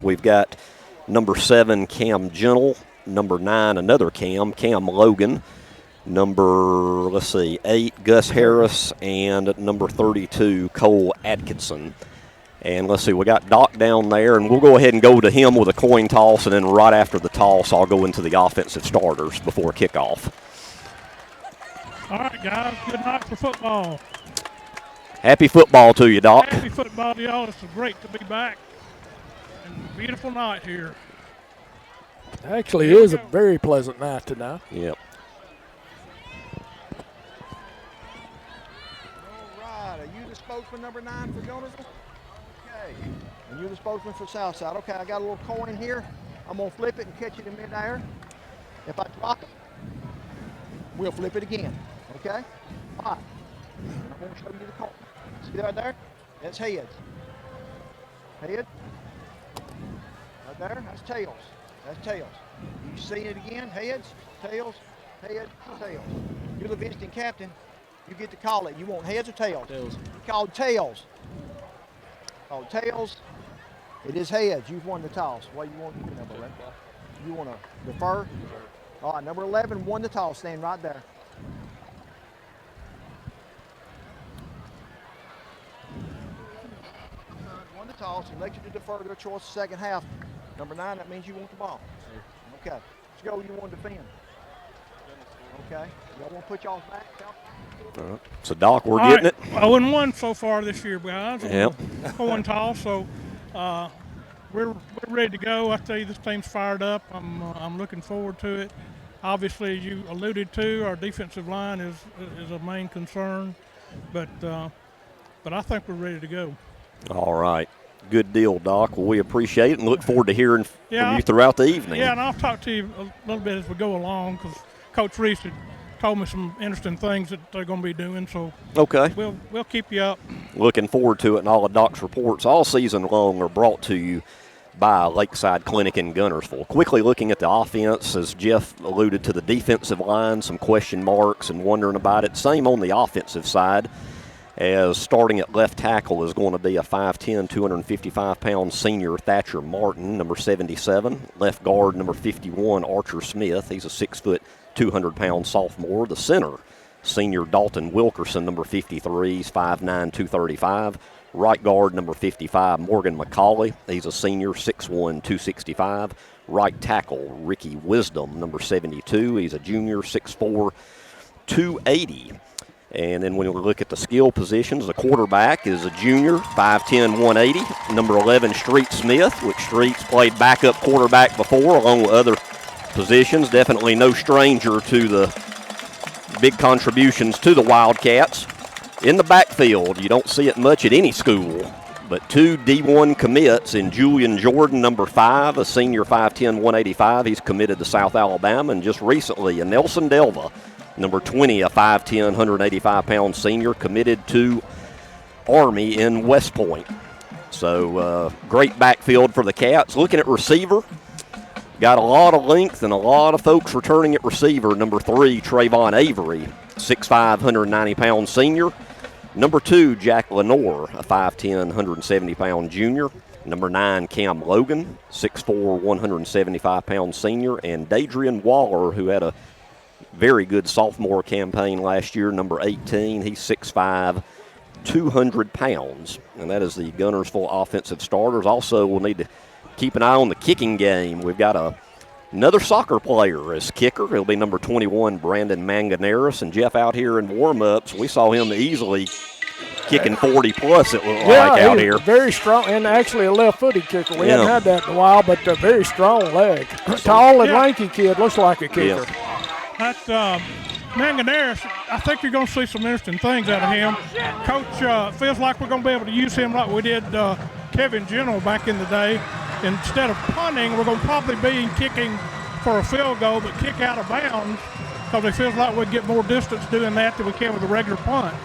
We've got number 7, Cam Gentle, number 9, another Cam Logan, number, 8, Gus Harris, and number 32, Cole Atkinson. And we got Doc down there, and we'll go ahead and go to him with a coin toss, and then right after the toss, I'll go into the offensive starters before kickoff. All right, guys, good night for football. Happy football to you, Doc. Happy football to y'all. It's great to be back. And beautiful night here. Actually, it is a very pleasant night tonight. Yep. All right, are you the spokesman number 9 for Guntersville? Okay. And you're the spokesman for Southside. Okay, I got a little coin here. I'm going to flip it and catch it in midair. If I drop it, we'll flip it again. Okay? All right. I'm going to show you the coin. See that right there? That's heads. Head. Right there, that's tails. That's tails. You see it again? Heads, tails, heads, tails. You're the visiting captain. You get to call it. You want heads or tails? Tails. Called tails. Called tails. It is heads. You've won the toss. What do you want to do, number 11? You want to defer? All right, number 11 won the toss. Stand right there. Won the toss. Elected to defer their choice the second half. Number 9, that means you want the ball. Okay. Let's go. You want to defend. Okay. Y'all want to put y'all's back? So, Doc, we're getting it. 0-1 so far this year, guys. Yep. 0-1 toss, so we're ready to go. I tell you, this team's fired up. I'm looking forward to it. Obviously, as you alluded to, our defensive line is a main concern, but I think we're ready to go. All right. Good deal, Doc. Well, we appreciate it and look forward to hearing from you throughout the evening. Yeah, and I'll talk to you a little bit as we go along because Coach Reese had told me some interesting things that they're going to be doing. So okay, we'll keep you up. Looking forward to it, and all of Doc's reports all season long are brought to you by Lakeside Clinic in Guntersville. Quickly looking at the offense, as Jeff alluded to the defensive line, some question marks and wondering about it. Same on the offensive side, as starting at left tackle is going to be a 5'10", 255-pound senior Thatcher Martin, number 77. Left guard, number 51, Archer Smith. He's a 6', 200-pound sophomore. The center, senior Dalton Wilkerson, number 53. He's 5'9", 235. Right guard, number 55, Morgan McCauley. He's a senior, 6'1", 265. Right tackle, Ricky Wisdom, number 72. He's a junior, 6'4", 280. And then when we look at the skill positions, the quarterback is a junior, 5'10", 180. Number 11, Street Smith, which Street's played backup quarterback before, along with other positions. Definitely no stranger to the big contributions to the Wildcats. In the backfield, you don't see it much at any school, but 2 D1 commits in Julian Jordan, number 5, a senior, 5'10", 185. He's committed to South Alabama. And just recently, a Nelson Delva, number 20, a 5'10", 185-pound senior, committed to Army in West Point. So great backfield for the Cats. Looking at receiver, got a lot of length and a lot of folks returning at receiver. Number 3, Trayvon Avery, 6'5", 190-pound senior. Number 2, Jack Lenore, a 5'10", 170-pound junior. Number 9, Cam Logan, 6'4", 175-pound senior. And Dadrian Waller, who had a very good sophomore campaign last year, number 18. He's 6'5", 200 pounds. And that is the Guntersville offensive starters. Also, we'll need to keep an eye on the kicking game. We've got another soccer player as kicker. He'll be number 21, Brandon Manganeris. And Jeff, out here in warm-ups, we saw him easily kicking 40-plus, it looked like out here. Very strong, and actually a left-footed kicker. We haven't had that in a while, but a very strong leg. Tall and lanky kid, looks like a kicker. That's Manganeris. I think you're going to see some interesting things out of him. Coach feels like we're going to be able to use him like we did Kevin General back in the day. Instead of punting, we're going to probably be kicking for a field goal, but kick out of bounds because it feels like we'd get more distance doing that than we can with a regular punt.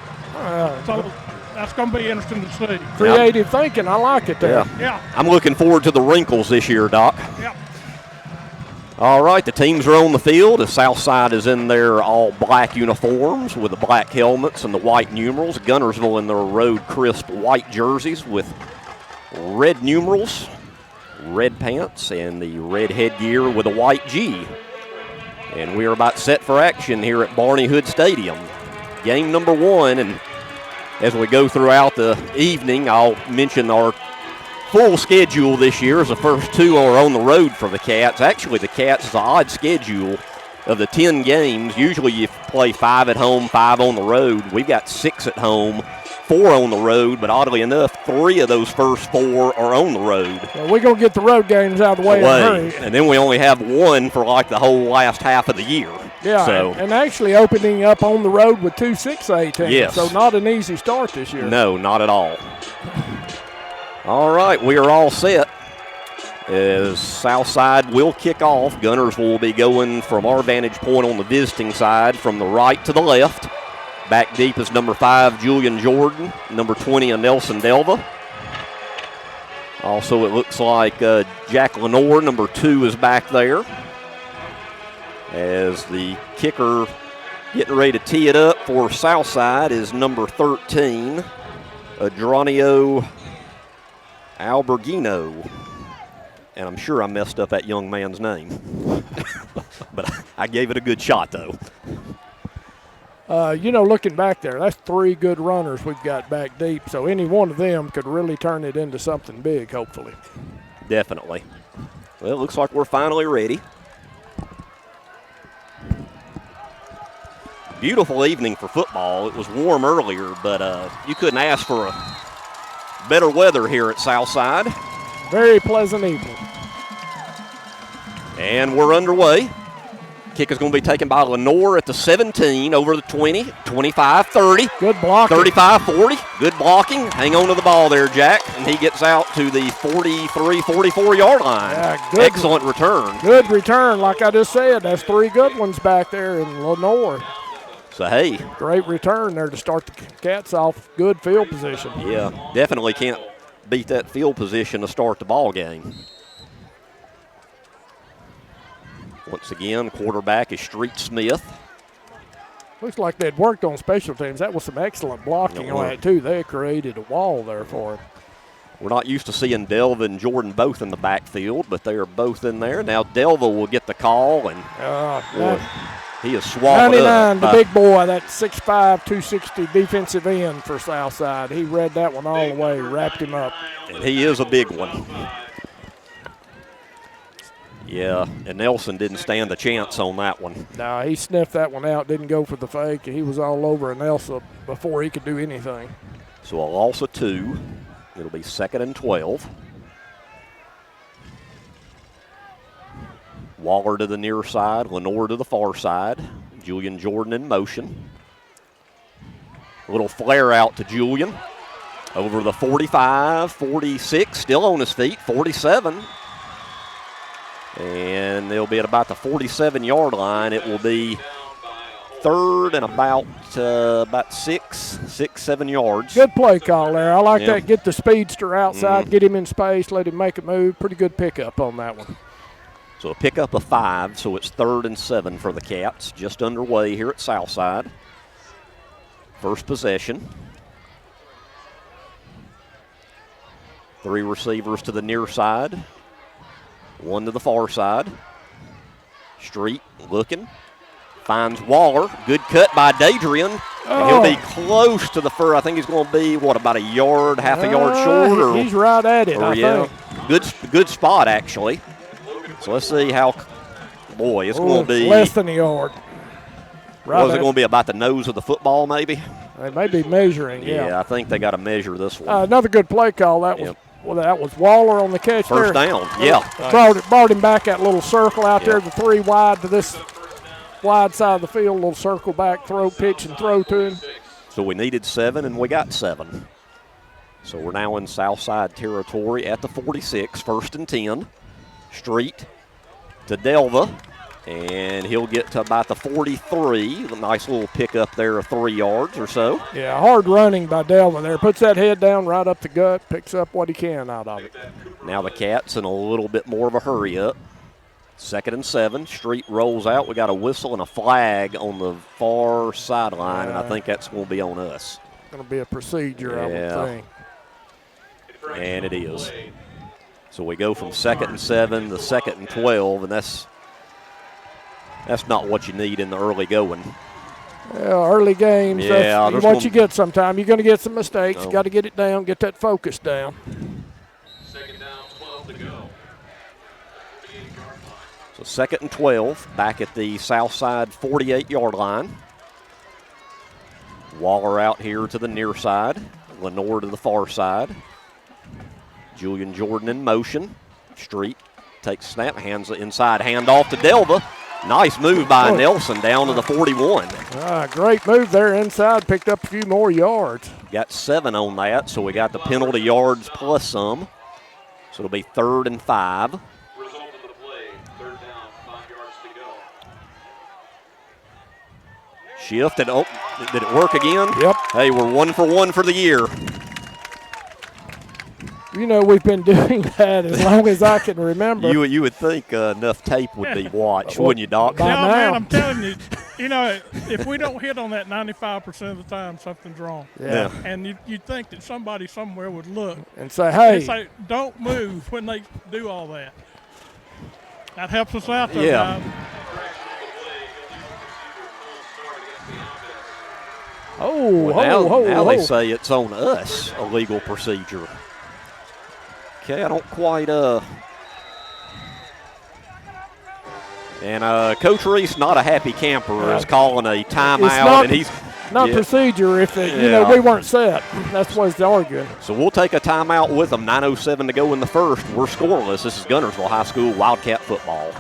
So that's going to be interesting to see. Creative thinking. I like it there. Yeah. I'm looking forward to the wrinkles this year, Doc. Yeah. All right, the teams are on the field. The Southside is in their all-black uniforms with the black helmets and the white numerals. Guntersville in their road crisp white jerseys with red numerals. red pants and the red headgear with a white G. And we are about set for action here at Barney Hood Stadium. Game number 1, and as we go throughout the evening, I'll mention our full schedule this year as the first 2 are on the road for the Cats. Actually, the Cats is an odd schedule of the 10 games. Usually you play 5 at home, 5 on the road. We've got 6 at home, 4 on the road, but oddly enough, 3 of those first 4 are on the road. Well, we're going to get the road games out of the way in a hurry. And then we only have 1 for like the whole last half of the year. Yeah, so, and actually opening up on the road with 2 6A teams. Yes. So not an easy start this year. No, not at all. All right, we are all set. As Southside will kick off, Guntersville will be going from our vantage point on the visiting side from the right to the left. Back deep is number 5, Julian Jordan, number 20, Nelson Delva. Also, it looks like Jack Lenore, number 2, is back there. As the kicker getting ready to tee it up for Southside is number 13, Adronio Alberghino. And I'm sure I messed up that young man's name. But I gave it a good shot, though. Looking back there, that's 3 good runners we've got back deep. So any one of them could really turn it into something big, hopefully. Definitely. Well, it looks like we're finally ready. Beautiful evening for football. It was warm earlier, but you couldn't ask for a better weather here at Southside. Very pleasant evening. And we're underway. Kick is going to be taken by Lenore at the 17, over the 20, 25-30. Good blocking. 35-40. Good blocking. Hang on to the ball there, Jack. And he gets out to the 43, 44-yard line. Yeah, good. Excellent return. Good return. Like I just said, that's 3 good ones back there in Lenore. So, hey. Great return there to start the Cats off. Good field position. Yeah, definitely can't beat that field position to start the ball game. Once again, quarterback is Street Smith. Looks like they'd worked on special teams. That was some excellent blocking on that, too. They created a wall there for him. We're not used to seeing Delva and Jordan both in the backfield, but they are both in there. Now Delva will get the call, and he is swallowed 99, up. the big boy, that 6'5", 260 defensive end for Southside. He read that one all the way, wrapped him up. And he is a big one. Yeah, and Nelson didn't stand a chance on that one. No, he sniffed that one out, didn't go for the fake. He was all over Nelson before he could do anything. So a loss of 2. It'll be 2nd and 12. Waller to the near side, Lenore to the far side. Julian Jordan in motion. A little flare out to Julian. Over the 45, 46, still on his feet, 47. And they'll be at about the 47-yard line. It will be 3rd and about 7 yards. Good play call there. I like that. Get the speedster outside, get him in space, let him make a move. Pretty good pickup on that one. So a pickup of 5, so it's 3rd and 7 for the Cats. Just underway here at Southside. First possession. 3 receivers to the near side. 1 to the far side. Street looking. Finds Waller. Good cut by Dadrian. And he'll be close to the first. I think he's going to be, about a yard, half a yard short? He's right at it, I think. Good spot, actually. So let's see how, it's going to be. Less than a yard. Right, was it going to be about the nose of the football, maybe? They may be measuring, Yeah, I think they got to measure this one. Another good play call. That was that was Waller on the catch. First down, Brought him back that little circle out there, the 3 wide to this wide side of the field, little circle back, pitch and throw to him. So we needed 7, and we got 7. So we're now in Southside territory at the 46, 1st and 10. Street to Delva, and he'll get to about the 43. A nice little pickup there of 3 yards or so. Yeah, hard running by Delva there. Puts that head down right up the gut, picks up what he can out of it. Now the Cats in a little bit more of a hurry up. 2nd and 7. Street rolls out. We got a whistle and a flag on the far sideline, and I think that's going to be on us. Going to be a procedure, I would think. And it is. So we go from 2nd and 7 to 2nd and 12, and that's not what you need in the early going. Yeah, early games, Yeah, that's what you get sometimes. You're going to get some mistakes. You got to get it down, get that focus down. 2nd down, 12 to go. So 2nd and 12, back at the Southside 48-yard line. Waller out here to the near side. Lenore to the far side. Julian Jordan in motion. Street takes snap, hands the inside handoff to Delva. Nice move by Nelson down to the 41. Great move there inside, picked up a few more yards. Got 7 on that, so we got the penalty yards plus some. So it'll be 3rd and 5. Result of the play, 3rd down, 5 yards to go. Shift, and did it work again? Yep. Hey, we're 1 for 1 for the year. You know, we've been doing that as long as I can remember. You would think enough tape would be watched, wouldn't you, Doc? No, now. man, I'm telling you, if we don't hit on that 95% of the time, something's wrong. Yeah. And you'd think that somebody somewhere would look And say, hey. and say, don't move when they do all that. That helps us out, though, Yeah. guys. Now they say it's on us, a legal procedure. Okay, I don't quite and Coach Reese, not a happy camper, is calling a timeout, and he's not procedure if we weren't set. That's what he's arguing. So we'll take a timeout with them. 9:07 to go in the first. We're scoreless. This is Guntersville High School Wildcat football.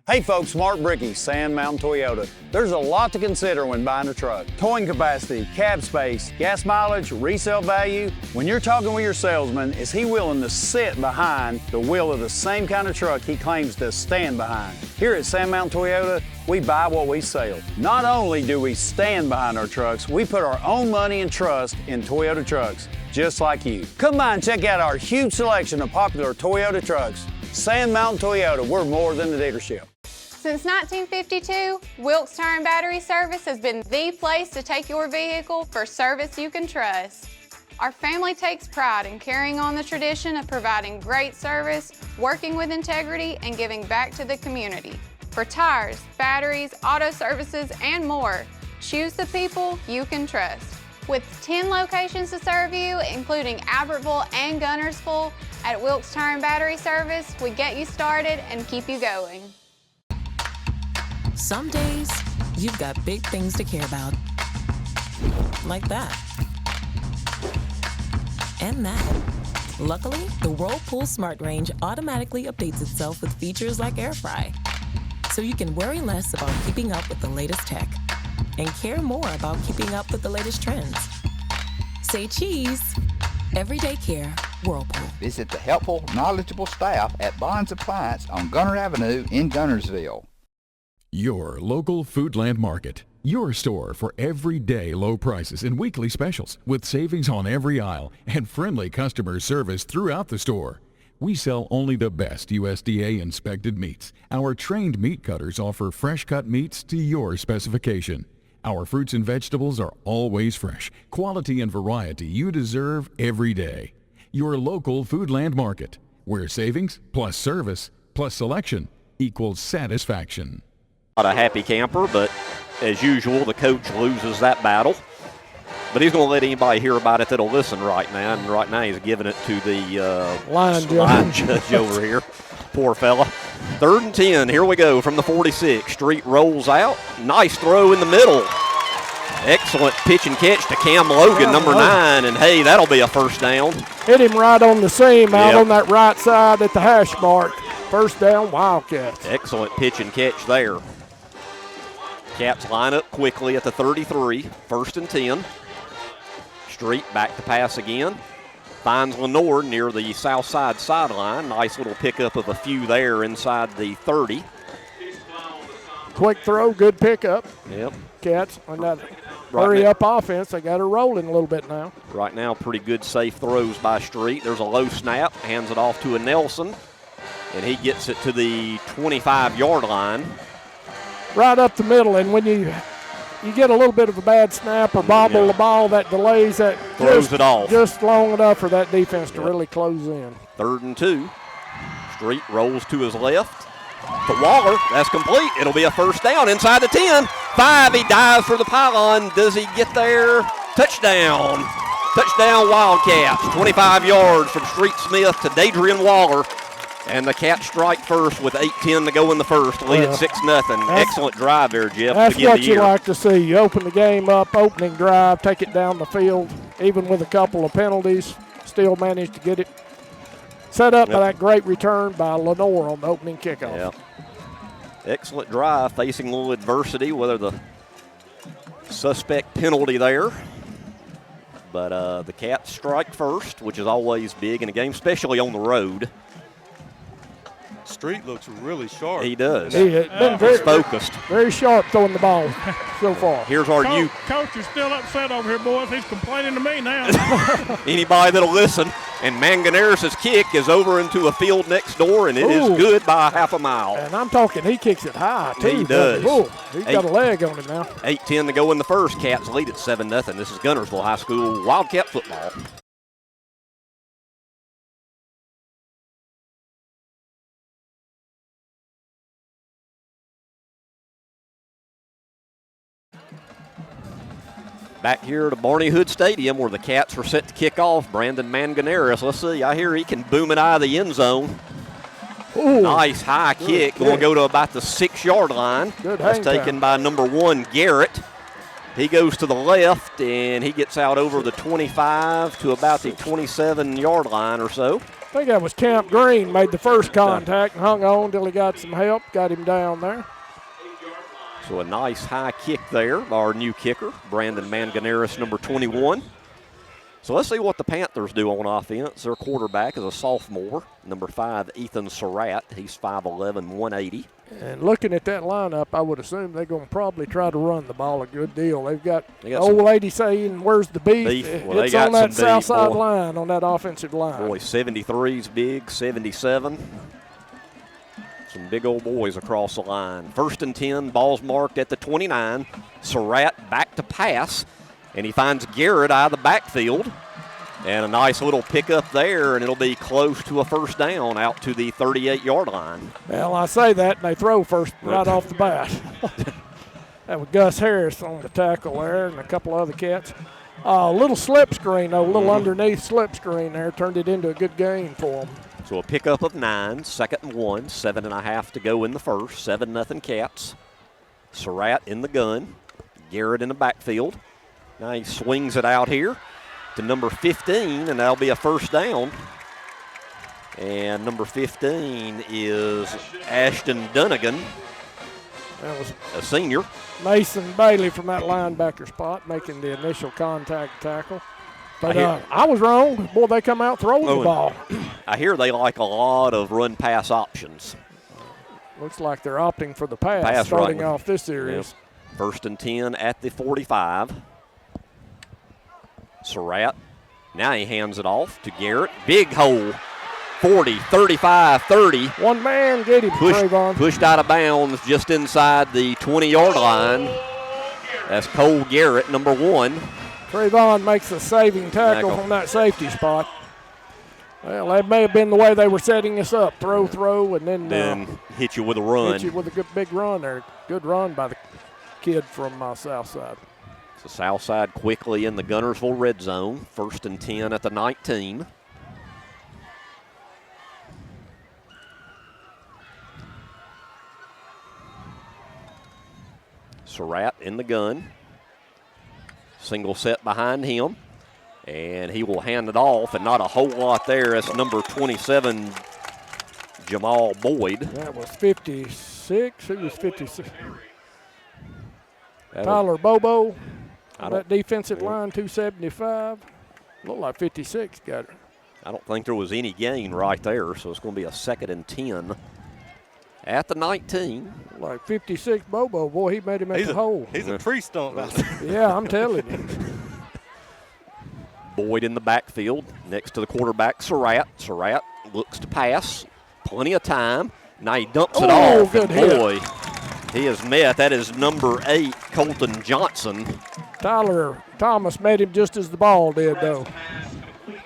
Hey folks, Mark Bricky, Sand Mountain Toyota. There's a lot to consider when buying a truck. Towing capacity, cab space, gas mileage, resale value. When you're talking with your salesman, is he willing to sit behind the wheel of the same kind of truck he claims to stand behind? Here at Sand Mountain Toyota, we buy what we sell. Not only do we stand behind our trucks, we put our own money and trust in Toyota trucks, just like you. Come by and check out our huge selection of popular Toyota trucks. Sand Mountain Toyota, we're more than a dealership. Since 1952, Wilkes Tire and Battery Service has been the place to take your vehicle for service you can trust. Our family takes pride in carrying on the tradition of providing great service, working with integrity, and giving back to the community. For tires, batteries, auto services, and more, choose the people you can trust. With 10 locations to serve you, including Albertville and Guntersville, at Wilkes Tire and Battery Service, we get you started and keep you going. Some days, you've got big things to care about. Like that. And that. Luckily, the Whirlpool Smart Range automatically updates itself with features like Air Fry. So you can worry less about keeping up with the latest tech and care more about keeping up with the latest trends. Say cheese. Everyday care, Whirlpool. Visit the helpful, knowledgeable staff at Bond's Appliance on Gunter Avenue in Guntersville. Your local Foodland Market. Your store for everyday low prices and weekly specials with savings on every aisle and friendly customer service throughout the store. We sell only the best USDA inspected meats. Our trained meat cutters offer fresh cut meats to your specification. Our fruits and vegetables are always fresh. Quality and variety you deserve every day. Your local Foodland Market, where savings plus service plus selection equals satisfaction. Not a happy camper, but as usual, the coach loses that battle. But he's going to let anybody hear about it that'll listen right now. And right now he's giving it to the line judge over here. Poor fella. 3rd and 10. Here we go from the 46. Street rolls out. Nice throw in the middle. Excellent pitch and catch to Cam Logan, number 9. And, hey, that'll be a first down. Hit him right on the seam out on that right side at the hash mark. First down, Wildcats. Excellent pitch and catch there. Cats line up quickly at the 33. 1st and 10. Street back to pass again. Finds Lenore near the south side sideline. Nice little pickup of a few there inside the 30. Quick throw, good pickup. Yep. Cats on that hurry-up offense. They got her rolling a little bit now. Right now, pretty good safe throws by Street. There's a low snap. Hands it off to a Nelson. And he gets it to the 25-yard line. Right up the middle, and when you get a little bit of a bad snap or bobble the ball, that delays that. Throws it off. Just long enough for that defense to really close in. 3rd and 2. Street rolls to his left. To Waller, that's complete. It'll be a first down inside the 10. 5, he dives for the pylon. Does he get there? Touchdown. Touchdown Wildcats. 25 yards from Street Smith to Dadrian Waller. And the Cats strike first with 8:10 to go in the first. Lead at 6-0. Excellent drive there, Jeff. That's to what you year. like to see. You open the game up, opening drive, take it down the field, even with a couple of penalties, still managed to get it set up by that great return by Lenore on the opening kickoff. Yeah. Excellent drive, facing a little adversity, whether the suspect penalty there. But the Cats strike first, which is always big in a game, especially on the road. Street looks really sharp. He does. He has been very focused. Very sharp throwing the ball so far. Here's our Coach is still upset over here, boys. He's complaining to me now. anybody that'll listen. And Manganeris' kick is over into a field next door, and it is good by half a mile. And I'm talking, he kicks it high, too. He does. He's got a leg on him now. 8:10 to go in the first. Cats lead at 7-0. This is Guntersville High School Wildcat football. Back here to Barney Hood Stadium where the Cats are set to kick off. Brandon Manganeris. Let's see. I hear he can boom it out of the end zone. Ooh. Nice high kick. Going to go to about the 6-yard line. Good That's hang taken time. by number 1, Garrett. He goes to the left, and he gets out over the 25 to about the 27-yard line or so. I think that was Camp Green, made the first contact and hung on until he got some help, got him down there. So a nice high kick there, our new kicker, Brandon Manganeris, number 21. So let's see what the Panthers do on offense. Their quarterback is a sophomore, number 5, Ethan Surratt. He's 5'11", 180. And looking at that lineup, I would assume they're going to probably try to run the ball a good deal. They've got old lady saying, where's the beef? Well, it's on that Southside line, on that offensive line. Boy, 73's big, 77. Some big old boys across the line. 1st and 10, ball's marked at the 29. Surratt back to pass, and he finds Garrett out of the backfield. And a nice little pickup there, and it'll be close to a first down out to the 38-yard line. Well, I say that, and they throw first right off the bat. That was Gus Harris on the tackle there and a couple other Cats. A little slip screen, though, a little underneath slip screen there, turned it into a good gain for them. So a pickup of 9, 2nd and 1, 7.5 to go in the first, 7-0 Cats. Surratt in the gun, Garrett in the backfield. Now he swings it out here to number 15, and that'll be a first down. And number 15 is Ashton Dunnigan, that was a senior. Mason Bailey from that linebacker spot making the initial contact tackle. But I was wrong. Boy, they come out throwing the ball. I hear they like a lot of run-pass options. Looks like they're opting for the pass starting off this series. Yep. 1st and 10 at the 45. Surratt. Now he hands it off to Garrett. Big hole. 40, 35, 30. One man get him, Trayvon. Pushed out of bounds just inside the 20-yard line. That's Cole Garrett, number 1. Trayvon makes a saving tackle from that safety spot. Well, that may have been the way they were setting us up. Throw, and then hit you with a run. Hit you with a good big run there. Good run by the kid from Southside. So Southside quickly in the Guntersville red zone. 1st and 10 at the 19. Surratt in the gun. Single set behind him. And he will hand it off, and not a whole lot there. That's number 27, Jamal Boyd. That was 56. Who was 56? Tyler Bobo. On that defensive line, 275. Looked like 56 got it. I don't think there was any gain right there, so it's going to be a 2nd and 10 at the 19. Like 56 Bobo. Boy, he made him at the hole. He's a tree stump. Yeah, I'm telling you. Boyd in the backfield next to the quarterback, Surratt. Surratt looks to pass. Plenty of time. Now he dumps it off. Good boy, he is met. That is number 8, Colton Johnson. Tyler Thomas met him just as the ball did, though.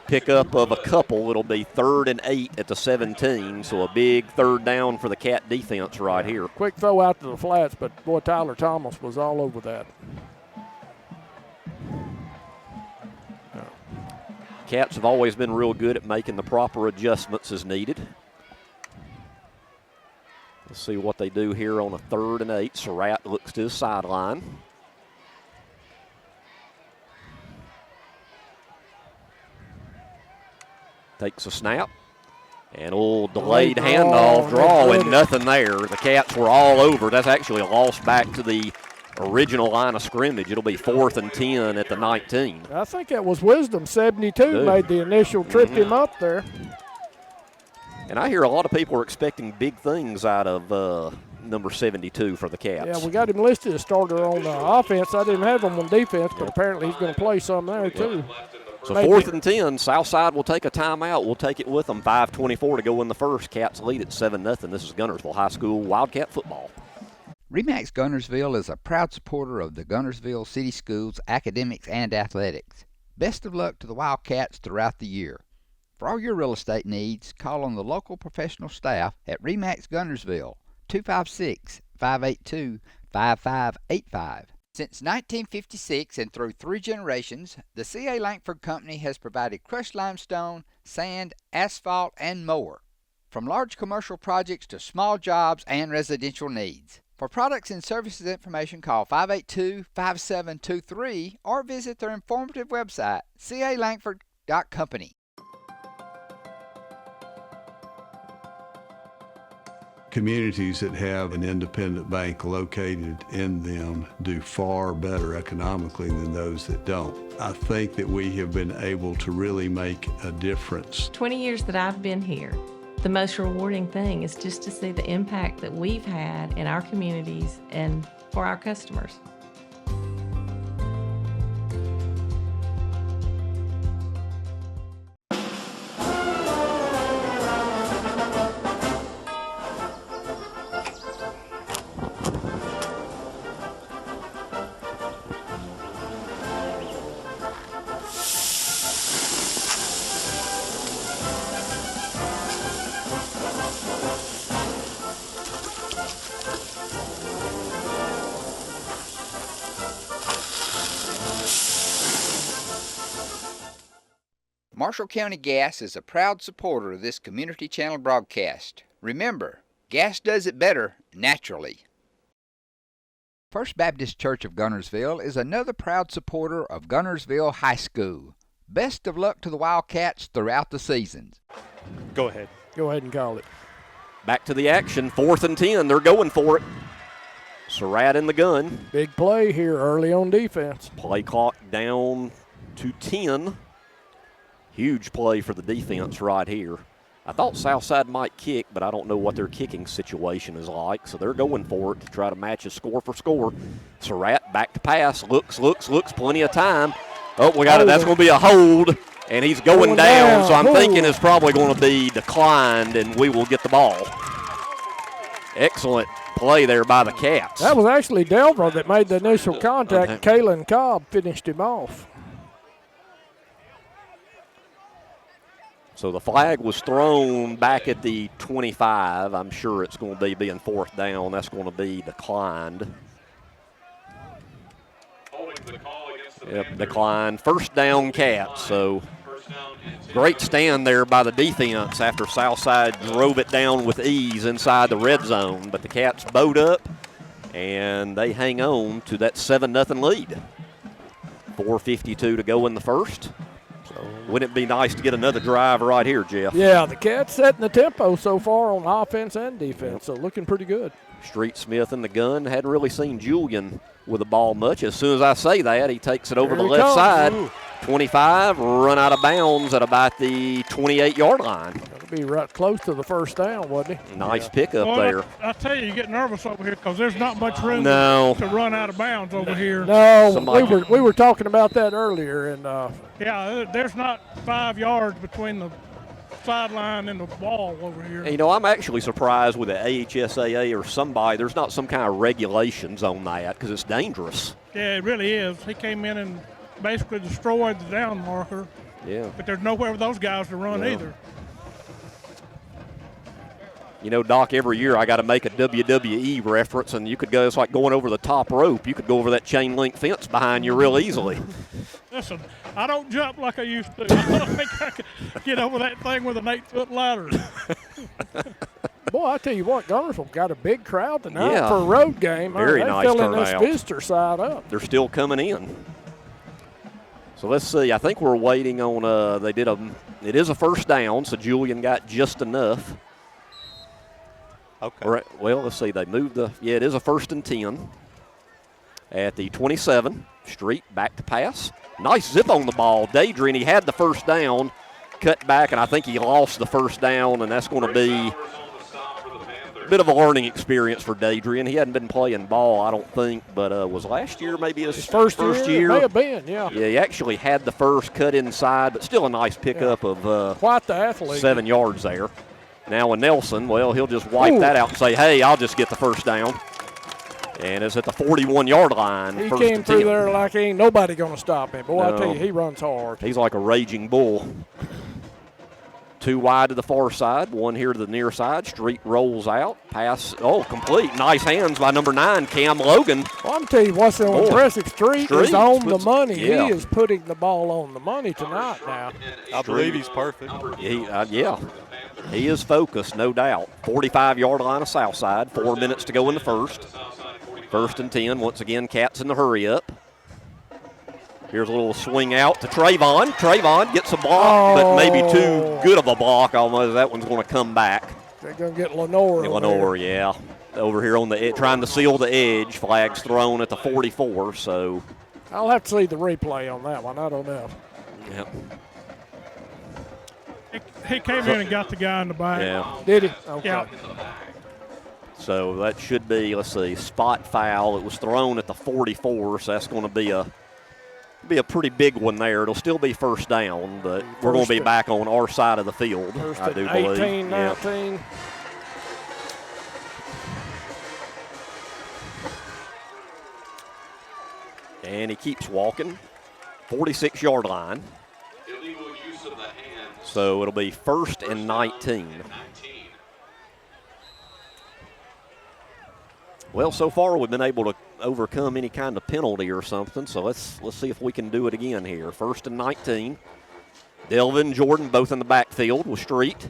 pickup of a couple. It'll be 3rd and 8 at the 17, so a big third down for the Cat defense right here. Quick throw out to the flats, but boy, Tyler Thomas was all over that. Cats have always been real good at making the proper adjustments as needed. Let's see what they do here on a 3rd and 8. Surratt looks to his sideline. Takes a snap. And a little delayed handoff draw and nothing there. The Cats were all over. That's actually a loss back to the original line of scrimmage. It'll be 4th and 10 at the 19. I think that was Wisdom 72 made the initial trip him up there. And I hear a lot of people are expecting big things out of number 72 for the Cats. Yeah, we got him listed as starter on offense. I didn't have him on defense, but apparently he's going to play some there too. So 4th and 10, Southside will take a timeout. We'll take it with them. 5:24 to go in the first. Cats lead at 7-0. This is Guntersville High School Wildcat football. RE/MAX Guntersville is a proud supporter of the Guntersville City Schools academics and athletics. Best of luck to the Wildcats throughout the year. For all your real estate needs, call on the local professional staff at RE/MAX Guntersville, 256-582-5585. Since 1956 and through 3 generations, the C.A. Langford Company has provided crushed limestone, sand, asphalt, and more. From large commercial projects to small jobs and residential needs. For products and services information, call 582-5723 or visit their informative website, calangford.company. Communities that have an independent bank located in them do far better economically than those that don't. I think that we have been able to really make a difference. 20 years that I've been here, the most rewarding thing is just to see the impact that we've had in our communities and for our customers. Marshall County Gas is a proud supporter of this community channel broadcast. Remember, gas does it better naturally. First Baptist Church of Guntersville is another proud supporter of Guntersville High School. Best of luck to the Wildcats throughout the seasons. Go ahead. Go ahead and call it. Back to the action, 4th and 10. They're going for it. Surratt in the gun. Big play here early on defense. Play clock down to 10. Huge play for the defense right here. I thought Southside might kick, but I don't know what their kicking situation is like, so they're going for it to try to match a score for score. Surratt back to pass, looks, plenty of time. Oh, we got it. That's going to be a hold, and he's going down, so I'm thinking it's probably going to be declined, and we will get the ball. Excellent play there by the Cats. That was actually Delver that made the initial contact. Kalen Cobb finished him off. So the flag was thrown back at the 25. I'm sure it's going to be being 4th down. That's going to be declined. Yep, declined. 1st down Cats. So great stand there by the defense after Southside drove it down with ease inside the red zone. But the Cats bowed up, and they hang on to that 7-0 lead. 4:52 to go in the first. Wouldn't it be nice to get another drive right here, Jeff? Yeah, the Cats setting the tempo so far on offense and defense, so looking pretty good. Street Smith in the gun. Hadn't really seen Julian with the ball much. As soon as I say that, he takes it over the left side. 25, run out of bounds at about the 28-yard line. That'll be right close to the 1st down, wasn't he? Nice pickup there. I tell you get nervous over here because there's not much room to run out of bounds over here. No, we were talking about that earlier. And yeah, there's not 5 yards between the sideline and the ball over here. And, I'm actually surprised with the AHSAA or somebody, there's not some kind of regulations on that because it's dangerous. Yeah, it really is. He came in and basically destroyed the down marker. Yeah. But there's nowhere for those guys to run either. You know, Doc, every year I got to make a WWE reference, and you could go, it's like going over the top rope. You could go over that chain link fence behind you real easily. Listen, I don't jump like I used to. I don't think I can get over that thing with an 8-foot ladder. Boy, I tell you what, Guntersville got a big crowd tonight Yeah. for a road game. Very They're nice filling turnout. this visitor side up. They're still coming in. So let's see. I think we're waiting on. It is a first down, so Julian got just enough. Okay. All right, well, let's see. They moved it is a 1st and 10 at the 27. Street back to pass. Nice zip on the ball. Dadrian, he had the first down, cut back, and I think he lost the first down, and that's going to be a bit of a learning experience for Dadrian. He hadn't been playing ball, I don't think, but was last year maybe his first year? May have been, yeah. Yeah, he actually had the first cut inside, but still a nice pickup of quite the athlete. 7 yards there. Now with Nelson, well, he'll just wipe that out and say, hey, I'll just get the first down. And it's at the 41-yard line. He first came and through 10. there like ain't nobody going to stop him. Boy, No. I tell you, he runs hard. He's like a raging bull. 2 wide to the far side, 1 here to the near side. Street rolls out. Pass, complete. Nice hands by number 9, Cam Logan. Well, I'm telling you what's so impressive. Street is on the money. Yeah. He is putting the ball on the money tonight now. I believe he's perfect. He is focused, no doubt. 45-yard line of Southside. 4 minutes to go in the first. 1st and 10. Once again, Cats in the hurry up. Here's a little swing out to Trayvon. Trayvon gets a block, but maybe too good of a block almost. That one's going to come back. They're going to get Lenore. Lenore, yeah. Over here on the trying to seal the edge. Flags thrown at the 44, so. I'll have to see the replay on that one. I don't know. Yep. He came in and got the guy in the back. Yeah. Did he? Okay. Yeah. So that should be, let's see, spot foul. It was thrown at the 44, so that's going to be a pretty big one there. It'll still be first down, but we're going to be back on our side of the field, I do believe. 18, Yeah. 19. And he keeps walking. 46-yard line. Illegal use of the hand. So it'll be 1st and 19. Well, so far we've been able to overcome any kind of penalty or something, so let's see if we can do it again here. 1st and 19. Delvin and Jordan both in the backfield with Street.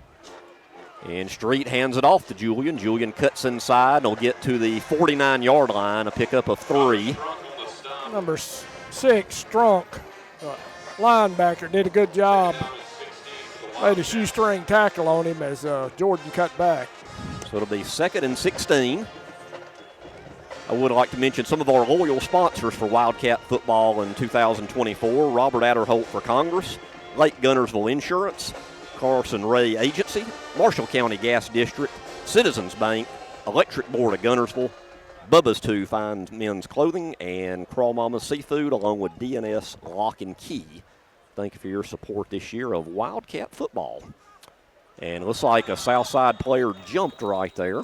And Street hands it off to Julian. Julian cuts inside and will get to the 49-yard line, a pickup of 3. Number 6, Strunk, linebacker, did a good job. Made a shoestring tackle on him as Jordan cut back. So it'll be 2nd and 16. I would like to mention some of our loyal sponsors for Wildcat football in 2024. Robert Adderholt for Congress, Lake Guntersville Insurance, Carlson Ray Agency, Marshall County Gas District, Citizens Bank, Electric Board of Guntersville, Bubba's 2 Fine Men's Clothing, and Crawl Mama's Seafood, along with DNS Lock and Key. Thank you for your support this year of Wildcat football. And it looks like a Southside player jumped right there.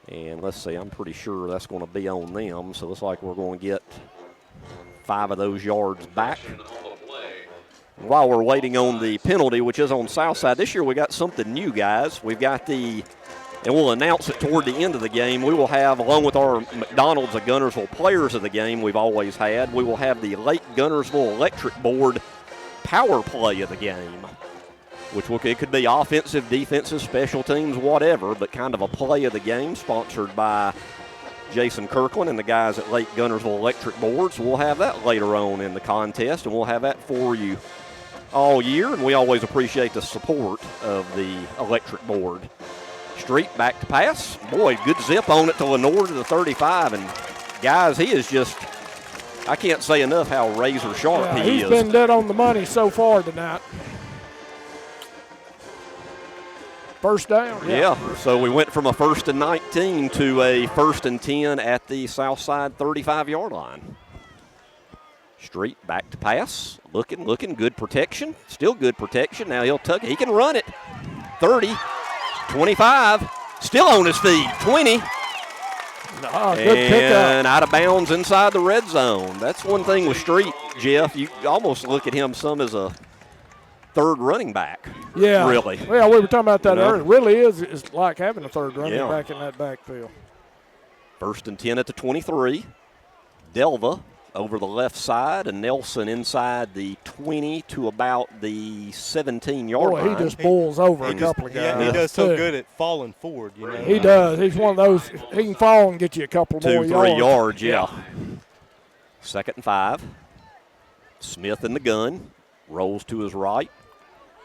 And let's see, I'm pretty sure that's going to be on them. So it looks like we're going to get 5 of those yards back. While we're waiting on the penalty, which is on Southside, this year we got something new, guys. We've got and we'll announce it toward the end of the game. We will have, along with our McDonald's of Guntersville players of the game we've always had, we will have the Lake Guntersville Electric Board power play of the game, which it could be offensive, defensive, special teams, whatever, but kind of a play of the game sponsored by Jason Kirkland and the guys at Lake Guntersville Electric Board. So we'll have that later on in the contest, and we'll have that for you all year, and we always appreciate the support of the Electric Board. Street back to pass. Boy, good zip on it to Lenore to the 35. And, guys, he is just, I can't say enough how razor sharp he is. He's been dead on the money so far tonight. First down. Yeah, so we went from a 1st and 19 to a 1st and 10 at the Southside 35-yard line. Street back to pass. Looking, good protection. Still good protection. Now he'll tuck it. He can run it. 30. 25, still on his feet, 20. Good pickup. And out of bounds inside the red zone. That's one thing with Street, Jeff. You almost look at him some as a third running back. Yeah. Really. Well, we were talking about that You know? earlier. It really is like having a third running Yeah. back in that backfield. 1st and 10 at the 23. Delva over the left side, and Nelson inside the 20 to about the 17-yard line. Boy, he just bowls over a couple of guys. He does so good at falling forward, you know. He does. He's one of those, he can fall and get you a couple more yards. 2-3 yards, yeah. 2nd and 5. Smith in the gun. Rolls to his right.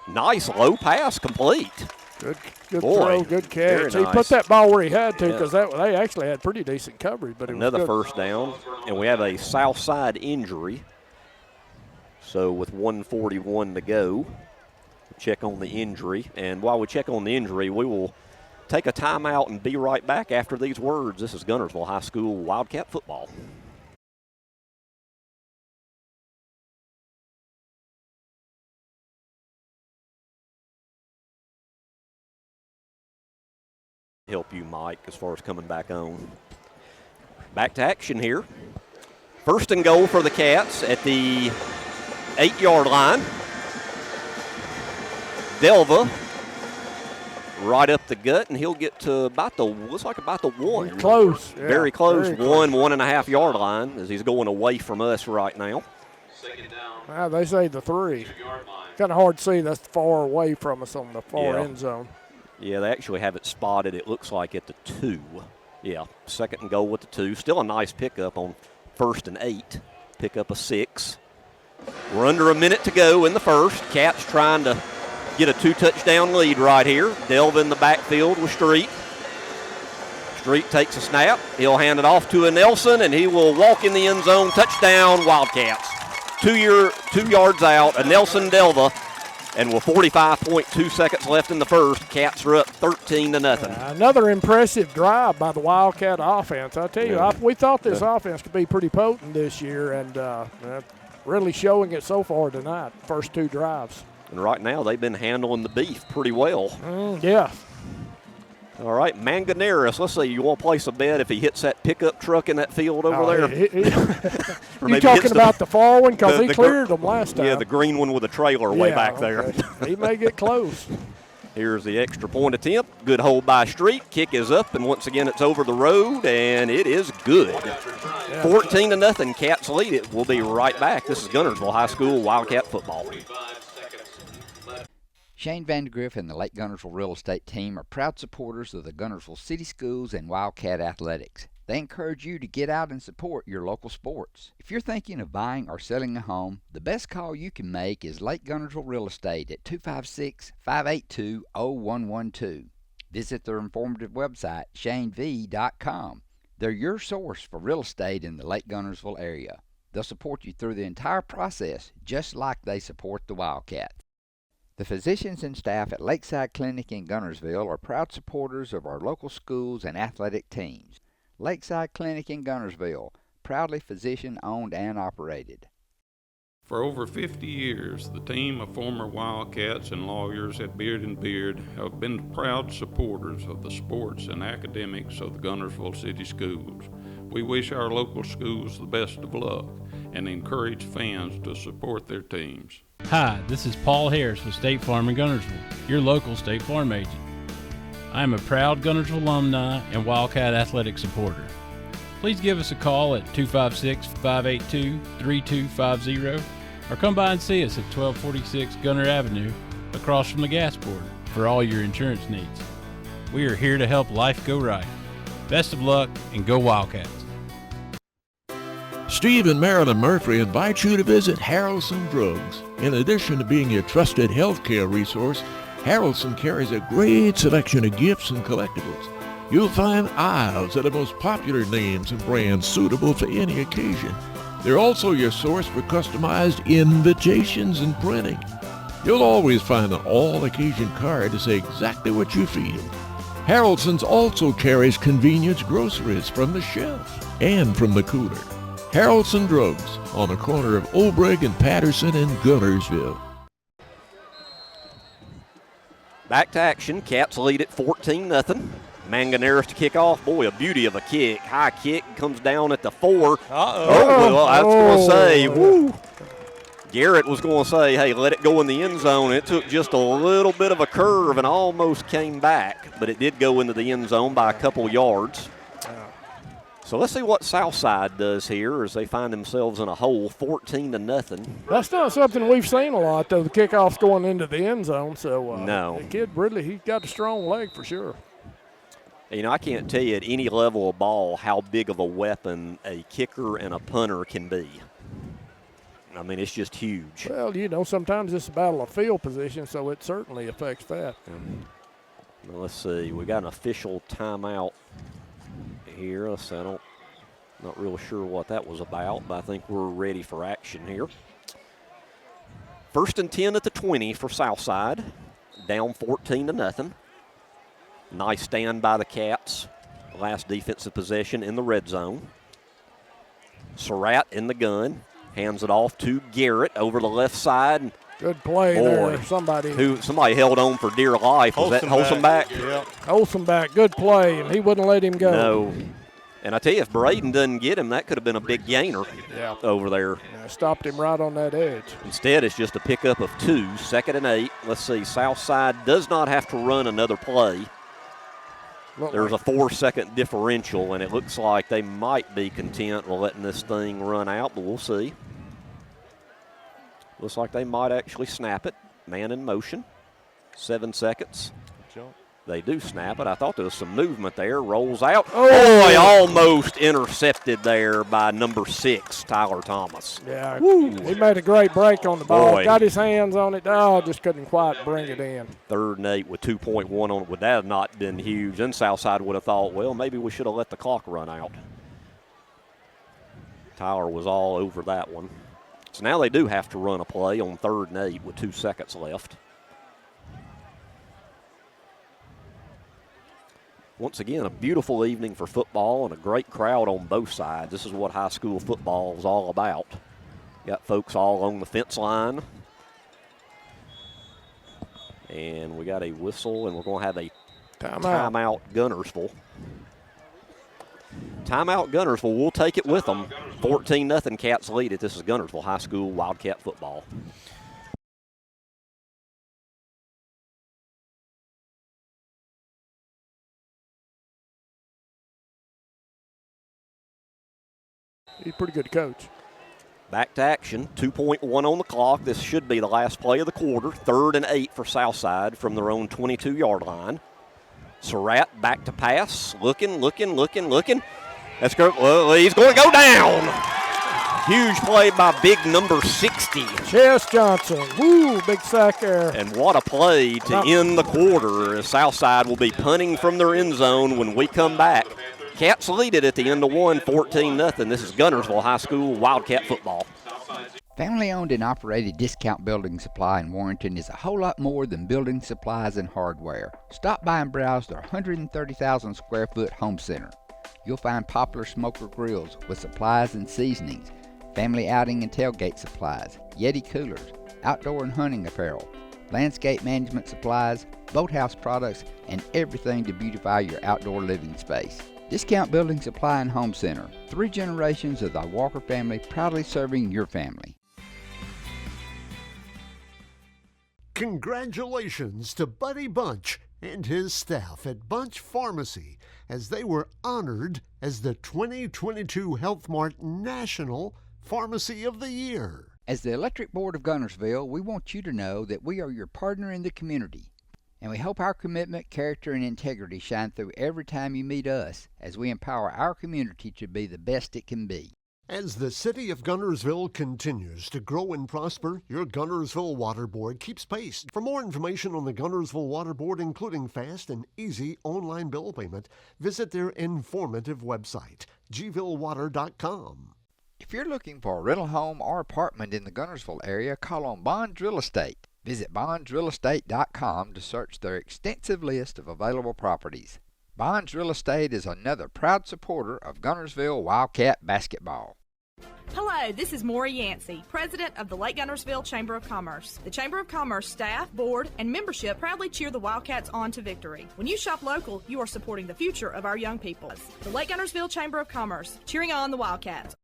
Nice low pass complete. Good Boy, throw, good catch. very He put nice. that ball where he had to Yeah. because they actually had pretty decent coverage. But Another it was good. first down, and we have a Southside injury. So with 1:41 to go, check on the injury. And while we check on the injury, we will take a timeout and be right back after these words. This is Guntersville High School Wildcat football. Help you, Mike, as far as coming back on. Back to action here. 1st and goal for the Cats at the 8-yard line. Delva right up the gut, and he'll get to about the 1. Close. Yeah, very close. very close. 1.5 yard line as he's going away from us right now. Well, they say the 3. Kind of hard to see. That's far away from us on the far Yeah. end zone. Yeah, they actually have it spotted, it looks like, at the 2. Yeah, 2nd and goal with the 2. Still a nice pickup on 1st and 8. Pick up a 6. We're under a minute to go in the first. Cats trying to get a 2-touchdown lead right here. Delva in the backfield with Street. Street takes a snap. He'll hand it off to a Nelson, and he will walk in the end zone. Touchdown, Wildcats. 2 yards out, a Nelson Delva. And with 45.2 seconds left in the first, Cats are up 13-0. Another impressive drive by the Wildcat offense. I tell you, we thought this offense could be pretty potent this year, and really showing it so far tonight, first 2 drives. And right now, they've been handling the beef pretty well. Yeah. All right, Manganeris. Let's see, you want to place a bet if he hits that pickup truck in that field over there? Or You maybe talking hits about the far one? Because he the cleared them last time. Yeah, the green one with the trailer way back there. He may get close. Here's the extra point attempt. Good hold by Street. Kick is up, and once again, it's over the road, and it is good. 14-0. Cats lead it. We'll be right back. This is Guntersville High School Wildcat football. Shane Vandergriff and the Lake Guntersville Real Estate Team are proud supporters of the Guntersville City Schools and Wildcat Athletics. They encourage you to get out and support your local sports. If you're thinking of buying or selling a home, the best call you can make is Lake Guntersville Real Estate at 256-582-0112. Visit their informative website, shanev.com. They're your source for real estate in the Lake Guntersville area. They'll support you through the entire process, just like they support the Wildcats. The physicians and staff at Lakeside Clinic in Guntersville are proud supporters of our local schools and athletic teams. Lakeside Clinic in Guntersville, proudly physician-owned and operated. For over 50 years, the team of former Wildcats and lawyers at Beard & Beard have been proud supporters of the sports and academics of the Guntersville City Schools. We wish our local schools the best of luck and encourage fans to support their teams. Hi, this is Paul Harris with State Farm in Guntersville, your local State Farm agent. I am a proud Guntersville alumni and Wildcat athletic supporter. Please give us a call at 256-582-3250 or come by and see us at 1246 Gunter Avenue across from the gas board for all your insurance needs. We are here to help life go right. Best of luck and go Wildcats. Steve and Marilyn Murphy invite you to visit Harrelson Drugs. In addition to being your trusted healthcare resource, Harrelson carries a great selection of gifts and collectibles. You'll find aisles of the most popular names and brands suitable for any occasion. They're also your source for customized invitations and printing. You'll always find an all-occasion card to say exactly what you feel. Harrelson's also carries convenience groceries from the shelf and from the cooler. Harrelson Drugs on the corner of Obrig and Patterson in Guntersville. Back to action. Cats lead at 14-0. Manganeres to kick off. Boy, a beauty of a kick. High kick comes down at the 4. Uh-oh. Oh, well, I was going to say, woo. Garrett was going to say, hey, let it go in the end zone. It took just a little bit of a curve and almost came back, but it did go into the end zone by a couple yards. So let's see what Southside does here as they find themselves in a hole, 14-0. That's not something we've seen a lot, though, the kickoffs going into the end zone. So no. The kid really, he's got a strong leg for sure. You know, I can't tell you at any level of ball how big of a weapon a kicker and a punter can be. I mean, it's just huge. Well, you know, sometimes it's a battle of field position, so it certainly affects that. Well, let's see. We got an official timeout here. Not real sure what that was about, but I think we're ready for action here. 1st and 10 at the 20 for Southside. Down 14-0. Nice stand by the Cats. Last defensive possession in the red zone. Surratt in the gun. Hands it off to Garrett over the left side. Good play there. Somebody held on for dear life. Was that Holsomback? Yeah. Holsomback, good play, and he wouldn't let him go. No. And I tell you, if Braden doesn't get him, that could have been a big gainer over there. Yeah, stopped him right on that edge. Instead, it's just a pickup of 2, 2nd and 8. Let's see, Southside does not have to run another play. There's a 4-second differential, and it looks like they might be content with letting this thing run out, but we'll see. Looks like they might actually snap it. Man in motion. 7 seconds. They do snap it. I thought there was some movement there. Rolls out. Oh, boy, almost intercepted there by number 6, Tyler Thomas. Yeah, he made a great break on the ball. Boy. Got his hands on it. Oh, just couldn't quite bring it in. 3rd and 8 with 2.1 on it. Would that have not been huge? Then Southside would have thought, well, maybe we should have let the clock run out. Tyler was all over that one. So now they do have to run a play on 3rd and 8 with 2 seconds left. Once again, a beautiful evening for football and a great crowd on both sides. This is what high school football is all about. Got folks all on the fence line. And we got a whistle, and we're going to have a timeout Guntersville. Timeout Guntersville. We'll take it with them. 14-0 Cats lead it. This is Guntersville High School Wildcat football. He's a pretty good coach. Back to action, 2.1 on the clock. This should be the last play of the quarter. 3rd and 8 for Southside from their own 22-yard line. Surratt back to pass, looking. That's good. Well, he's going to go down. Huge play by big number 60. Chess Johnson. Woo, big sack there. And what a play to end the quarter, as Southside will be punting from their end zone when we come back. Cats lead it at the end of 1, 14-0. This is Guntersville High School Wildcat football. Family-owned and operated Discount Building Supply in Warrenton is a whole lot more than building supplies and hardware. Stop by and browse their 130,000 square foot home center. You'll find popular smoker grills with supplies and seasonings, family outing and tailgate supplies, Yeti coolers, outdoor and hunting apparel, landscape management supplies, boathouse products, and everything to beautify your outdoor living space. Discount Building Supply and Home Center. 3 generations of the Walker family proudly serving your family. Congratulations to Buddy Bunch and his staff at Bunch Pharmacy as they were honored as the 2022 Health Mart National Pharmacy of the Year. As the Electric Board of Guntersville, we want you to know that we are your partner in the community. And we hope our commitment, character, and integrity shine through every time you meet us as we empower our community to be the best it can be. As the city of Guntersville continues to grow and prosper, your Guntersville Water Board keeps pace. For more information on the Guntersville Water Board, including fast and easy online bill payment, visit their informative website, gvillewater.com. If you're looking for a rental home or apartment in the Guntersville area, call on Bonds Real Estate. Visit bondsrealestate.com to search their extensive list of available properties. Bonds Real Estate is another proud supporter of Guntersville Wildcat basketball. Hello, this is Maury Yancey, President of the Lake Guntersville Chamber of Commerce. The Chamber of Commerce staff, board, and membership proudly cheer the Wildcats on to victory. When you shop local, you are supporting the future of our young people. The Lake Guntersville Chamber of Commerce, cheering on the Wildcats.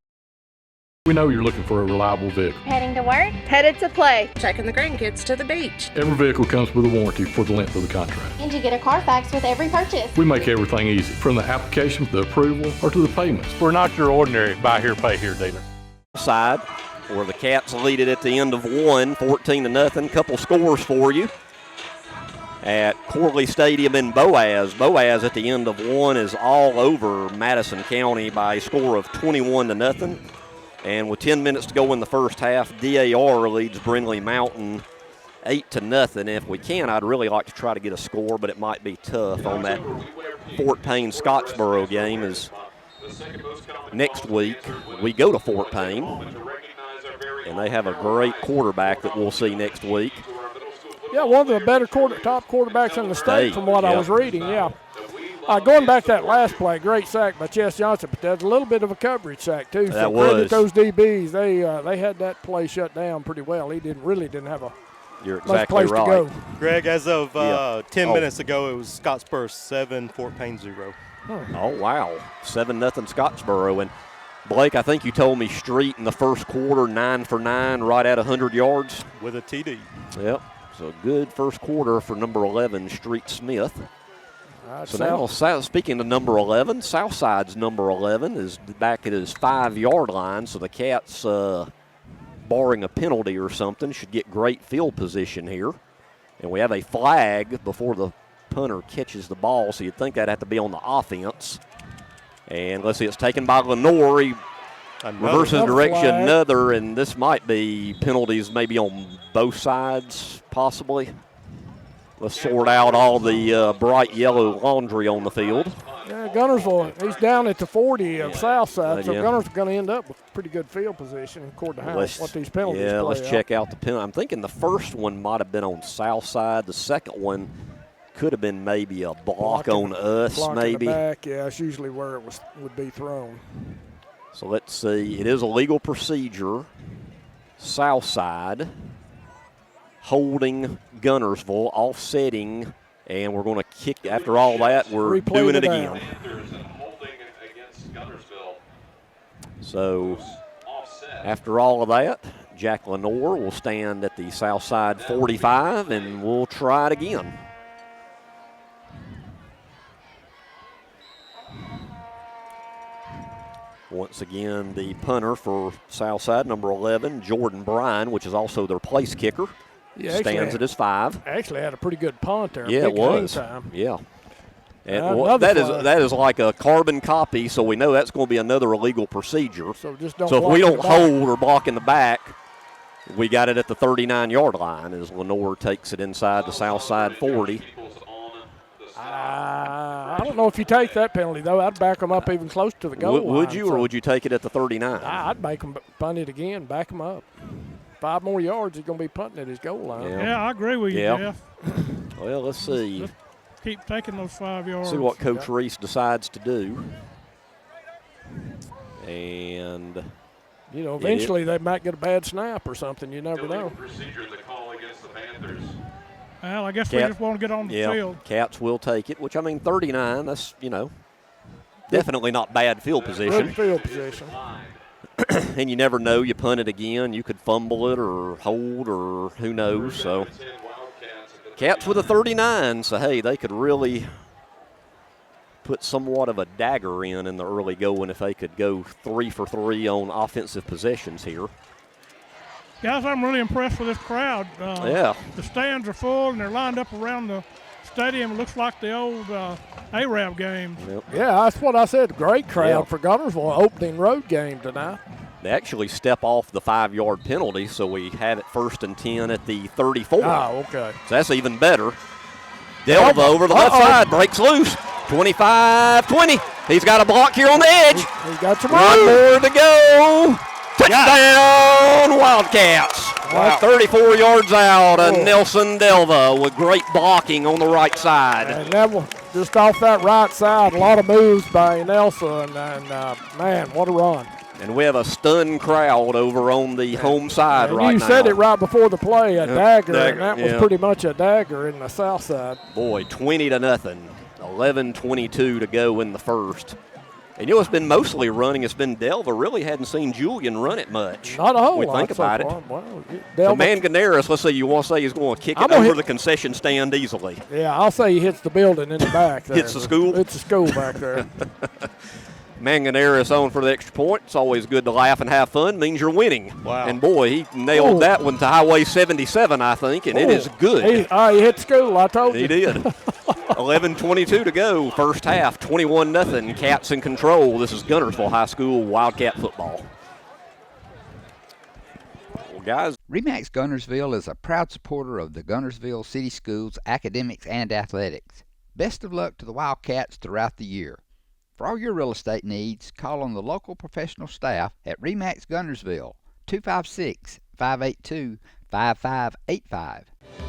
We know you're looking for a reliable vehicle. Heading to work? Headed to play. Taking the grandkids to the beach. Every vehicle comes with a warranty for the length of the contract. And you get a Carfax with every purchase. We make everything easy, from the application, the approval, or to the payments. We're not your ordinary buy here, pay here dealer. Side, where the Cats lead it at the end of one, 14-0. Couple scores for you at Corley Stadium in Boaz. Boaz at the end of one is all over Madison County by a score of 21-0. And with 10 minutes to go in the first half, DAR leads Brindley Mountain 8-0. If we can, I'd really like to try to get a score, but it might be tough on that Fort Payne-Scottsboro game. As next week we go to Fort Payne, and they have a great quarterback that we'll see next week. Yeah, one of the better top quarterbacks in the state from what I was reading, yeah. Going back to that last play, great sack by Chess Johnson, but that's a little bit of a coverage sack too. So credit those DBs. They had that play shut down pretty well. He didn't have a You're much exactly place right. to go. Greg, as of 10 minutes ago, it was Scottsboro 7, Fort Payne 0. Oh, wow. 7-0 Scottsboro. And, Blake, I think you told me Street in the first quarter, 9 for 9, right at 100 yards. With a TD. Yep. So good first quarter for number 11, Street Smith. So now, speaking of number 11, Southside's number 11 is back at his 5-yard line. So the Cats, barring a penalty or something, should get great field position here. And we have a flag before the punter catches the ball, so you'd think that'd have to be on the offense. And let's see, it's taken by Lenore. He reverses direction, another, and this might be penalties maybe on both sides, possibly. Let's sort out all the bright yellow laundry on the field. Yeah, Guntersville, he's down at the 40 of Southside, so Guntersville going to end up with pretty good field position according to what these penalties play let's out. check out the penalty. I'm thinking the first one might have been on Southside. The second one could have been maybe a block on us, maybe. The back, yeah, that's usually where it would be thrown. So let's see. It is a legal procedure. Southside holding Guntersville, offsetting, and we're going to kick. After all that, we're doing it again. So after all of that, Jack Lenore will stand at the Southside 45, and we'll try it again. Once again, the punter for Southside, number 11, Jordan Bryan, which is also their place kicker, stands at his 5. Actually had a pretty good punt there. Yeah, it was. Yeah. And that is like a carbon copy, so we know that's going to be another illegal procedure. So just don't. So if we don't hold or block in the back, we got it at the 39-yard line as Lenore takes it inside the Southside 40. I don't know if you take that penalty, though. I'd back them up even close to the goal line. Would you, or would you take it at the 39? I'd make them punt it again, back them up. 5 more yards, he's going to be punting at his goal line. Yeah, I agree with you, Jeff. Well, let's see. Just keep taking those 5 yards. See what Coach Reese decides to do. And, eventually they might get a bad snap or something. You never know. Procedure the call against the Panthers. Well, I guess we just want to get on the field. Cats will take it, which, 39, that's, definitely not bad field position. Good field position. And you never know. You punt it again. You could fumble it or hold or who knows. So, Cats with a 39. So, hey, they could really put somewhat of a dagger in the early going if they could go 3 for 3 on offensive possessions here. Guys, I'm really impressed with this crowd. The stands are full, and they're lined up around the stadium. It looks like the old Arab games. Yep. Yeah, that's what I said. Great crowd for Guntersville, opening road game tonight. They actually step off the 5-yard penalty, so we have it 1st and 10 at the 34. Oh, okay. So that's even better. Delva over the left side, breaks loose. 25-20. He's got a block here on the edge. He's got some One more to go. Touchdown, Wildcats. Wow. 34 yards out, Nelson Delva with great blocking on the right side. And that one, just off that right side, a lot of moves by Nelson, and man, what a run. And we have a stunned crowd over on the home side right now. You said it right before the play, a dagger, and that was yeah. pretty much a dagger in the south side. Boy, 20-0. 11:22 to go in the first. And it's been mostly running. It's been Delva. Really hadn't seen Julian run it much. Not a whole lot. Think about it. Well, So Manganeris, let's say you want to say he's going to kick it over the concession stand easily. Yeah, I'll say he hits the building in the back there. Hits the school? It's the school back there. Manganeris on for the extra point. It's always good to laugh and have fun. Means you're winning. Wow. And, boy, he nailed that one to Highway 77, I think, and it is good. He hit school, I told you. He did. 11:22 to go, first half, 21-0. Cats in control. This is Guntersville High School Wildcat football. Well, guys. RE/MAX Guntersville is a proud supporter of the Guntersville City Schools academics and athletics. Best of luck to the Wildcats throughout the year. For all your real estate needs, call on the local professional staff at RE/MAX Guntersville, 256-582-5585.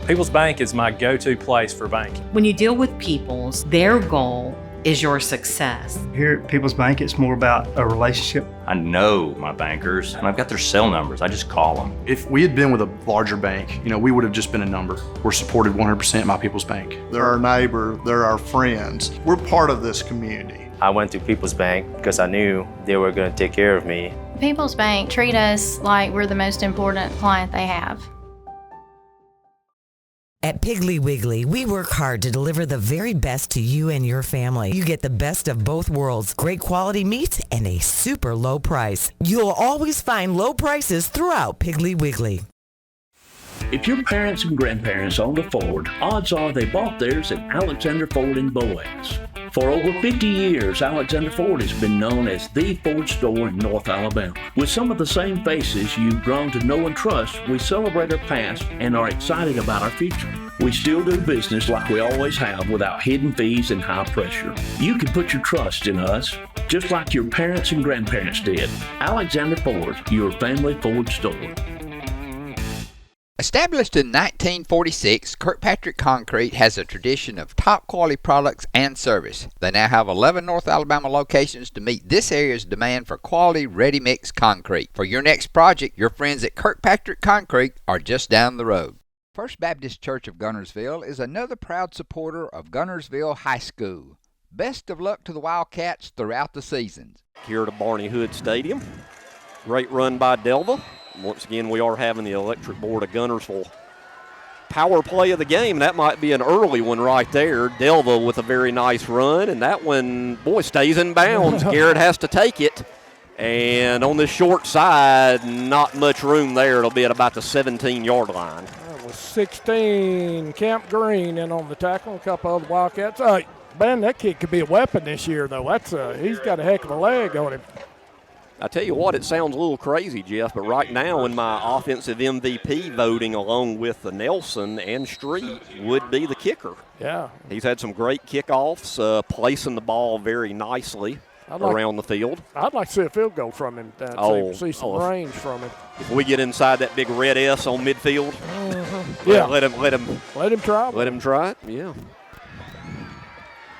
People's Bank is my go-to place for banking. When you deal with People's, their goal is your success. Here at People's Bank, it's more about a relationship. I know my bankers, and I've got their cell numbers. I just call them. If we had been with a larger bank, we would have just been a number. We're supported 100% by People's Bank. They're our neighbor, they're our friends. We're part of this community. I went to People's Bank because I knew they were going to take care of me. People's Bank treat us like we're the most important client they have. At Piggly Wiggly, we work hard to deliver the very best to you and your family. You get the best of both worlds, great quality meats and a super low price. You'll always find low prices throughout Piggly Wiggly. If your parents and grandparents owned a Ford, odds are they bought theirs at Alexander Ford in Boaz. For over 50 years, Alexander Ford has been known as the Ford store in North Alabama. With some of the same faces you've grown to know and trust, we celebrate our past and are excited about our future. We still do business like we always have without hidden fees and high pressure. You can put your trust in us, just like your parents and grandparents did. Alexander Ford, your family Ford store. Established in 1946, Kirkpatrick Concrete has a tradition of top quality products and service. They now have 11 North Alabama locations to meet this area's demand for quality ready-mix concrete. For your next project, your friends at Kirkpatrick Concrete are just down the road. First Baptist Church of Guntersville is another proud supporter of Guntersville High School. Best of luck to the Wildcats throughout the seasons. Here at Barney Hood Stadium. Great run by Delva. Once again, we are having the electric board of Guntersville power play of the game. That might be an early one right there. Delva with a very nice run, and that one, boy, stays in bounds. Garrett has to take it. And on the short side, not much room there. It'll be at about the 17-yard line. That was 16. Camp Green in on the tackle. A couple other Wildcats. Ben, that kid could be a weapon this year, though. He's got a heck of a leg on him. I tell you what, it sounds a little crazy, Jeff, but right now in my offensive MVP voting, along with the Nelson and Street, would be the kicker. Yeah. He's had some great kickoffs, placing the ball very nicely around the field. I'd like to see a field goal from him. See some range from him. If we get inside that big red S on midfield, yeah, let him try. Let him try it. Yeah.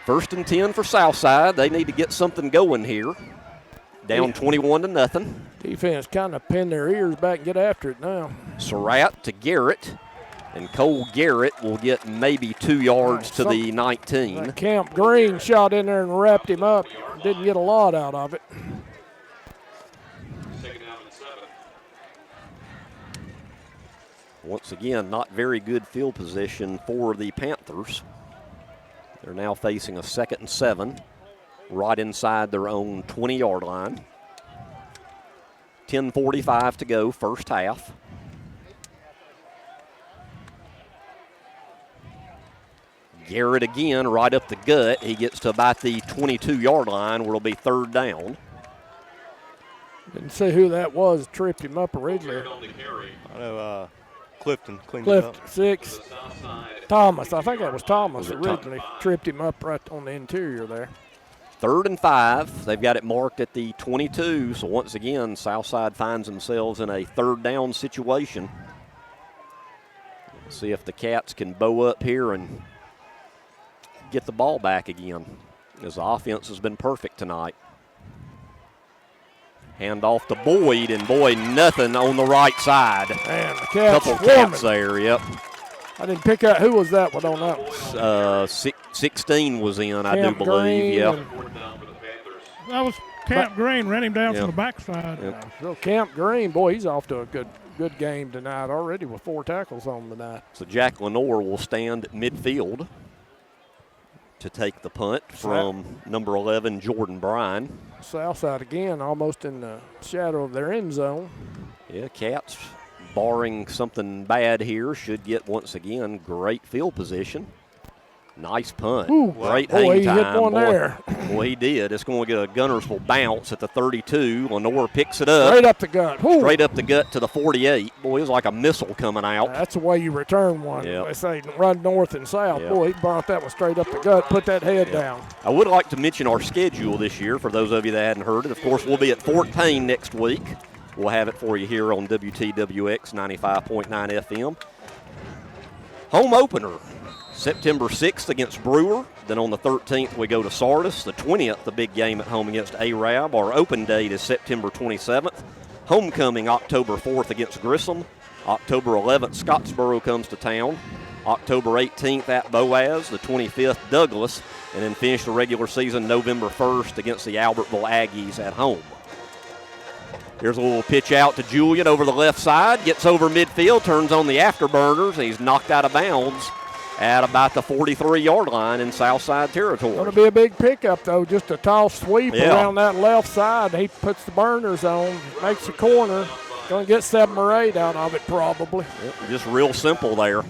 1st and 10 for Southside. They need to get something going here. Down 21-0. Defense kind of pin their ears back and get after it now. Surratt to Garrett, and Cole Garrett will get maybe 2 yards to the 19. Camp Green shot in there and wrapped him up. Didn't get a lot out of it. Once again, not very good field position for the Panthers. They're now facing a 2nd and 7. Right inside their own 20-yard line. 10:45 to go, first half. Garrett again, right up the gut. He gets to about the 22-yard line where it'll be 3rd down. Didn't see who that was, tripped him up originally. I know Clifton cleaned it up. 6. Thomas, I think that was Thomas originally. Tripped him up right on the interior there. 3rd and 5. They've got it marked at the 22. So once again, Southside finds themselves in a 3rd down situation. Let's see if the Cats can bow up here and get the ball back again, as the offense has been perfect tonight. Hand off to Boyd, and Boyd nothing on the right side. And the catch. Couple cats there, yep. I didn't pick out who was that one on that one. 16 was in, Camp I do believe. Yeah. That was Camp Green, ran him down from the backside. Yep. So Camp Green, boy, he's off to a good game tonight already with 4 tackles on the night. So Jack Lenore will stand at midfield to take the punt from number 11, Jordan Bryan. Southside again, almost in the shadow of their end zone. Yeah, Cats, barring something bad here, should get once again great field position. Nice punt. Ooh, great boy, hang he time. hit one there. Boy, he did. It's going to get a Guntersville bounce at the 32. Lenore picks it up. Straight up the gut. Ooh. Straight up the gut to the 48. Boy, it was like a missile coming out. That's the way you return one. Yep. They say run north and south. Yep. Boy, he brought that one straight up the gut, put that head down. I would like to mention our schedule this year for those of you that hadn't heard it. Of course, we'll be at Fort Payne next week. We'll have it for you here on WTWX 95.9 FM. Home opener, September 6th against Brewer. Then on the 13th, we go to Sardis. The 20th, the big game at home against Arab. Our open date is September 27th. Homecoming, October 4th against Grissom. October 11th, Scottsboro comes to town. October 18th at Boaz. The 25th, Douglas. And then finish the regular season November 1st against the Albertville Aggies at home. Here's a little pitch out to Julian over the left side. Gets over midfield, turns on the afterburners, and he's knocked out of bounds at about the 43-yard line in Southside territory. Going to be a big pickup, though. Just a tall sweep around that left side. He puts the burners on, makes the corner. Going to get 7 or 8 out of it probably. Yep, just real simple there.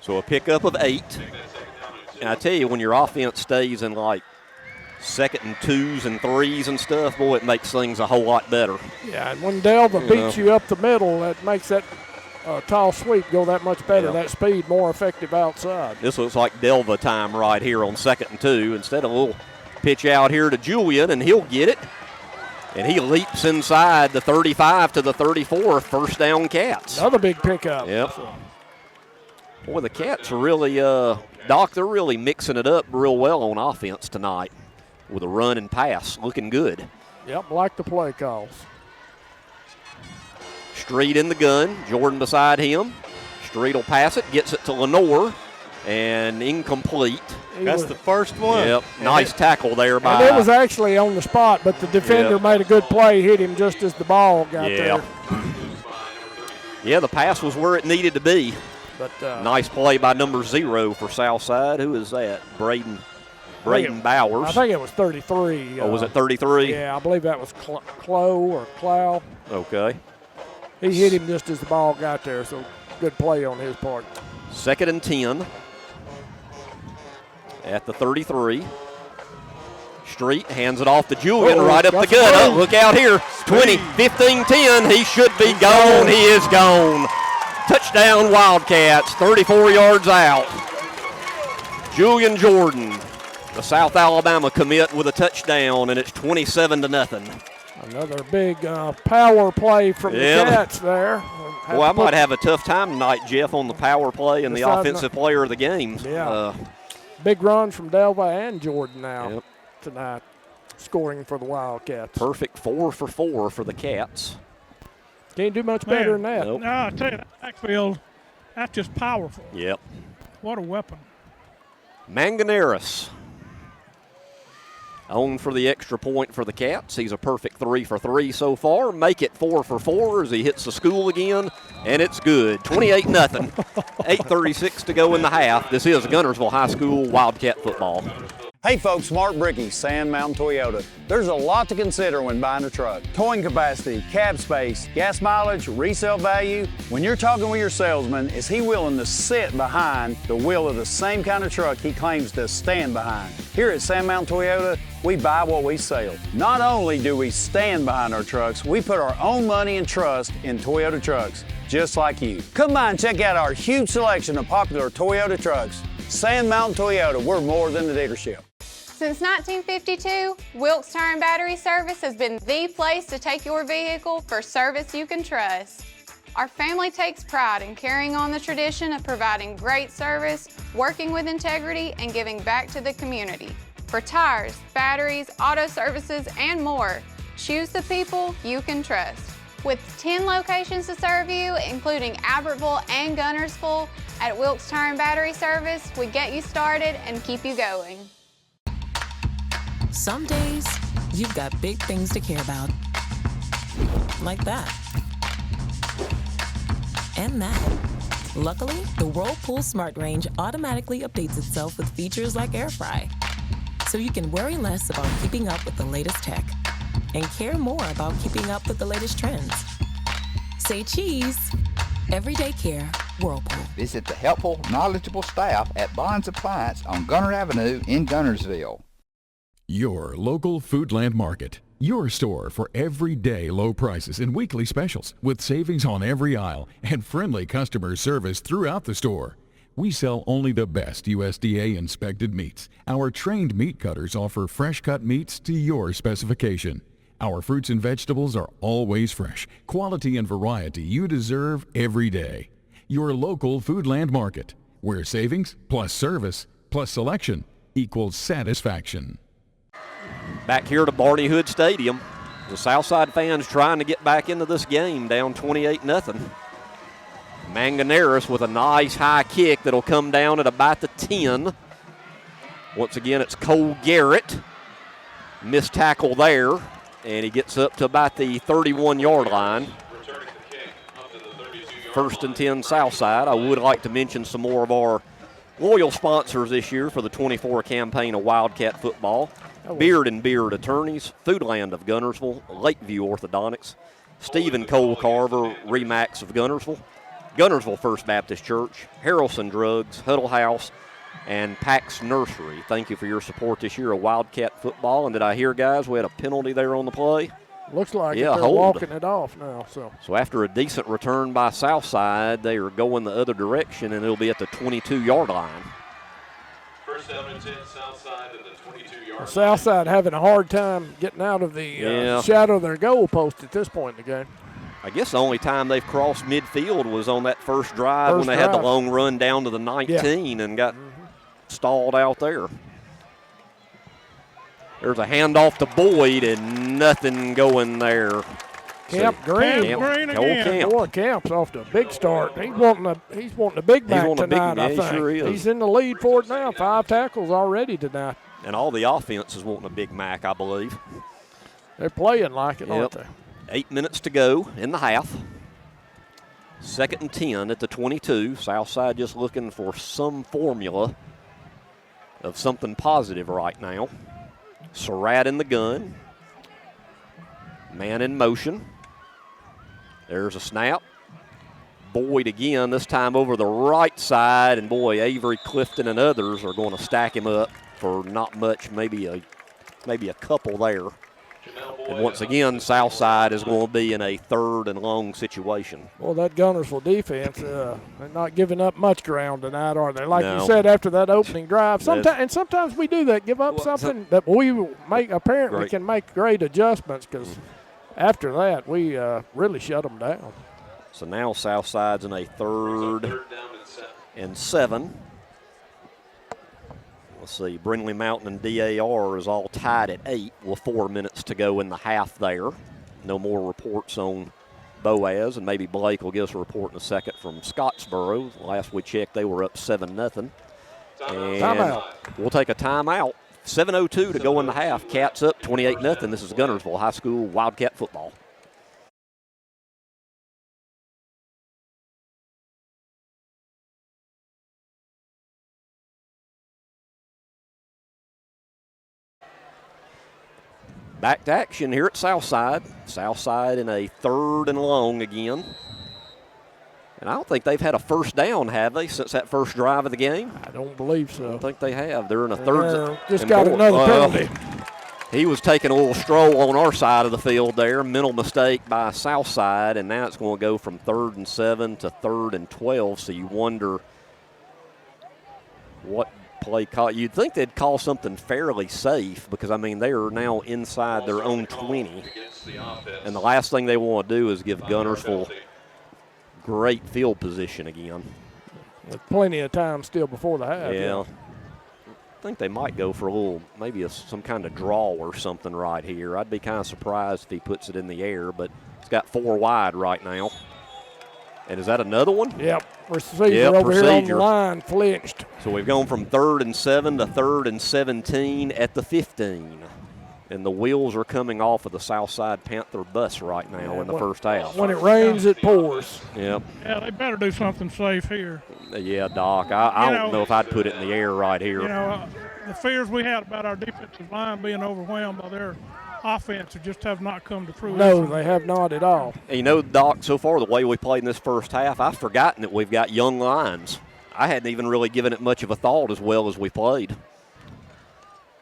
So a pickup of 8. And I tell you, when your offense stays in like 2nd and 2s and 3s and stuff, boy, it makes things a whole lot better. Yeah, and when Delva beats you up the middle, that makes that tall sweep go that much better. That speed more effective outside. This looks like Delva time right here on 2nd and 2. Instead of a little pitch out here to Julian, and he'll get it. And he leaps inside the 35 to the 34, first down Cats. Another big pickup. Yep. Boy, the Cats are really, Doc, they're really mixing it up real well on offense tonight with a run and pass. Looking good. Yep, like the play calls. Street in the gun, Jordan beside him. Street will pass it, gets it to Lenore, and incomplete. That's the first one. Yep, nice tackle there by. And it was actually on the spot, but the defender made a good play, hit him just as the ball got there. Yeah, the pass was where it needed to be. But nice play by number 0 for Southside. Who is that? Braden Bowers. I think it was 33. Oh, was it 33? Yeah, I believe that was Clow. Okay. He hit him just as the ball got there, so good play on his part. 2nd and 10 at the 33. Street hands it off to Julian right up the gut. Oh, look out here. 20, 15, 10. He should be gone. He is gone. Touchdown Wildcats, 34 yards out. Julian Jordan, the South Alabama commit, with a touchdown, and it's 27-0. Another big power play from the Cats there. Well, I might have a tough time tonight, Jeff, on the power play and the offensive player of the game. Yeah. Big run from Delva and Jordan now tonight, scoring for the Wildcats. Perfect 4 for 4 for the Cats. Can't do much better than that. No, I tell you, that backfield, that's just powerful. Yep. What a weapon. Manganeris on for the extra point for the Cats. He's a perfect 3 for 3 so far. Make it 4 for 4 as he hits the school again, and it's good. 28-0. 8:36 to go in the half. This is Guntersville High School Wildcat football. Hey folks, Mark Brickey, Sand Mountain Toyota. There's a lot to consider when buying a truck. Towing capacity, cab space, gas mileage, resale value. When you're talking with your salesman, is he willing to sit behind the wheel of the same kind of truck he claims to stand behind? Here at Sand Mountain Toyota, we buy what we sell. Not only do we stand behind our trucks, we put our own money and trust in Toyota trucks, just like you. Come by and check out our huge selection of popular Toyota trucks. Sand Mountain Toyota, we're more than a dealership. Since 1952, Wilkes Tire and Battery Service has been the place to take your vehicle for service you can trust. Our family takes pride in carrying on the tradition of providing great service, working with integrity, and giving back to the community. For tires, batteries, auto services, and more, Choose the people you can trust. With 10 locations to serve you, including Albertville and Guntersville, at Wilkes Tire and Battery Service, we get you started and keep you going. Some days, you've got big things to care about. Like that. And that. Luckily, the Whirlpool Smart Range automatically updates itself with features like Air Fry. So you can worry less about keeping up with the latest tech and care more about keeping up with the latest trends. Say cheese. Everyday care, Whirlpool. Visit the helpful, knowledgeable staff at Bonds Appliance on Gunter Avenue in Guntersville. Your local Foodland Market. Your store for everyday low prices and weekly specials with savings on every aisle and friendly customer service throughout the store. We sell only the best USDA inspected meats. Our trained meat cutters offer fresh cut meats to your specification. Our fruits and vegetables are always fresh, quality and variety you deserve every day. Your local Foodland Market, where savings plus service plus selection equals satisfaction. Back here at Barney Hood Stadium, the Southside fans trying to get back into this game, down 28-0. Manganeris with a nice high kick that'll come down at about the 10. Once again, it's Cole Garrett. Missed tackle there, and he gets up to about the 31-yard line. First and 10 Southside. I would like to mention some more of our loyal sponsors this year for the 24 campaign of Wildcat football. Beard and Beard Attorneys, Foodland of Guntersville, Lakeview Orthodontics, Stephen Cole Carver, Remax of Guntersville, Guntersville First Baptist Church, Harrelson Drugs, Huddle House, and Pax Nursery. Thank you for your support this year of Wildcat football. And did I hear, guys, we had a penalty there on the play? Looks like yeah, they're walking it off now. So after a decent return by Southside, they are going the other direction, and it'll be at the 22-yard line. First down and 10, Southside at the 22-yard line. Southside having a hard time getting out of the shadow of their goal post at this point in the game. I guess the only time they've crossed midfield was on that first drive when they had the long run down to the 19 and got stalled out there. There's a handoff to Boyd and nothing going there. Camp Green. Camp. Boy, Camp's off to a big start. He's wanting a big back tonight, I think. Sure is. He's in the lead for it now. 5 tackles already tonight. And all the offense is wanting a Big Mac, I believe. They're playing like it, aren't they? 8 minutes to go in the half. Second and 10 at the 22. Southside just looking for some formula of something positive right now. Surratt in the gun. Man in motion. There's a snap. Boyd again, this time over the right side. And boy, Avery, Clifton, and others are going to stack him up for not much, maybe a couple there. And once again, Southside is going to be in a third and long situation. Well, that Guntersville defense, they're not giving up much ground tonight, are they? Like you said, after that opening drive. Sometimes we do that, give up something that we apparently can make great adjustments, because after that, we really shut them down. So now Southside's in a third and 7. Let's see, Brindley Mountain and DAR is all tied at 8 with 4 minutes to go in the half there. No more reports on Boaz, and maybe Blake will give us a report in a second from Scottsboro. Last we checked, they were up 7-0. And timeout. We'll take a timeout. 7:02 to go in the half. Cats up 28-0. This is Guntersville High School Wildcat football. Back to action here at Southside. Southside in a third and long again. And I don't think they've had a first down, have they, since that first drive of the game? I don't believe so. I don't think they have. They're in a third. Just got another penalty. He was taking a little stroll on our side of the field there. Mental mistake by Southside, and now it's going to go from 3rd and 7 to 3rd and 12. So you wonder what play call. You'd think they'd call something fairly safe, because, I mean, they are now inside their own 20. And the last thing they want to do is give Guntersville great field position again. With plenty of time still before the half. Yeah. think they might go for a little, maybe some kind of draw or something right here. I'd be kind of surprised if he puts it in the air, but he's got 4 wide right now. And is that another one? Yep. Receiver over here on the line flinched. So we've gone from 3rd and 7 to 3rd and 17 at the 15. And the wheels are coming off of the Southside Panther bus right now in the first half. When it rains, it pours. Yep. Yeah, they better do something safe here. Yeah, Doc. I don't know if I'd put it in the air right here. You know, the fears we had about our defensive line being overwhelmed by their offense just have not come to fruition. No, they have not at all. And you know, Doc, so far the way we played in this first half, I've forgotten that we've got young lines. I hadn't even really given it much of a thought as well as we played.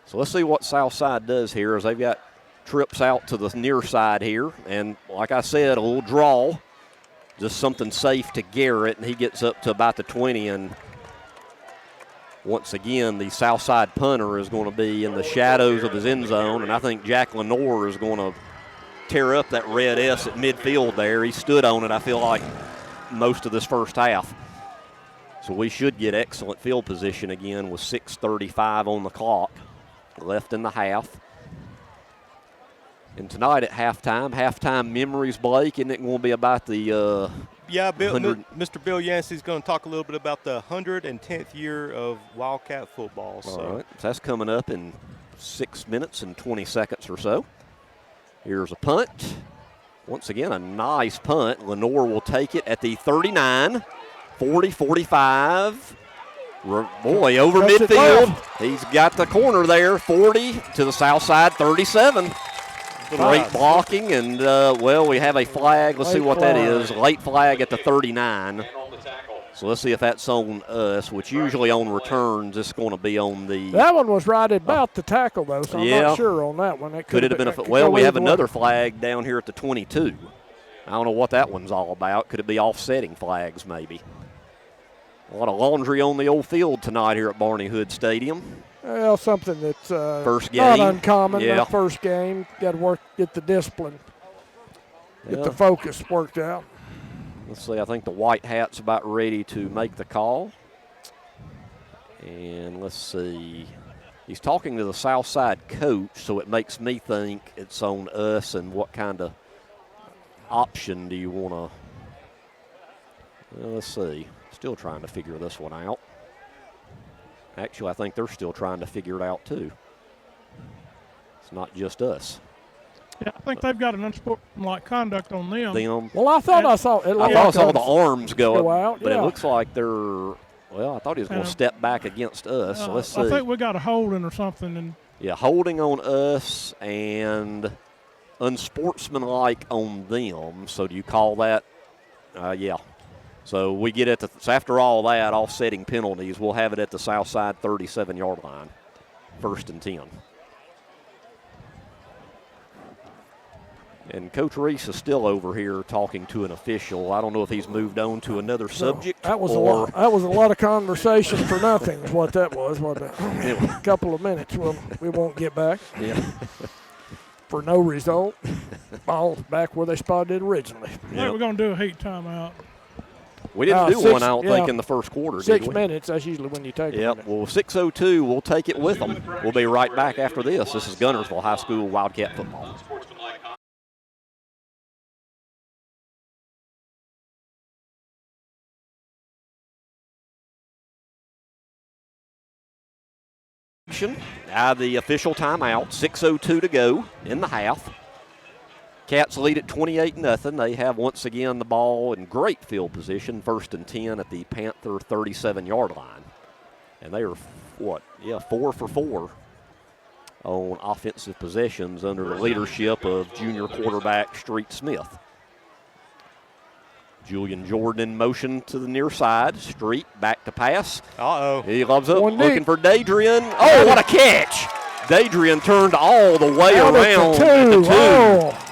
So let's see what Southside does here as they've got trips out to the near side here. And like I said, a little draw, just something safe to Garrett, and he gets up to about the 20. And once again, the Southside punter is going to be in the shadows of his end zone, and I think Jack Lenore is going to tear up that red S at midfield there. He stood on it, I feel like, most of this first half. So we should get excellent field position again with 6:35 on the clock left in the half. And tonight at halftime memories, Blake, isn't it going to be about the Mr. Bill Yancey's going to talk a little bit about the 110th year of Wildcat football. So. All right, so that's coming up in 6 minutes and 20 seconds or so. Here's a punt. Once again, a nice punt. Lenore will take it at the 39, 40, 45. Boy, over midfield. He's got the corner there, 40 to the south side, 37. Great blocking, and, we have a flag. Let's see what that is. Late flag at the 39. So let's see if that's on us, which usually on returns, it's going to be on the. That one was right about the tackle, though, so I'm not sure on that one. Could it have been we have another flag down here at the 22. I don't know what that one's all about. Could it be offsetting flags, maybe? A lot of laundry on the old field tonight here at Barney Hood Stadium. Well, something that's first game. Not uncommon. That first game, got to get the discipline, get the focus worked out. Let's see, I think the white hat's about ready to make the call. And let's see. He's talking to the Southside coach, so it makes me think it's on us and what kind of option do you want to. Let's see. Still trying to figure this one out. Actually, I think they're still trying to figure it out, too. It's not just us. Yeah, I think they've got an unsportsmanlike conduct on them. Well, I thought I saw it. I thought I saw the arms go out, but it looks like they're, I thought he was going to step back against us. So let's see. I think we got a holding or something. And yeah, holding on us and unsportsmanlike on them. So do you call that? Yeah. So we get so after all that, offsetting penalties, we'll have it at the Southside 37-yard line, 1st and 10. And Coach Reese is still over here talking to an official. I don't know if he's moved on to another subject. That was a lot. That was a lot of conversation for nothing. Is what that was. A couple of minutes. We won't get back. Yeah. For no result. Ball back where they spotted it originally. I think we're going to do a heat timeout. We didn't do one, I don't think, in the first quarter, 6 minutes, that's usually when you take it. Yep, well, 6:02, we'll take it with them. We'll be right back after this. This is Guntersville High School Wildcat football. The official timeout, 6:02 to go in the half. Cats lead at 28-0. They have once again the ball in great field position, 1st and 10 at the Panther 37-yard line. And they are, 4 for 4 on offensive possessions under the leadership of junior quarterback Street Smith. Julian Jordan in motion to the near side. Street back to pass. Uh-oh. He loves up, looking for Dadrian. Oh, what a catch! Dadrian turned all the way around at the 2. Oh.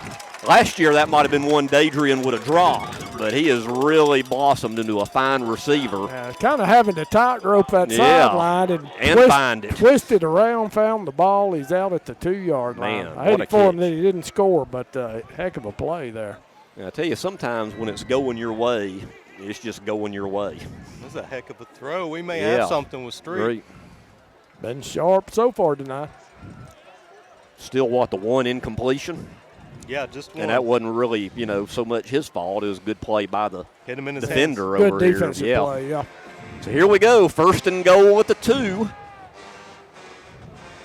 Last year, that might have been one Dadrian would have dropped, but he has really blossomed into a fine receiver. Kind of having to tightrope that sideline and find it. Twisted around, found the ball. He's out at the 2-yard line. I hate it for him that he didn't score, but heck of a play there. Yeah, I tell you, sometimes when it's going your way, it's just going your way. That's a heck of a throw. We may have something with Street. Great. Been sharp so far tonight. Still, the one incompletion? Yeah, just one. And that wasn't really, so much his fault. It was a good play by the Hit him in his defender hands. over Good here. defensive play, yeah. So here we go, 1st and goal with the 2.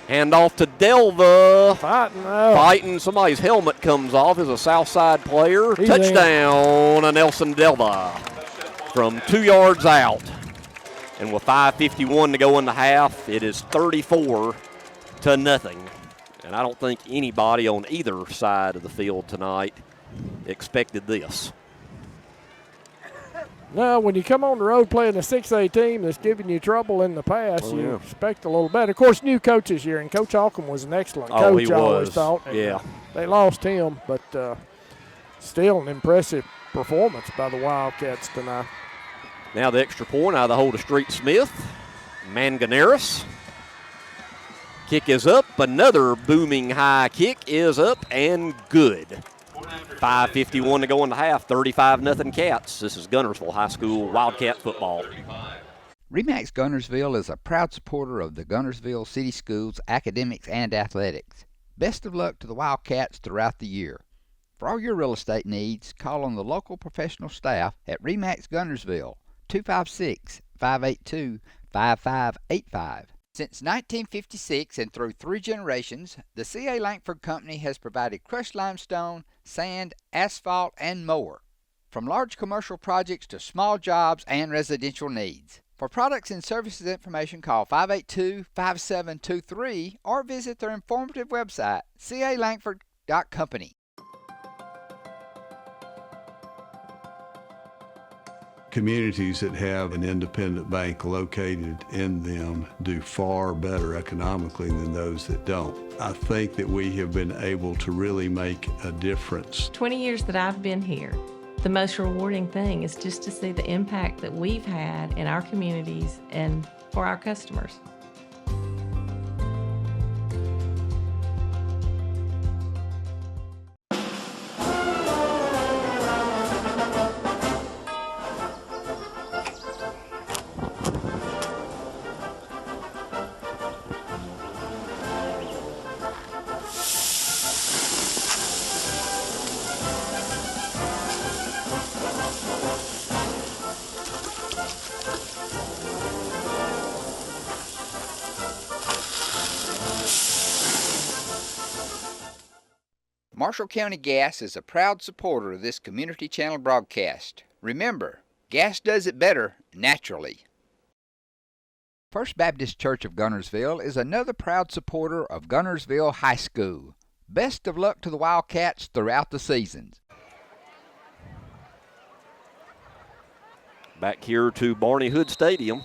Hand off to Delva. Fighting. Somebody's helmet comes off as a Southside player. He's Touchdown to Nelson Delva from 2 yards out. And with 5:51 to go in the half, it is 34-0. And I don't think anybody on either side of the field tonight expected this. No, when you come on the road playing a 6A team that's giving you trouble in the past, you expect a little better. Of course, new coach this year, and Coach Alcom was an excellent coach, he I always was. thought. Yeah. They lost him, but still an impressive performance by the Wildcats tonight. Now the extra point out of the hold of Street Smith. Manganeris. Kick is up. Another booming high kick is up and good. 5:51 to go in the half. 35-0 Cats. This is Guntersville High School Wildcat football. RE/MAX Guntersville is a proud supporter of the Guntersville City Schools academics and athletics. Best of luck to the Wildcats throughout the year. For all your real estate needs, call on the local professional staff at RE/MAX Guntersville, 256-582-5585. Since 1956 and through 3 generations, the C.A. Langford Company has provided crushed limestone, sand, asphalt, and more. From large commercial projects to small jobs and residential needs. For products and services information, call 582-5723 or visit their informative website, calangford.company. Communities that have an independent bank located in them do far better economically than those that don't. I think that we have been able to really make a difference. 20 years that I've been here, the most rewarding thing is just to see the impact that we've had in our communities and for our customers. Marshall County Gas is a proud supporter of this community channel broadcast. Remember, gas does it better naturally. First Baptist Church of Guntersville is another proud supporter of Guntersville High School. Best of luck to the Wildcats throughout the seasons. Back here to Barney Hood Stadium.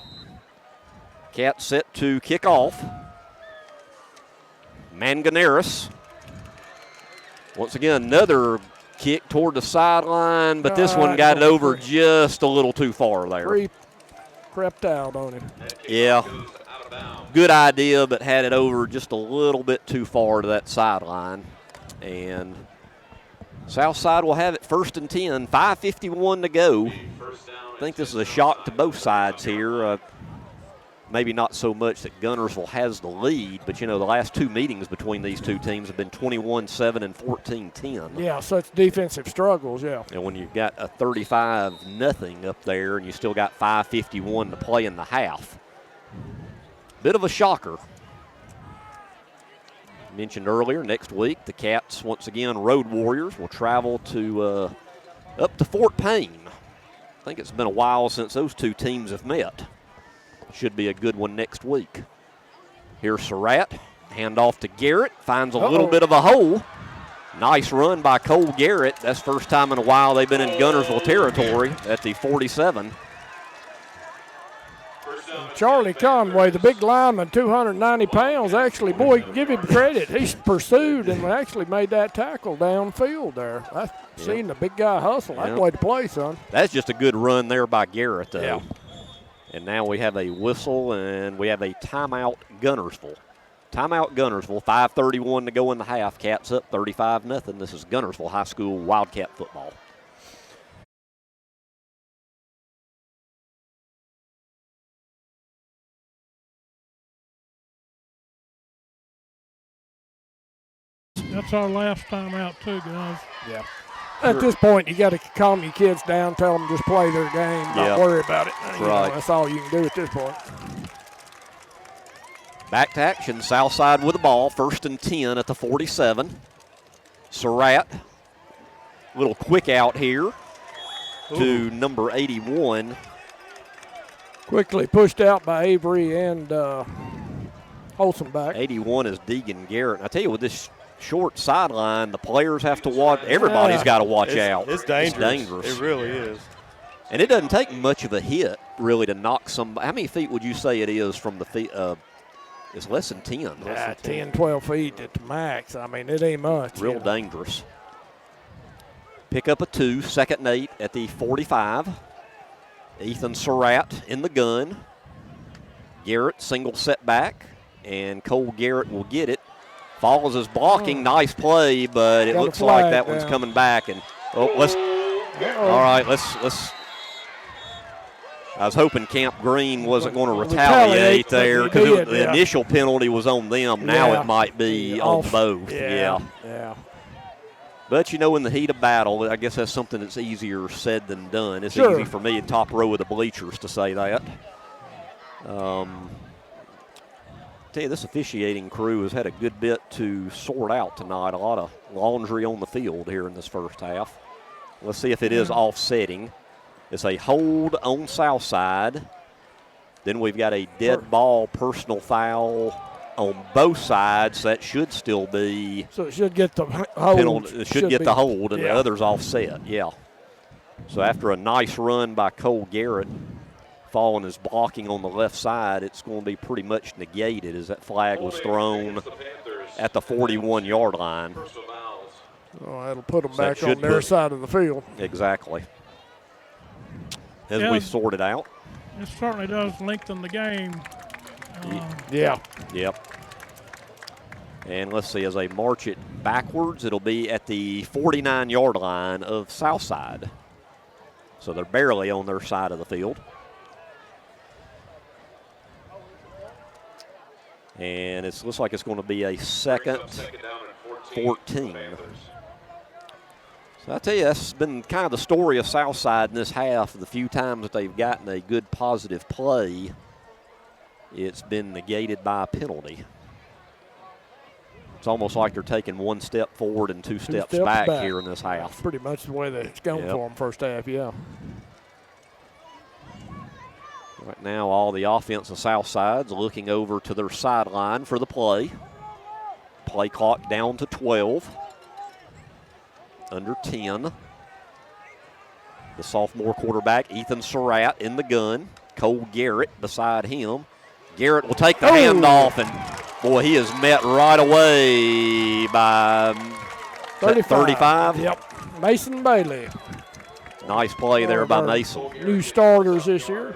Cats set to kick off. Manganeris. Once again, another kick toward the sideline, but this one got it over just a little too far there. Crept out on him. Yeah. Good idea, but had it over just a little bit too far to that sideline. And Southside will have it 1st and 10, 5:51 to go. I think this is a shock to both sides here. Maybe not so much that Guntersville has the lead, but, the last 2 meetings between these two teams have been 21-7 and 14-10. Yeah, such defensive struggles, yeah. And when you've got a 35-0 up there and you still got 5:51 to play in the half, bit of a shocker. Mentioned earlier, next week, the Cats, once again, Road Warriors, will travel to up to Fort Payne. I think it's been a while since those two teams have met. Should be a good one next week. Here's Surratt. Hand off to Garrett. Finds a little bit of a hole. Nice run by Cole Garrett. That's first time in a while they've been in Guntersville territory at the 47. Charlie Conway, the big lineman, 290 pounds. Actually, boy, give him credit. He's pursued and actually made that tackle downfield there. I've seen the big guy hustle. That's the way to play, son. That's just a good run there by Garrett, though. Yeah. And now we have a whistle, and we have a timeout Guntersville. Timeout Guntersville, 5:31 to go in the half. Cats up 35-0. This is Guntersville High School Wildcat football. That's our last time out, too, guys. Yeah. At this point, you got to calm your kids down, tell them just play their game, not worry about it. You know, that's all you can do at this point. Back to action, Southside with the ball, 1st and 10 at the 47. Surratt, little quick out here to number 81. Quickly pushed out by Avery and Olsenbach. 81 is Deegan Garrett. I tell you, with this short sideline, the players have to watch. Everybody's got to watch out. It's dangerous. It's dangerous. It really is. And it doesn't take much of a hit, really, to knock somebody. How many feet would you say it is from the feet? It's less than 10. Yeah, 10, 12 feet at the max. I mean, it ain't much. Real dangerous. Pick up a 2, 2nd and 8 at the 45. Ethan Surratt in the gun. Garrett single setback, and Cole Garrett will get it. Follows his blocking, nice play, but it looks like that one's coming back. And all right, let's. I was hoping Camp Green wasn't going to retaliate there because the initial penalty was on them. Now it might be on both. Yeah. But, you know, in the heat of battle, I guess that's something that's easier said than done. It's easy for me at top row of the bleachers to say that. Tell you, this officiating crew has had a good bit to sort out tonight. A lot of laundry on the field here in this first half. Let's see if it is offsetting. It's a hold on Southside. Then we've got a dead ball personal foul on both sides. That should still be. So it should get the hold. It should get the hold, and the other's offset. Yeah. So after a nice run by Cole Garrett, following his blocking on the left side, it's going to be pretty much negated as that flag was thrown at the 41-yard line. Oh, that'll put them back on their side of the field. Exactly. As we sort it out. It certainly does lengthen the game. Yep. And let's see, as they march it backwards, it'll be at the 49-yard line of Southside. So they're barely on their side of the field. And it looks like it's going to be a 2nd 14. So I tell you, that's been kind of the story of Southside in this half. The few times that they've gotten a good positive play, it's been negated by a penalty. It's almost like they're taking one step forward and two steps back here in this half. That's pretty much the way that it's going for them first half, yeah. Right now, all the offense of Southside's looking over to their sideline for the play. Play clock down to 12. Under 10. The sophomore quarterback, Ethan Surratt, in the gun. Cole Garrett beside him. Garrett will take the handoff, and boy, he is met right away by 35. Yep, Mason Bailey. Nice play there by Mason. New starters this year.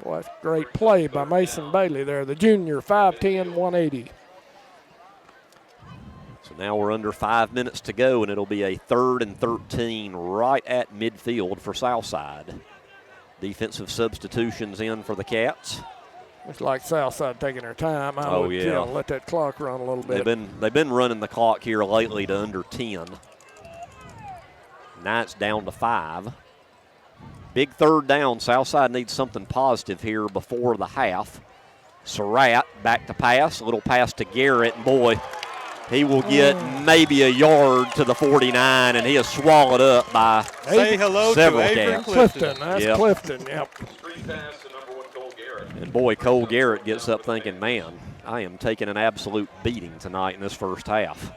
Boy, that's a great play by Mason Bailey there, the junior, 5'10", 180. So now we're under 5 minutes to go, and it'll be a 3rd and 13 right at midfield for Southside. Defensive substitutions in for the Cats. Looks like Southside taking their time. I would, let that clock run a little bit. They've been running the clock here lately to under 10. Now it's down to 5. Big 3rd down. Southside needs something positive here before the half. Surratt back to pass. A little pass to Garrett, and boy, he will get maybe a yard to the 49, and he is swallowed up by several Cats. Clifton. That's Clifton, yep. And boy, Cole Garrett gets up thinking, man, I am taking an absolute beating tonight in this first half.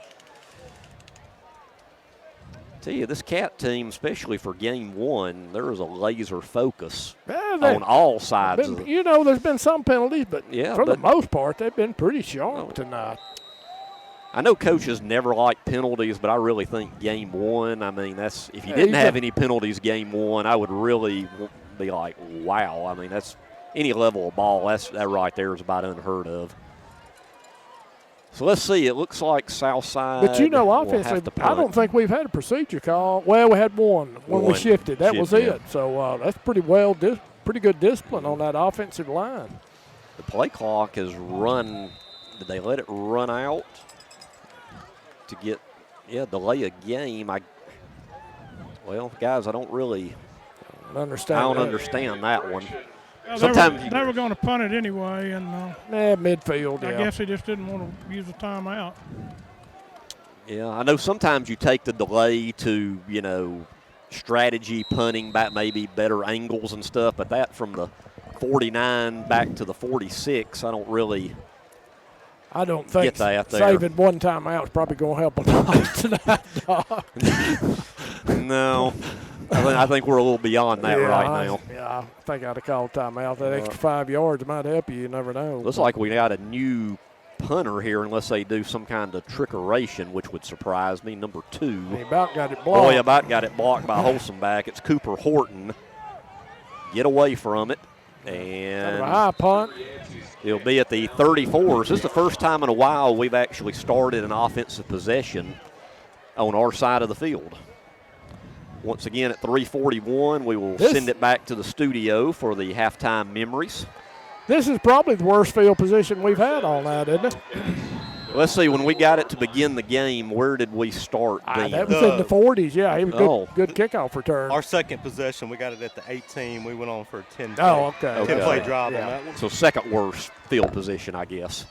Tell you, this Cat team, especially for game one, there is a laser focus on all sides. You know, there's been some penalties, but for the most part, they've been pretty sharp tonight. I know coaches never like penalties, but I really think game one, I mean, that's if you didn't have any penalties game one, I would really be like, wow. I mean, that's any level of ball, that right there is about unheard of. So let's see. It looks like Southside. But you know, offensively, I don't think we've had a procedure call. Well, we had one when we shifted. That was it. So that's pretty good discipline on that offensive line. The play clock is run. Did they let it run out to get delay a game. Well, guys, I don't really understand. I don't understand that one. Well, Sometimes they were going to punt it anyway, and midfield. I guess they just didn't want to use a timeout. Yeah, I know sometimes you take the delay to, strategy punting back, maybe better angles and stuff, but that from the 49 back to the 46, I don't think get that there. Saving one timeout is probably going to help a lot tonight, Doc. No. I think we're a little beyond that right now. I think I'd have called timeout. That extra 5 yards might help you. You never know. Looks like we got a new punter here unless they do some kind of trickeration, which would surprise me. Number 2. He about got it blocked. Boy, about got it blocked by Holsomback. It's Cooper Horton. Get away from it. And kind of a high punt. It'll be at the 34s. This is the first time in a while we've actually started an offensive possession on our side of the field. Once again, at 3:41, we will send it back to the studio for the halftime memories. This is probably the worst field position we've had all night, isn't it? Let's see, when we got it to begin the game, where did we start? That was in the 40s, yeah. He was good kickoff return. Our second possession, we got it at the 18. We went on for a 10-play, 10-play drive on that one. So second worst field position, I guess.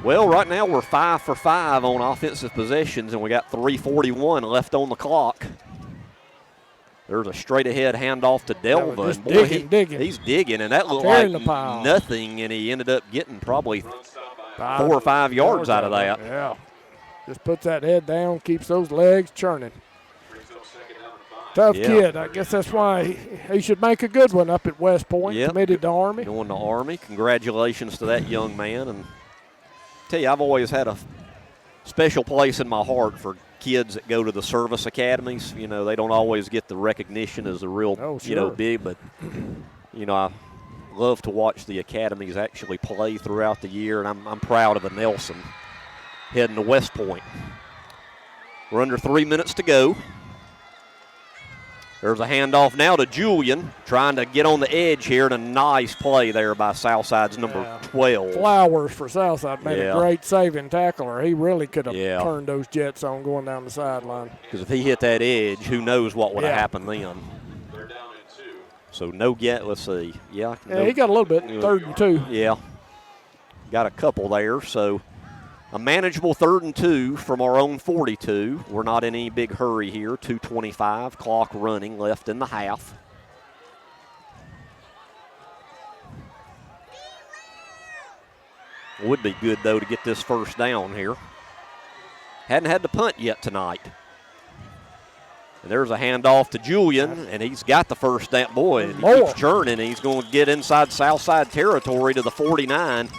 Well, right now we're 5 for 5 on offensive possessions, and we got 3:41 left on the clock. There's a straight-ahead handoff to Delva. Just and boy, digging. He's digging, and that looked like nothing, and he ended up getting probably 4 or 5 yards out of that. Yeah. Just puts that head down, keeps those legs churning. Tough kid. I guess that's why he should make a good one up at West Point, committed to Army. Going to Army. Congratulations to that young man. And I tell you, I've always had a special place in my heart for kids that go to the service academies. They don't always get the recognition as a real, big, but, I love to watch the academies actually play throughout the year, and I'm proud of a Nelson heading to West Point. We're under 3 minutes to go. There's a handoff now to Julian, trying to get on the edge here, and a nice play there by Southside's number 12. Flowers for Southside made a great saving tackler. He really could have turned those Jets on going down the sideline. Because if he hit that edge, who knows what would have happened then. They're down in 2. So no get. Let's see. He got a little bit, 3rd and 2. Yeah, got a couple there. So a manageable 3rd and 2 from our own 42. We're not in any big hurry here. 2:25, clock running left in the half. Would be good, though, to get this first down here. Hadn't had to punt yet tonight. And there's a handoff to Julian, and he's got the first down. Boy, he keeps churning. He's going to get inside Southside territory to the 49.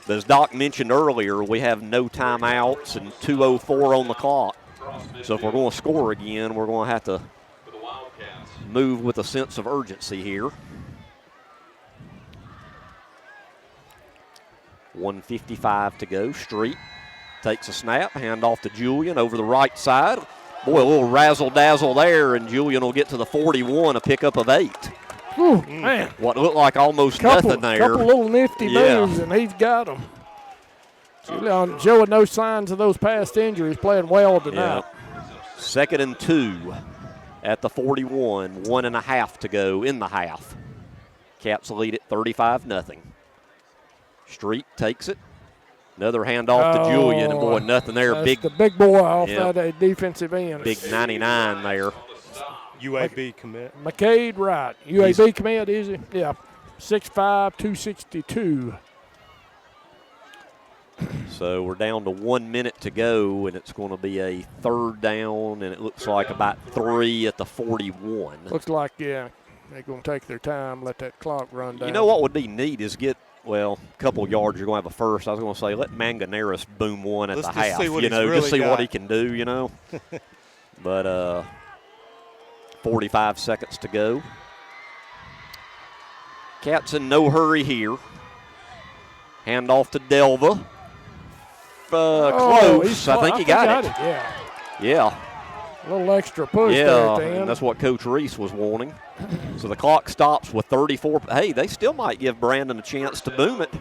But as Doc mentioned earlier, we have no timeouts and 2:04 on the clock. So if we're going to score again, we're going to have to move with a sense of urgency here. 1:55 to go. Street takes a snap, handoff to Julian over the right side. Boy, a little razzle-dazzle there, and Julian will get to the 41, a pickup of 8. Whew, man. What looked like almost nothing there. Couple little nifty moves, and he's got them. Julian showing no signs of those past injuries, playing well tonight. Yeah. 2nd and 2 at the 41, 1.5 to go in the half. Cats lead it 35-0. Street takes it. Another handoff to Julian, and boy, nothing there. That's the big boy off that defensive end. Big 99 there. UAB commit. McCade Wright. UAB commit, is he? Yeah. 6'5", 262. So we're down to 1 minute to go, and it's going to be a 3rd down, and it looks like about 3 at the 41. Looks like, they're going to take their time, let that clock run down. You know what would be neat is get, a couple yards, you're going to have a first. I was going to say, let Manganeris boom one at the half. Just see what he can do, But 45 seconds to go. Cats in no hurry here. Handoff to Delva. Close. I think he got it. Yeah. A little extra push there at the end. And that's what Coach Reese was wanting. So the clock stops with 34. Hey, they still might give Brandon a chance to boom it.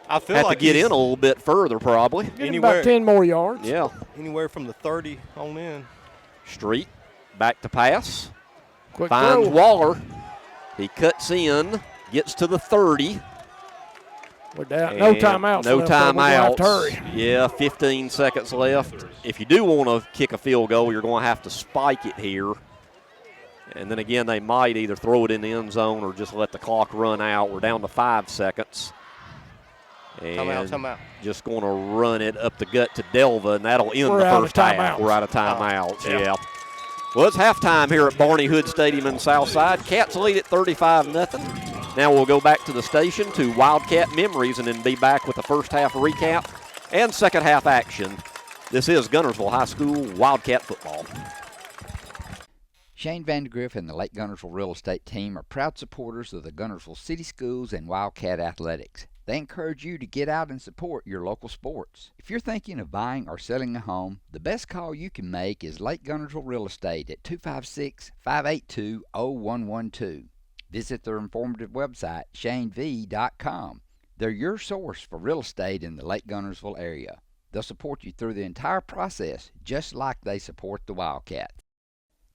I feel have like to get he's in a little bit further probably. About 10 more yards. Yeah. Anywhere from the 30 on in. Street back to pass. Quick finds throw. Waller. He cuts in, gets to the 30. We're down. No timeouts. No left, though. We're gonna have to timeouts. hurry. Yeah, 15 seconds left. If you do want to kick a field goal, you're going to have to spike it here. And then again, they might either throw it in the end zone or just let the clock run out. We're down to 5 seconds. And timeout. just going to run it up the gut to Delva, and that'll end We're the out of first half. timeouts. We're out of timeouts, yeah. Well, it's halftime here at Barney Hood Stadium in Southside. Cats lead at 35-0. Now we'll go back to the station to Wildcat Memories and then be back with the first half recap and second half action. This is Guntersville High School Wildcat football. Shane Vandegrift and the Lake Guntersville Real Estate Team are proud supporters of the Guntersville City Schools and Wildcat Athletics. They encourage you to get out and support your local sports. If you're thinking of buying or selling a home, the best call you can make is Lake Guntersville Real Estate at 256-582-0112. Visit their informative website, shanev.com. They're your source for real estate in the Lake Guntersville area. They'll support you through the entire process, just like they support the Wildcats.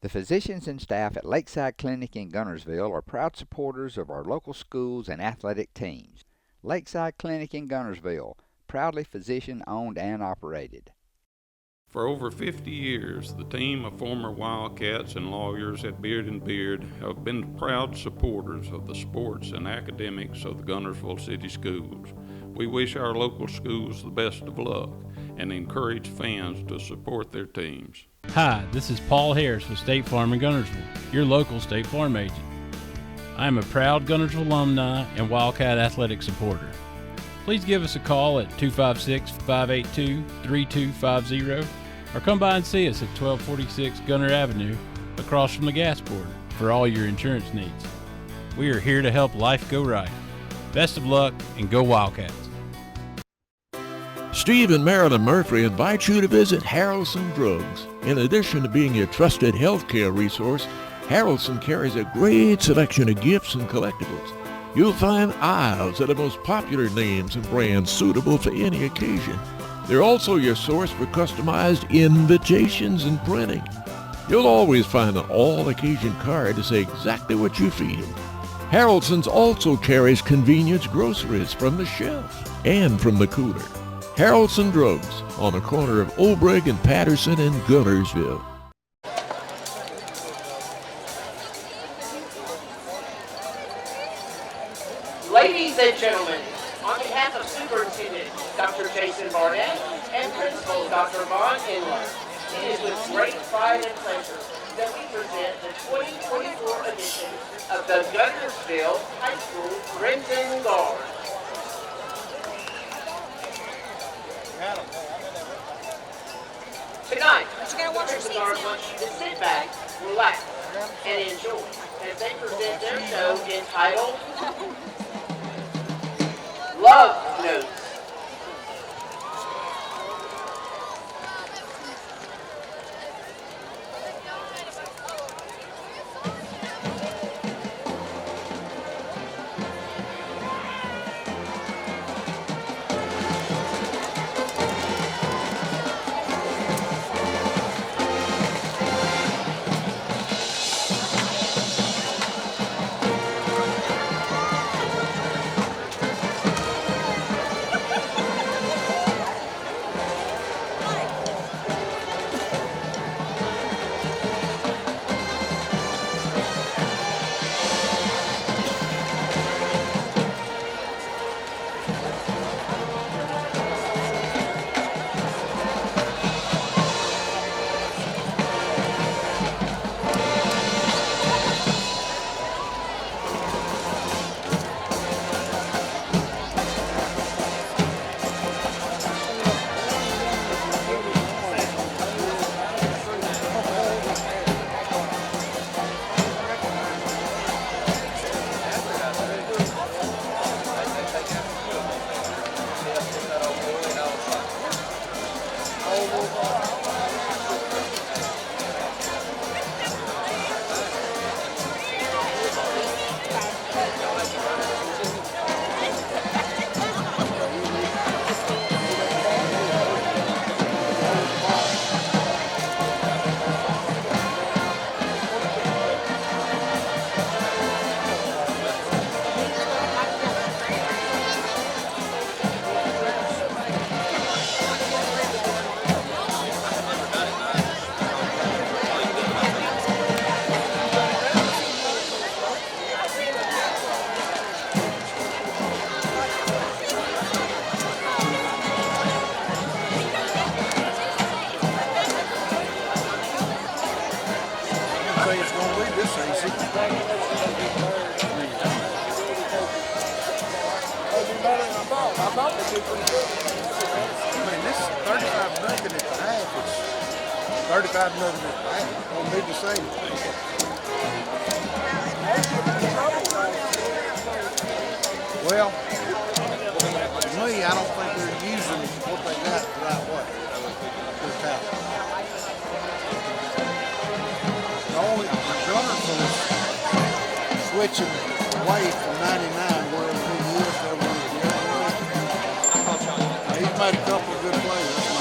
The physicians and staff at Lakeside Clinic in Guntersville are proud supporters of our local schools and athletic teams. Lakeside Clinic in Guntersville, proudly physician-owned and operated. For over 50 years, the team of former Wildcats and lawyers at Beard & Beard have been proud supporters of the sports and academics of the Guntersville City Schools. We wish our local schools the best of luck and encourage fans to support their teams. Hi, this is Paul Harris with State Farm in Guntersville, your local State Farm agent. I am a proud Guntersville alumni and Wildcat athletic supporter. Please give us a call at 256-582-3250 or come by and see us at 1246 Gunter Avenue across from the gas board for all your insurance needs. We are here to help life go right. Best of luck and go Wildcats. Steve and Marilyn Murphy invite you to visit Harrelson Drugs. In addition to being your trusted healthcare resource, Harrelson carries a great selection of gifts and collectibles. You'll find aisles of the most popular names and brands suitable for any occasion. They're also your source for customized invitations and printing. You'll always find an all-occasion card to say exactly what you feel. Harrelson's also carries convenience groceries from the shelf and from the cooler. Harrelson Drugs on the corner of Obrig and Patterson in Guntersville. Ladies and gentlemen, on behalf of Superintendent Dr. Jason Barnett and Principal Dr. Vaughn Inler, it is with great pride and pleasure that we present the 2024 edition of the Guntersville High School Crimson Guard. Tonight, the Crimson Guard wants you to sit back, relax, and enjoy as they present their show entitled Love Notes. say it's going to be this easy. I thought they'd be pretty good. I mean, this is 35 nothing at the half. It's 35 nothing at the half. It's going to be the same. Well, to me, I don't think they're using what they got the right way. Their talent. Guntersville is switching away from 99 where he is to the other. He's made a couple of good plays.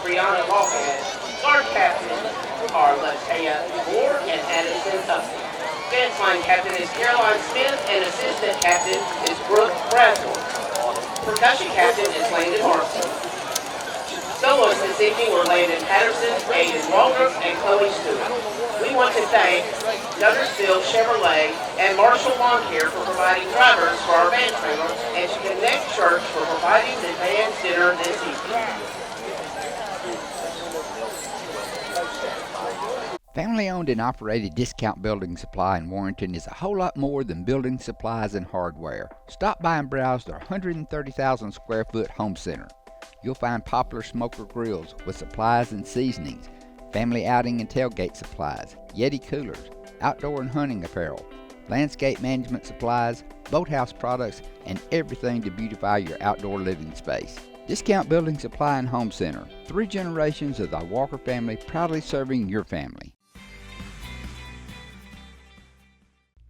Brianna Walkhead. Guard captains are Latea Moore and Addison Hussey. Dance line captain is Caroline Smith, and assistant captain is Brooke Bradford. Percussion captain is Landon Marcy. Soloists this evening were Landon Patterson, Aiden Waldrop, and Chloe Stewart. We want to thank Guntersville Chevrolet and Marshall Lawn Care for providing drivers for our band trailer, and to Connect Church for providing the band's dinner this evening. Family-owned and operated Discount Building Supply in Warrenton is a whole lot more than building supplies and hardware. Stop by and browse their 130,000 square foot home center. You'll find popular smoker grills with supplies and seasonings, family outing and tailgate supplies, Yeti coolers, outdoor and hunting apparel, landscape management supplies, boathouse products, and everything to beautify your outdoor living space. Discount Building Supply and Home Center. 3 generations of the Walker family proudly serving your family.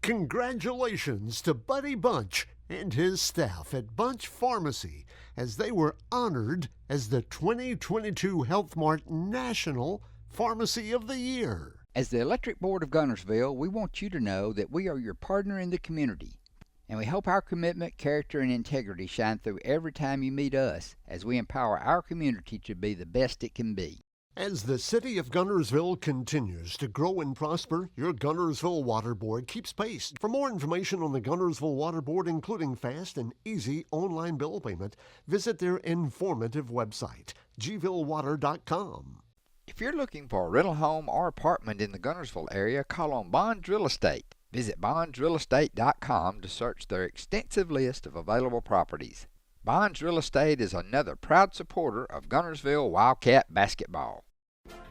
Congratulations to Buddy Bunch and his staff at Bunch Pharmacy as they were honored as the 2022 Health Mart National Pharmacy of the Year. As the Electric Board of Guntersville, we want you to know that we are your partner in the community, and we hope our commitment, character, and integrity shine through every time you meet us as we empower our community to be the best it can be. As the city of Guntersville continues to grow and prosper, your Guntersville Water Board keeps pace. For more information on the Guntersville Water Board, including fast and easy online bill payment, visit their informative website, gvillewater.com. If you're looking for a rental home or apartment in the Guntersville area, call on Bonds Real Estate. Visit bondsrealestate.com to search their extensive list of available properties. Bonds Real Estate is another proud supporter of Guntersville Wildcat basketball.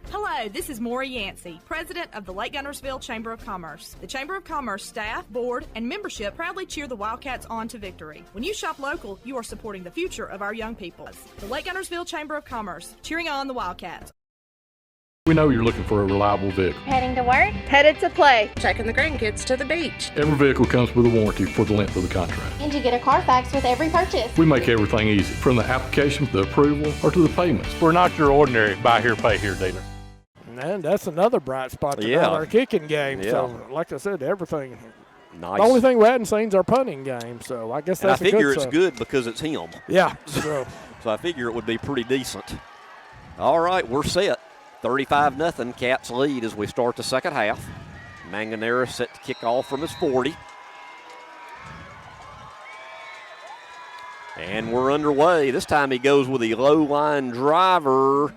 Hello, this is Maury Yancey, President of the Lake Guntersville Chamber of Commerce. The Chamber of Commerce staff, board, and membership proudly cheer the Wildcats on to victory. When you shop local, you are supporting the future of our young people. The Lake Guntersville Chamber of Commerce, cheering on the Wildcats. We know you're looking for a reliable vehicle. Heading to work? Headed to play. Taking the grandkids to the beach. Every vehicle comes with a warranty for the length of the contract. And you get a Carfax with every purchase. We make everything easy, from the application to the approval or to the payments. We're not your ordinary buy here, pay here dealer. And that's another bright spot tonight, our kicking game. Yeah. So, like I said, everything. Nice. The only thing we hadn't seen is our punting game. So, I guess that's a good sign. I figure it's good because it's him. Yeah. So I figure it would be pretty decent. All right, we're set. 35-0, Cats lead as we start the second half. Manganera set to kick off from his 40. And we're underway. This time he goes with a low-line driver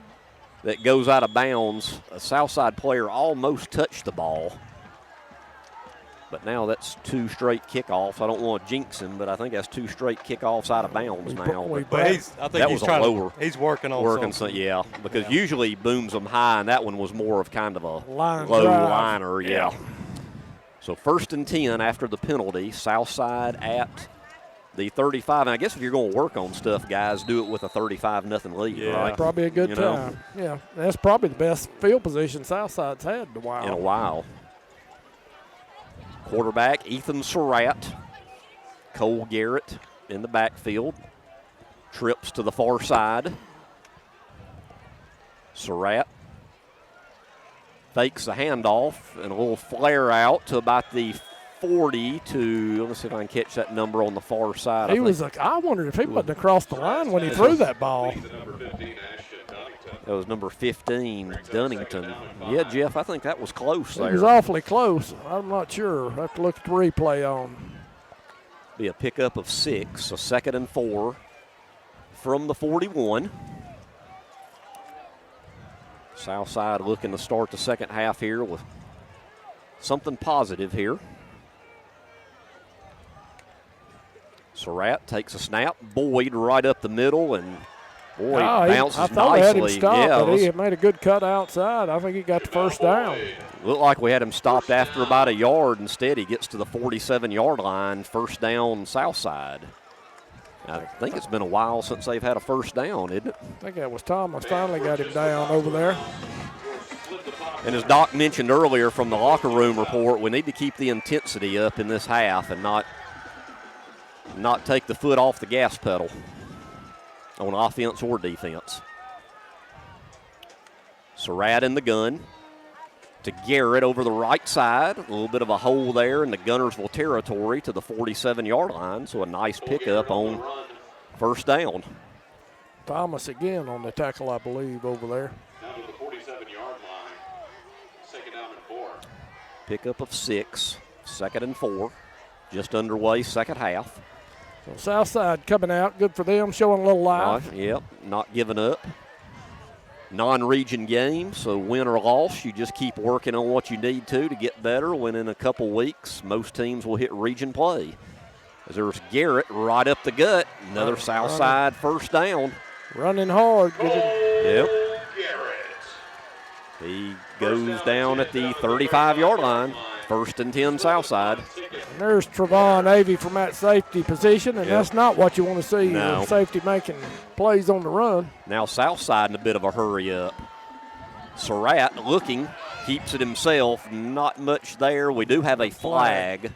that goes out of bounds. A Southside player almost touched the ball. But now that's 2 straight kickoffs. I don't want to jinx him, but I think that's 2 straight kickoffs out of bounds now. But I think that he's was a lower. He's working on something. Yeah, because usually he booms them high, and that one was more of kind of a low liner. Yeah. So 1st and 10 after the penalty. Southside at the 35. And I guess if you're going to work on stuff, guys, do it with a 35-0 lead, right? Probably a good time. Yeah, that's probably the best field position Southside's had in a while. Quarterback, Ethan Surratt. Cole Garrett in the backfield. Trips to the far side. Surratt fakes the handoff and a little flare out to about the 40 to, let's see if I can catch that number on the far side. I wondered if he wasn't across the line when he threw that ball. That was number 15, Dunnington. Yeah, Jeff, I think that was close there. It was awfully close. I'm not sure. I have to look at the replay on. Be a pickup of 6, so 2nd and 4 from the 41. Southside looking to start the second half here with something positive here. Surratt takes a snap. Boyd right up the middle, and Boyd bounces I thought nicely. I had him stopped, but he made a good cut outside. I think he got the first down. Looked like we had him stopped after about a yard. Instead, he gets to the 47-yard line, first down Southside. I think it's been a while since they've had a first down, isn't it? I think that was Thomas finally got him down over there. And as Doc mentioned earlier from the locker room report, we need to keep the intensity up in this half and not take the foot off the gas pedal on offense or defense. Surratt in the gun to Garrett over the right side. A little bit of a hole there in the Guntersville territory to the 47-yard line, so a nice pickup on first down. Thomas again on the tackle, I believe, over there. Down to the 47-yard line. Second down and 4. Pickup of 6, 2nd and 4. Just underway, second half. So Southside coming out, good for them, showing a little life. Yep, not giving up. Non-region game, so win or loss, you just keep working on what you need to get better. When in a couple weeks, most teams will hit region play. As there's Garrett right up the gut, another Southside first down. Running hard. Yep. He goes down at the 35-yard line. 1st and 10 Southside. And there's Trevon Avey from that safety position, and that's not what you want to see. No. Safety making plays on the run. Now Southside in a bit of a hurry up. Surratt looking, keeps it himself. Not much there. We do have a flag.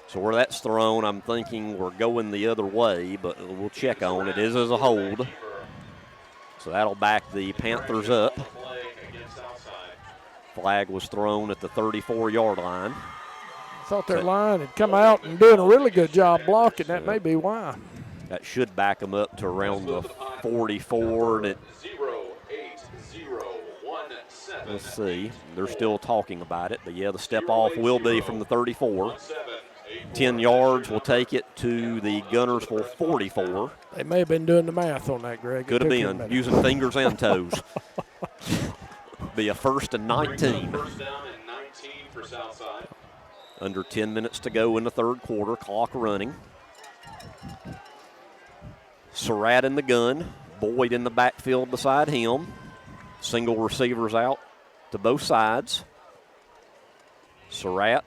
So where that's thrown, I'm thinking we're going the other way, but we'll check on it. It is as a hold. So that'll back the Panthers up. Flag was thrown at the 34-yard line. I thought their line had come out and doing a really good job blocking. That may be why. That should back them up to around the 44. Let's see. They're still talking about it. But, yeah, the step off will be from the 34. 10 yards will take it to the Guntersville 44. They may have been doing the math on that, Greg. Could have been, using fingers and toes. Be a 1st and 19. First down and 19 for Southside. Under 10 minutes to go in the third quarter, clock running. Surratt in the gun, Boyd in the backfield beside him. Single receivers out to both sides. Surratt.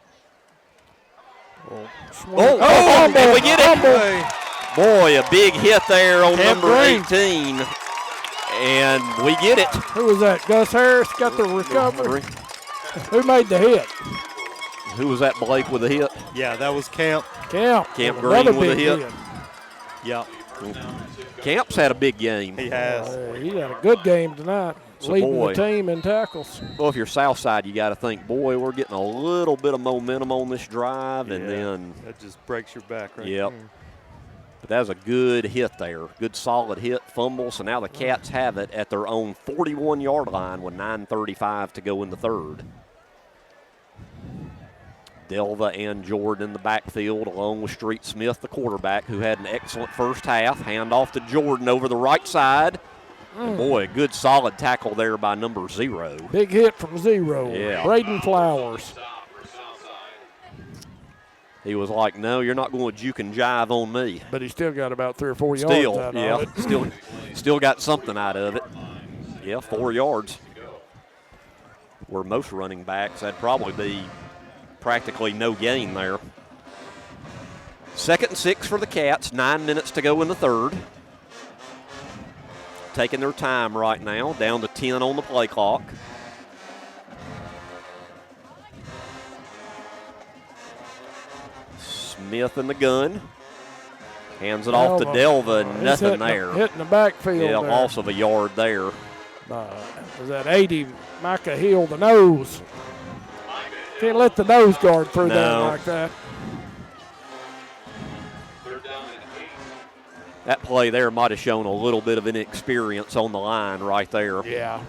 And we get it. Boy, a big hit there on number 18. And we get it. Who was that? Gus Harris got the recovery. Who made the hit? Who was that, Blake, with the hit? Yeah, that was Camp. Camp Green with a hit. Yep. Camp's had a big game. He has. He had a good game tonight, leading the team in tackles. Well, if you're Southside, you got to think, boy, we're getting a little bit of momentum on this drive, and then that just breaks your back right yep. there. But that was a good hit there. Good solid hit, fumble. So now the Cats have it at their own 41-yard line with 9:35 to go in the third. Delva and Jordan in the backfield, along with Street Smith, the quarterback, who had an excellent first half. Hand off to Jordan over the right side. And boy, a good solid tackle there by number 0. Big hit from 0. Yeah. Braden Flowers. He was like, no, you're not going to juke and jive on me. But he still got about 3 or 4 yards out of it. Still got something out of it. Yeah, 4 yards. Where most running backs, that'd probably be practically no gain there. 2nd and 6 for the Cats, 9 minutes to go in the third. Taking their time right now, down to 10 on the play clock. Smith in the gun. Hands it off to Delva. Nothing there. Hitting the backfield. Yeah, there. loss of a yard there. Was that 80? Micah Hill, the nose. Can't let the nose guard through down like that. That play there might have shown a little bit of inexperience on the line right there. Yeah.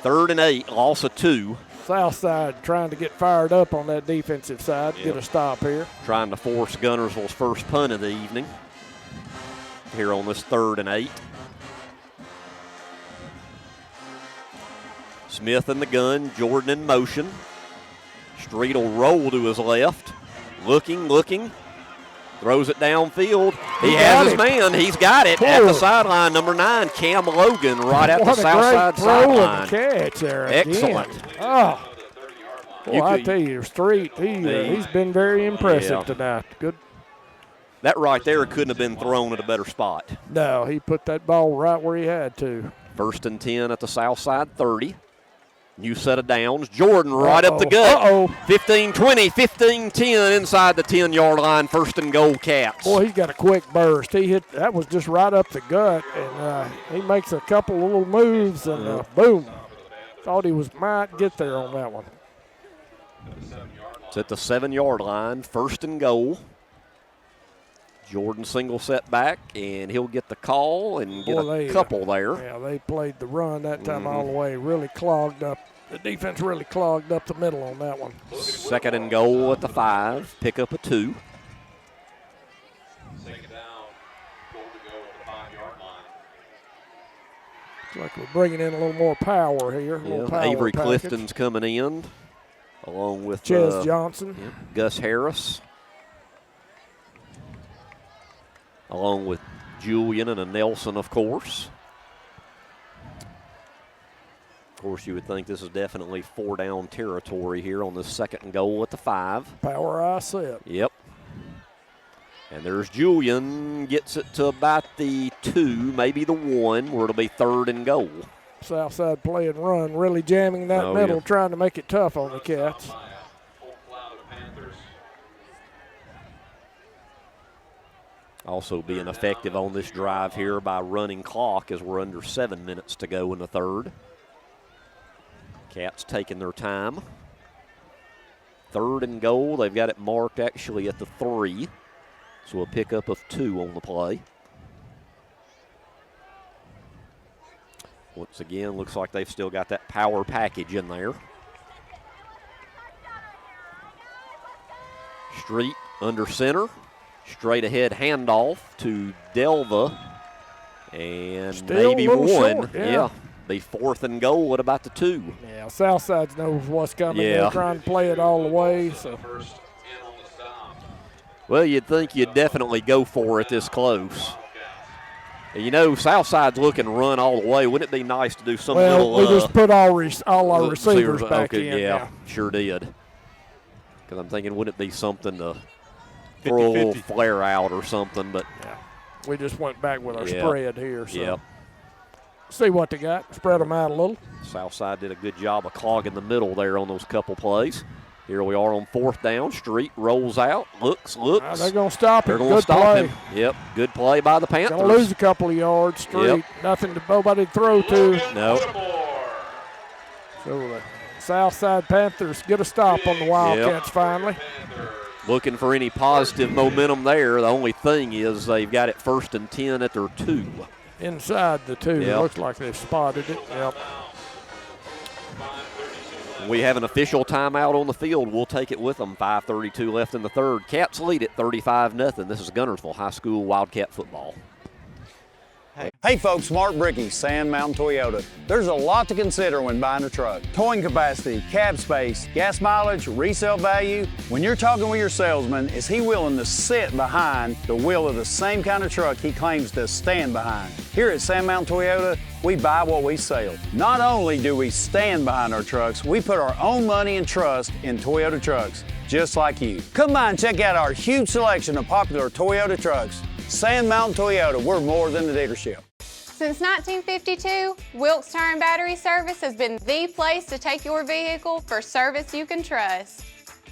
3rd and 8, loss of 2. Southside trying to get fired up on that defensive side, get a stop here. Trying to force Guntersville's first punt of the evening here on this 3rd and 8. Smith in the gun, Jordan in motion. Street will roll to his left. Looking. Throws it downfield. He has his man. He's got it at the sideline. Number 9, Cam Logan, right at the Southside sideline. Catch there. Excellent. Oh, boy, I tell you, Street, he's been very impressive tonight. Good. That right there couldn't have been thrown at a better spot. No, he put that ball right where he had to. 1st and 10 at the Southside 30. New set of downs. Jordan right up the gut. 15-20, 15-10 inside the 10-yard line. First and goal, Cats. Boy, he's got a quick burst. He hit, that was just right up the gut, and he makes a couple little moves, and boom. Thought he might get there on that one. It's at the 7-yard line. First and goal. Jordan single set back, and he'll get the call and get a couple there. Yeah, they played the run that time all the way. Really clogged up. The defense really clogged up the middle on that one. Second and goal at the 5. Pick up a 2. Second down, goal to go at the 5-yard line. Looks like we're bringing in a little more power here. Avery Clifton's coming in, along with Ches Johnson. Gus Harris. Along with Julian and a Nelson, of course. Of course, you would think this is definitely 4-down territory here on the second and goal at the 5. Power eye set. Yep. And there's Julian, gets it to about the 2, maybe the 1, where it'll be third and goal. Southside play and run, really jamming that middle, trying to make it tough on the Cats. Also being effective on this drive here by running clock as we're under 7 minutes to go in the third. Cats taking their time. Third and goal. They've got it marked actually at the 3. So a pickup of 2 on the play. Once again, looks like they've still got that power package in there. Street under center. Straight ahead handoff to Delva. And still maybe 1. Short, yeah. Be fourth and goal at about the 2. Yeah, Southside knows what's coming. They're trying to play it all the way. So. Well, you'd think you'd definitely go for it this close. You know, Southside's looking to run all the way. Wouldn't it be nice to do some little... we just put all our receivers back in. Yeah, sure did. Because I'm thinking, wouldn't it be something to throw a little flare out or something? But yeah, we just went back with our spread here. So. Yep. See what they got. Spread them out a little. Southside did a good job of clogging the middle there on those couple plays. Here we are on fourth down. Street rolls out. Looks. They're going to stop him. They're going to stop him. Yep. Good play by the Panthers. Going to lose a couple of yards. Street. Nothing to nobody to throw to. No. So the Southside Panthers get a stop on the Wildcats finally. Looking for any positive momentum there. The only thing is they've got it 1st and 10 at their 2. Inside the 2. It looks like they've spotted it. Yep. We have an official timeout on the field. We'll take it with them. 5:32 left in the third. Cats lead it 35-0. This is Guntersville High School Wildcat football. Hey folks, Mark Brickey, Sand Mountain Toyota. There's a lot to consider when buying a truck. Towing capacity, cab space, gas mileage, resale value. When you're talking with your salesman, is he willing to sit behind the wheel of the same kind of truck he claims to stand behind? Here at Sand Mountain Toyota, we buy what we sell. Not only do we stand behind our trucks, we put our own money and trust in Toyota trucks, just like you. Come by and check out our huge selection of popular Toyota trucks. Sand Mountain Toyota, we're more than a dealership. Since 1952, Wilkes Tire and Battery Service has been the place to take your vehicle for service you can trust.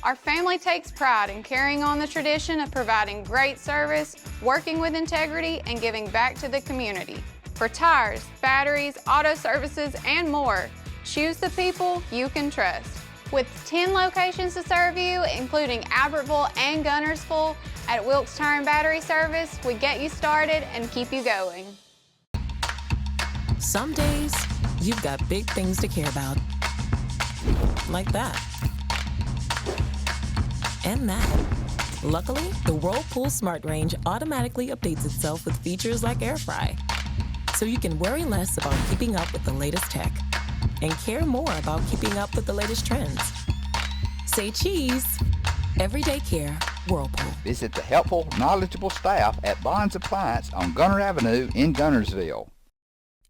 Our family takes pride in carrying on the tradition of providing great service, working with integrity, and giving back to the community. For tires, batteries, auto services, and more, choose the people you can trust. With 10 locations to serve you, including Albertville and Guntersville, at Wilkes Tire and Battery Service, we get you started and keep you going. Some days, you've got big things to care about. Like that. And that. Luckily, the Whirlpool Smart Range automatically updates itself with features like air fry. So you can worry less about keeping up with the latest tech and care more about keeping up with the latest trends. Say cheese. Everyday care, Whirlpool. Visit the helpful, knowledgeable staff at Bond's Appliance on Gunter Avenue in Guntersville.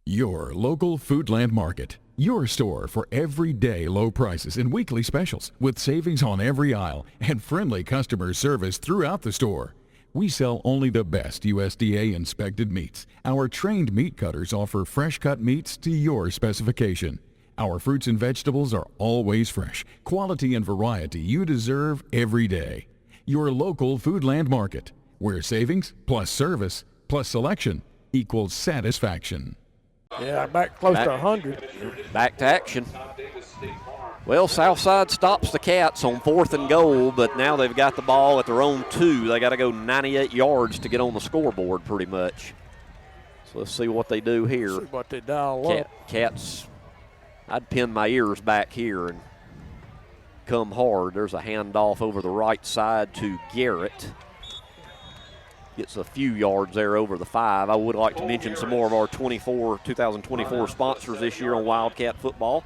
Your local Foodland Market. Your store for everyday low prices and weekly specials with savings on every aisle and friendly customer service throughout the store. We sell only the best USDA inspected meats. Our trained meat cutters offer fresh cut meats to your specification. Our fruits and vegetables are always fresh. Quality and variety you deserve every day. Your local Foodland Market, where savings plus service plus selection equals satisfaction. Yeah, back close to 100. Back to action. Well, Southside stops the Cats on 4th and goal, but now they've got the ball at their own 2. They got to go 98 yards to get on the scoreboard pretty much. So let's see what they do here. See what they dial up. Cats, I'd pin my ears back here and come hard. There's a handoff over the right side to Garrett. Gets a few yards there over the 5. I would like to mention some more of our 2024 sponsors this year on Wildcat football.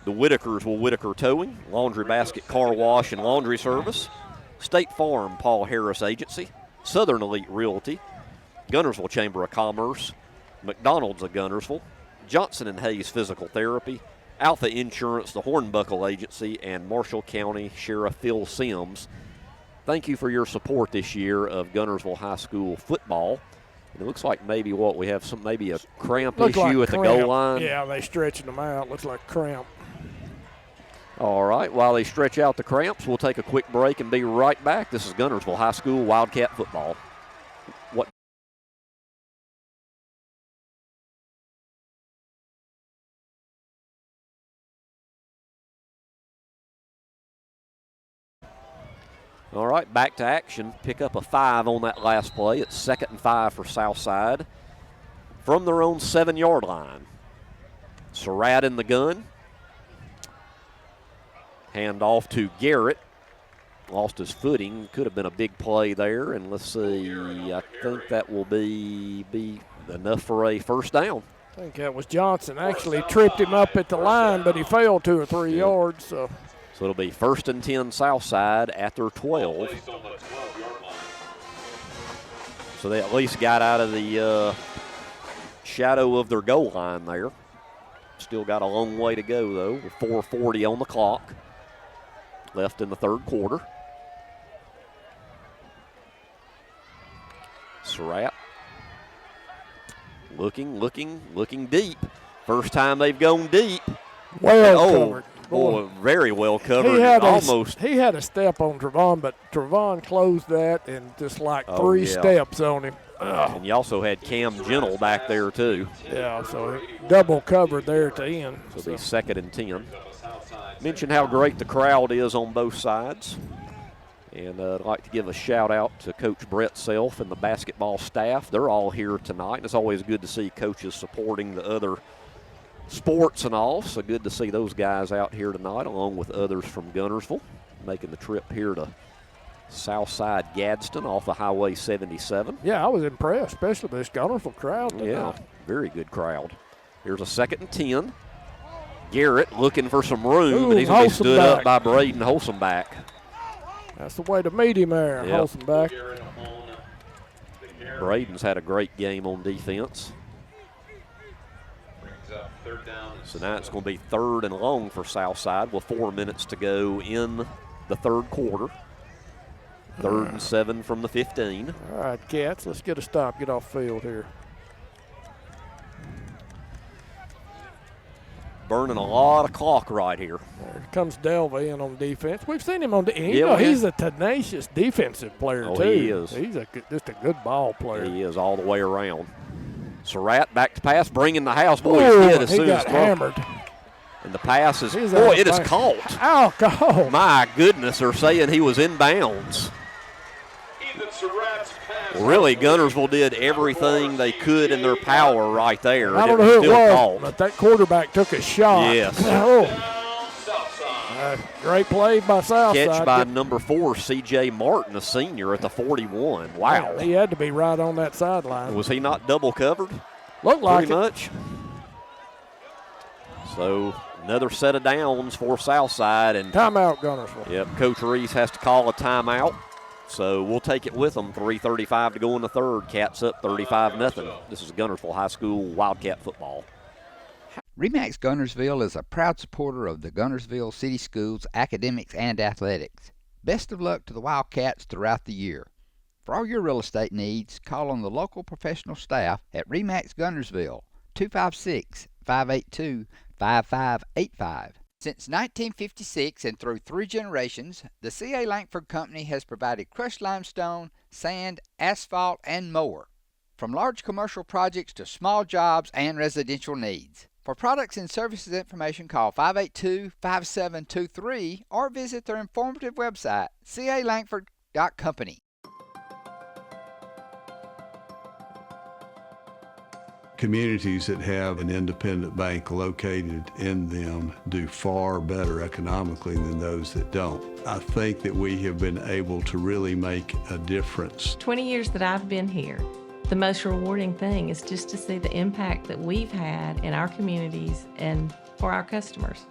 The Whitakers will Whitaker Towing, Laundry Basket Car Wash and Laundry Service, State Farm Paul Harris Agency, Southern Elite Realty, Guntersville Chamber of Commerce, McDonald's of Guntersville, Johnson & Hayes Physical Therapy, Alpha Insurance, the Hornbuckle Agency, and Marshall County Sheriff Phil Sims. Thank you for your support this year of Guntersville High School football. And it looks like maybe we have maybe a cramp issue at the goal line. Yeah, they stretching them out. Looks like cramp. All right, while they stretch out the cramps, we'll take a quick break and be right back. This is Guntersville High School Wildcat football. All right, back to action. Pick up a 5 on that last play. It's 2nd and 5 for Southside from their own 7-yard line. Surratt in the gun. Hand off to Garrett. Lost his footing. Could have been a big play there. And let's see, I think that will be enough for a first down. I think that was Johnson. Actually tripped him up at the line, but he fell 2 or 3 yards. So it'll be 1st and 10 Southside at their 12. So they at least got out of the shadow of their goal line there. Still got a long way to go, though, with 4:40 on the clock left in the third quarter. Surratt looking deep. First time they've gone deep. Well covered. Boy, very well covered. He had a step on Trevon, but Trevon closed that and just like 3 steps on him. And you also had Cam Gentle back there, too. Yeah, so double covered there at the end. So it'll be 2nd and 10. Mention how great the crowd is on both sides. And I'd like to give a shout out to Coach Brett Self and the basketball staff. They're all here tonight. It's always good to see coaches supporting the other sports and all. So good to see those guys out here tonight, along with others from Guntersville, making the trip here to Southside Gadsden off of Highway 77. Yeah, I was impressed, especially this Guntersville crowd tonight. Yeah, very good crowd. Here's a 2nd and 10. Garrett looking for some room, and he's going to be stood up by Braden Holsomback. That's the way to meet him there, Holsomback. Braden's had a great game on defense. So now it's going to be 3rd and long for Southside with 4 minutes to go in the third quarter. 3rd and 7 from the 15. All right, Cats, let's get a stop, get off field here. Burning a lot of clock right here. There comes Delva in on defense. We've seen him on he's a tenacious defensive player, too. He is. He's just a good ball player. He is all the way around. Surratt back to pass, bringing the house. Boy, he got hammered. And the pass is, it is caught. Alcohol. My goodness, they're saying he was in bounds. Really, Guntersville did everything they could in their power right there. I don't know who it was, but that quarterback took a shot. Yes. Great play by Southside. Catch by number 4, C.J. Martin, a senior at the 41. Wow. He had to be right on that sideline. Was he not double covered? Looked like pretty much. So another set of downs for Southside. And timeout, Guntersville. Yep, Coach Reese has to call a timeout. So we'll take it with them. 3:35 to go in the third. Cats up 35-0. This is Guntersville High School Wildcat football. RE/MAX Guntersville is a proud supporter of the Guntersville City Schools academics and athletics. Best of luck to the Wildcats throughout the year. For all your real estate needs, call on the local professional staff at RE/MAX Guntersville, 256-582-3600. 888-778-5585. Since 1956 and through 3 generations, the C.A. Langford Company has provided crushed limestone, sand, asphalt, and more. From large commercial projects to small jobs and residential needs. For products and services information, call 582-5723 or visit their informative website, calangford.company. Communities that have an independent bank located in them do far better economically than those that don't. I think that we have been able to really make a difference. 20 years that I've been here, the most rewarding thing is just to see the impact that we've had in our communities and for our customers.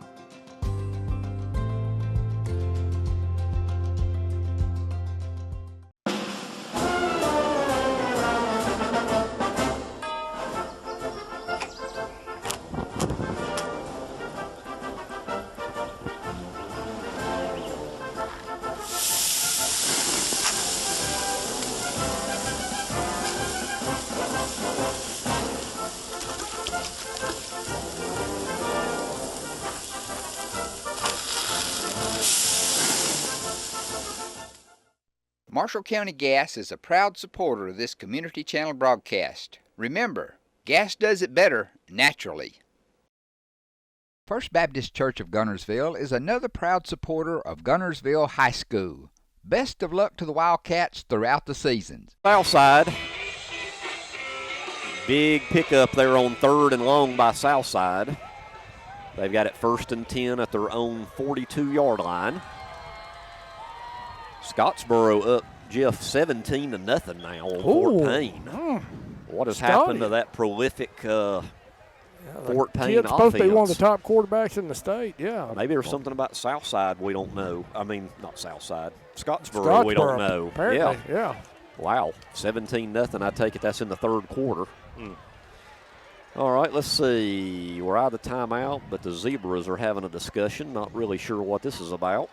Marshall County Gas is a proud supporter of this community channel broadcast. Remember, gas does it better naturally. First Baptist Church of Guntersville is another proud supporter of Guntersville High School. Best of luck to the Wildcats throughout the seasons. Southside. Big pickup there on 3rd and long by Southside. They've got it 1st and 10 at their own 42-yard line. Scottsboro up, Jeff, 17-0 now on Fort Payne. What has happened to that prolific Fort Payne kid's offense? Supposed to be one of the top quarterbacks in the state, yeah. Maybe there's something about Southside we don't know. I mean, not Southside. Scottsboro we don't know. Apparently, yeah. Wow, 17-0. I take it that's in the 3rd quarter. All right, let's see. We're out of the timeout, but the Zebras are having a discussion. Not really sure what this is about,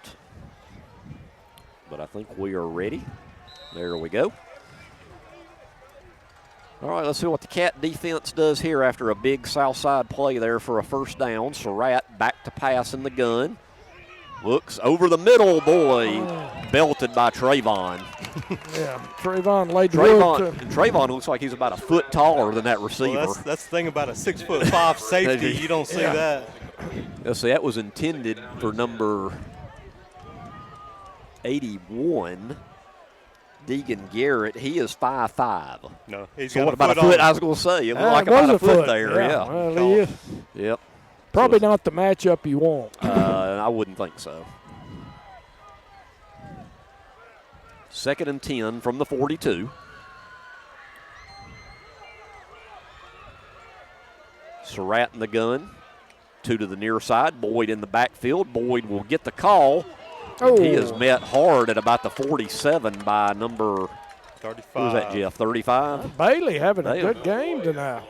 but I think we are ready. There we go. All right, let's see what the Cat defense does here after a big Southside play there for a 1st down. Surratt back to pass in the gun. Looks over the middle, boy. Belted by Trayvon. Yeah, Trayvon laid the Trayvon looks like he's about a foot taller than that receiver. Well, that's the thing about a 6'5" safety. You don't see that. Let's see, that was intended for number 81, Deegan Garrett. He is 5'5". No, he's so got what about a foot? I was going to say, it looked like was about a foot foot there. Yeah, well, he is. Yep. Probably not the matchup you want. I wouldn't think so. 2nd and 10 from the 42. Surratt in the gun. 2 to the near side. Boyd in the backfield. Boyd will get the call. He is met hard at about the 47 by number 35. Who was that, Jeff? 35? Bailey having a good game tonight.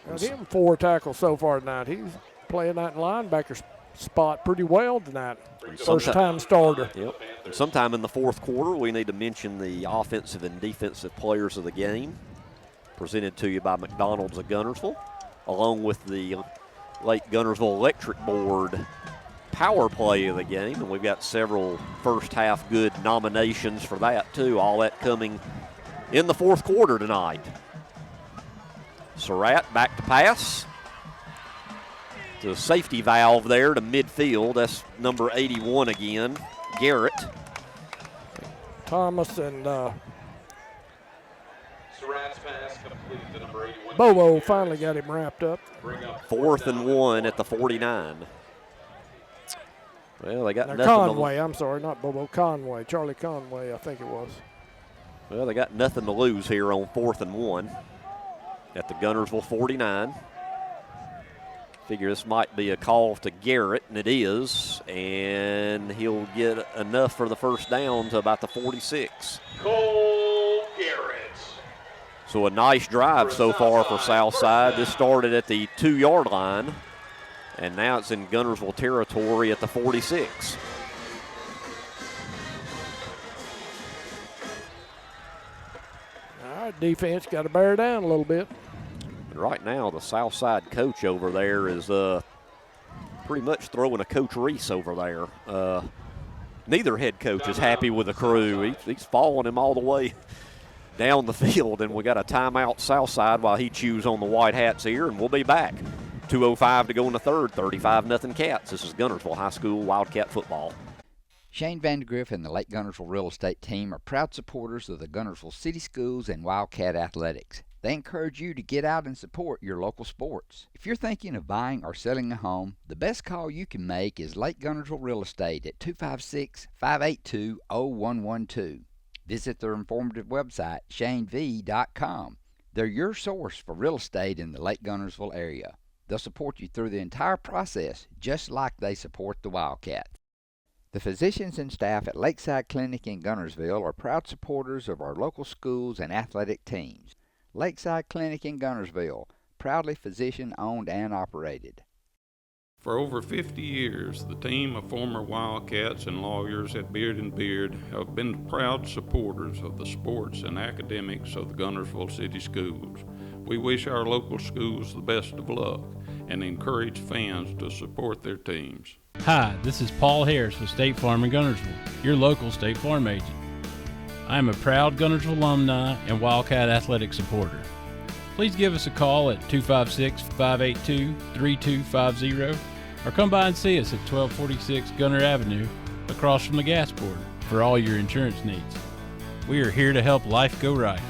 Got him 4 tackles so far tonight. He's playing that linebacker spot pretty well tonight. First-time starter. Yep. And sometime in the 4th quarter, we need to mention the offensive and defensive players of the game, presented to you by McDonald's of Guntersville, along with the late Guntersville Electric Board power play of the game. And we've got several first-half good nominations for that, too. All that coming in the 4th quarter tonight. Surratt back to pass. The safety valve there to midfield. That's number 81 again, Garrett. Thomas and Surratt's pass complete to number 81. Bobo finally got him wrapped up. 4th and 1 at the 49. Well, they got nothing Conway, I'm sorry, not Bobo, Conway. Charlie Conway, I think it was. Well, they got nothing to lose here on 4th and 1 at the Guntersville 49. Figure this might be a call to Garrett, and it is, and he'll get enough for the 1st down to about the 46. Cole Garrett. So a nice drive so far for Southside. This started at the 2-yard line, and now it's in Guntersville territory at the 46. All right, defense got to bear down a little bit. And right now, the Southside coach over there is pretty much throwing a Coach Reese over there. Neither head coach is happy with the crew. He's following him all the way down the field, and we got a timeout Southside while he chews on the white hats here, and we'll be back. 2:05 to go in the third, 35-0 Cats. This is Guntersville High School Wildcat football. Shane Vandegrift and the Lake Guntersville Real Estate Team are proud supporters of the Guntersville City Schools and Wildcat Athletics. They encourage you to get out and support your local sports. If you're thinking of buying or selling a home, the best call you can make is Lake Guntersville Real Estate at 256-582-0112. Visit their informative website, shanev.com. They're your source for real estate in the Lake Guntersville area. They'll support you through the entire process, just like they support the Wildcats. The physicians and staff at Lakeside Clinic in Guntersville are proud supporters of our local schools and athletic teams. Lakeside Clinic in Guntersville, proudly physician-owned and operated. For over 50 years, the team of former Wildcats and lawyers at Beard & Beard have been proud supporters of the sports and academics of the Guntersville City Schools. We wish our local schools the best of luck and encourage fans to support their teams. Hi, this is Paul Harris with State Farm in Guntersville, your local State Farm agent. I am a proud Guntersville alumni and Wildcat athletic supporter. Please give us a call at 256-582-3250 or come by and see us at 1246 Gunter Avenue across from the gas board for all your insurance needs. We are here to help life go right.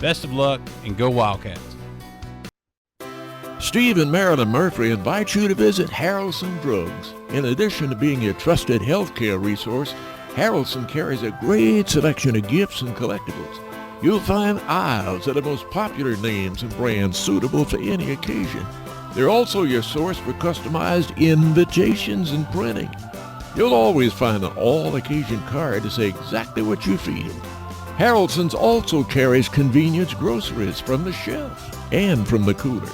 Best of luck and go Wildcats. Steve and Marilyn Murphy invite you to visit Harrelson Drugs. In addition to being your trusted healthcare resource, Harrelson carries a great selection of gifts and collectibles. You'll find aisles of the most popular names and brands suitable for any occasion. They're also your source for customized invitations and printing. You'll always find an all-occasion card to say exactly what you feel. Harrelson's also carries convenience groceries from the shelf and from the cooler.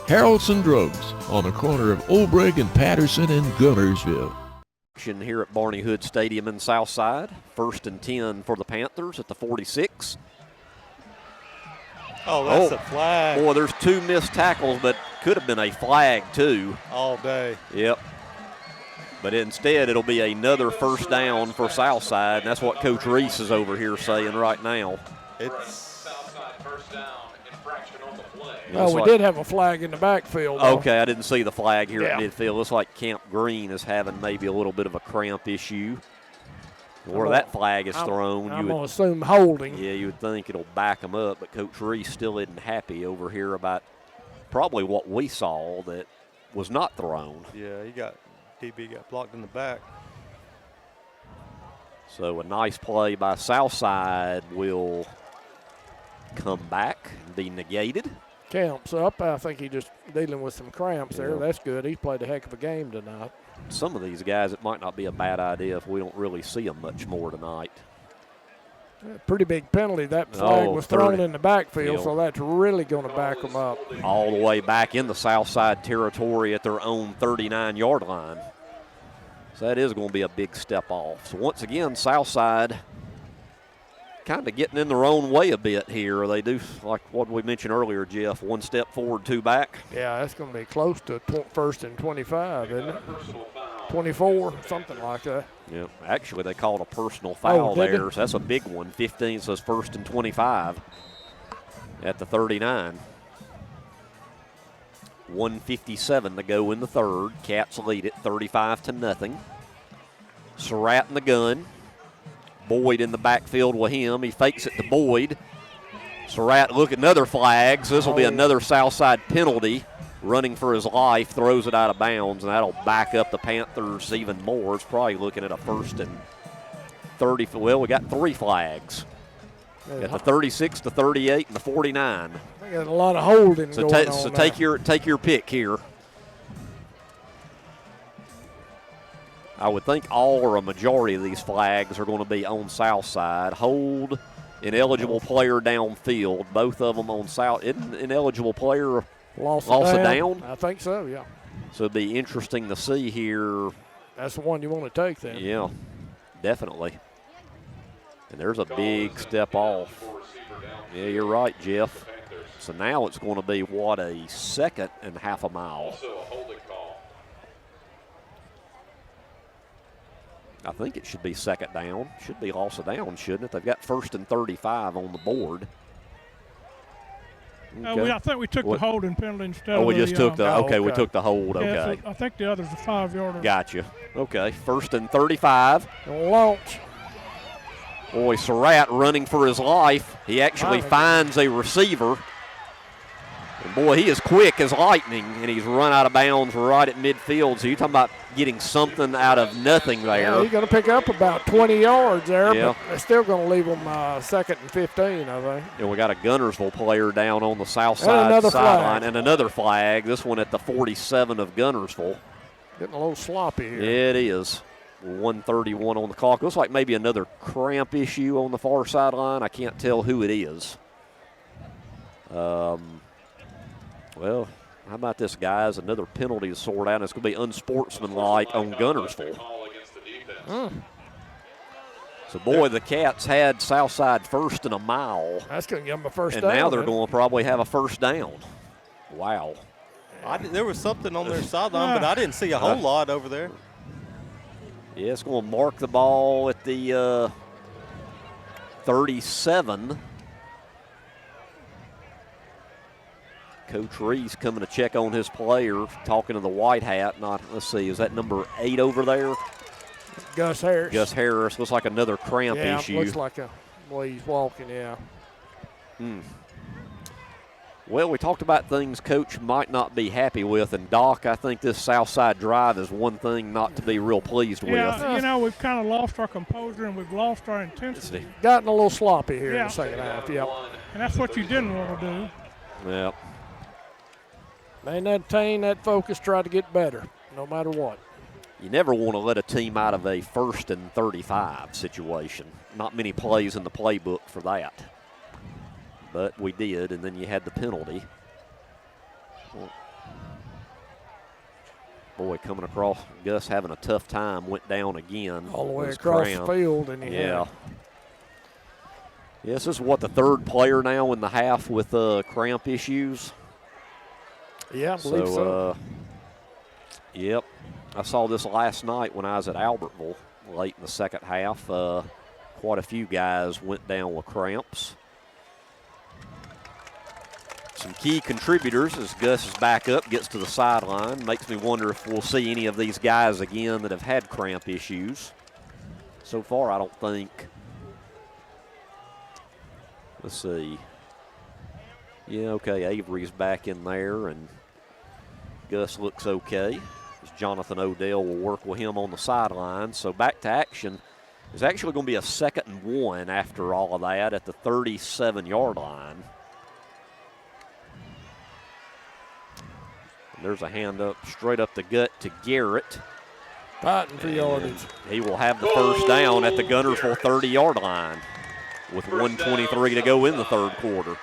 Harrelson Drugs on the corner of Olbrich and Patterson in Guntersville. Here at Barney Hood Stadium in Southside. 1st and 10 for the Panthers at the 46. Oh, that's a flag. Boy, there's 2 missed tackles, but could have been a flag too. All day. Yep. But instead, it'll be another first down for Southside, and that's what Coach Reese is over here saying right now. It's Southside first down, infraction on the play. Oh, we did have a flag in the backfield, though. Okay, I didn't see the flag here at Yeah. midfield. Looks like Camp Green is having maybe a little bit of a cramp issue. Where that flag is thrown, I'm going to assume holding. Yeah, you would think it'll back them up, but Coach Reese still isn't happy over here about probably what we saw that was not thrown. Yeah, DB got blocked in the back. So a nice play by Southside will come back and be negated. Camps up. I think he just dealing with some cramps there. Yeah. That's good. He's played a heck of a game tonight. Some of these guys, it might not be a bad idea if we don't really see them much more tonight. Pretty big penalty. That flag was thrown 30. in the backfield, so that's really going to back them up. All the way back in the Southside territory at their own 39-yard line. So that is going to be a big step off. So once again, Southside kind of getting in their own way a bit here. They do, like what we mentioned earlier, Jeff, 1 step forward, 2 back. Yeah, that's going to be close to 1st and 25, isn't it? 24, something like that. Yeah, actually they called a personal foul did they? there, so that's a big one. 15 says 1st and 25 at the 39. 1:57 to go in the third. Cats lead it 35-0. Surratt in the gun. Boyd in the backfield with him. He fakes it to Boyd. Surratt look at another flag, so this will be another Southside penalty. Running for his life, throws it out of bounds, and that'll back up the Panthers even more. It's probably looking at a 1st and 30. Well, we got 3 flags. Got the 36, the 38, and the 49. They got a lot of holding So, going on so there. take your pick here. I would think all or a majority of these flags are going to be on Southside. Hold, ineligible player downfield. Both of them on South. Isn't ineligible player loss a down? I think so, yeah. So it'd be interesting to see here. That's the one you want to take then. Yeah, definitely. And there's a big step off. Yeah, you're right, Jeff. So now it's going to be, a second and half a mile. Also a holding call. I think it should be second down. Should be loss of down, shouldn't it? They've got 1st and 35 on the board. I think we took the holding penalty instead of we just took the, okay. we took the hold, okay. Yeah, so I think the other's a 5-yarder. Gotcha. Okay, 1st and 35. Launch. Boy, Surratt running for his life. He actually finds a receiver. And boy, he is quick as lightning, and he's run out of bounds right at midfield. So you're talking about getting something out of nothing there. Yeah, he's going to pick up about 20 yards there, Yeah. but they're still going to leave him 2nd and 15, I think. And we got a Guntersville player down on the south And side another sideline, flag. and another flag. This one at the 47 of Guntersville. Getting a little sloppy here. It is. 1:31 on the clock. Looks like maybe another cramp issue on the far sideline. I can't tell who it is. Well, how about this, guys? Another penalty to sort out. It's going to be unsportsmanlike on Guntersville. So, boy, the Cats had Southside first and a mile. That's going to give them a first and down. And now they're going to probably have a first down. Wow. There was something on their sideline, but I didn't see a whole lot over there. Yeah, it's going to mark the ball at the 37. Coach Reese coming to check on his player, talking to the white hat. Let's see, is that number 8 over there? Gus Harris. Gus Harris. Looks like another cramp issue. Yeah, looks like he's walking, yeah. Well, we talked about things Coach might not be happy with, and Doc, I think this Southside drive is one thing not to be real pleased with. We've kind of lost our composure and we've lost our intensity. Gotten a little sloppy here in the second half, yep. And that's what you didn't want to do. Yep. Maintain that focus, try to get better, no matter what. You never want to let a team out of a 1st and 35 situation. Not many plays in the playbook for that. But we did, and then you had the penalty. Boy, coming across, Gus having a tough time, went down again. All the way across the field. And yeah. Yes, this is the third player now in the half with cramp issues. Yeah, I believe so. Yep. I saw this last night when I was at Albertville late in the second half. Quite a few guys went down with cramps. Some key contributors as Gus is back up, gets to the sideline. Makes me wonder if we'll see any of these guys again that have had cramp issues. So far, I don't think. Let's see. Yeah, okay, Avery's back in there, and Gus looks okay. As Jonathan Odell will work with him on the sideline. So back to action. It's actually going to be a 2nd and 1 after all of that at the 37-yard line. And there's a hand up, straight up the gut to Garrett. Fighting for yardage. He will have the first down at the Guntersville 30-yard line with 1:23 to go in the third quarter.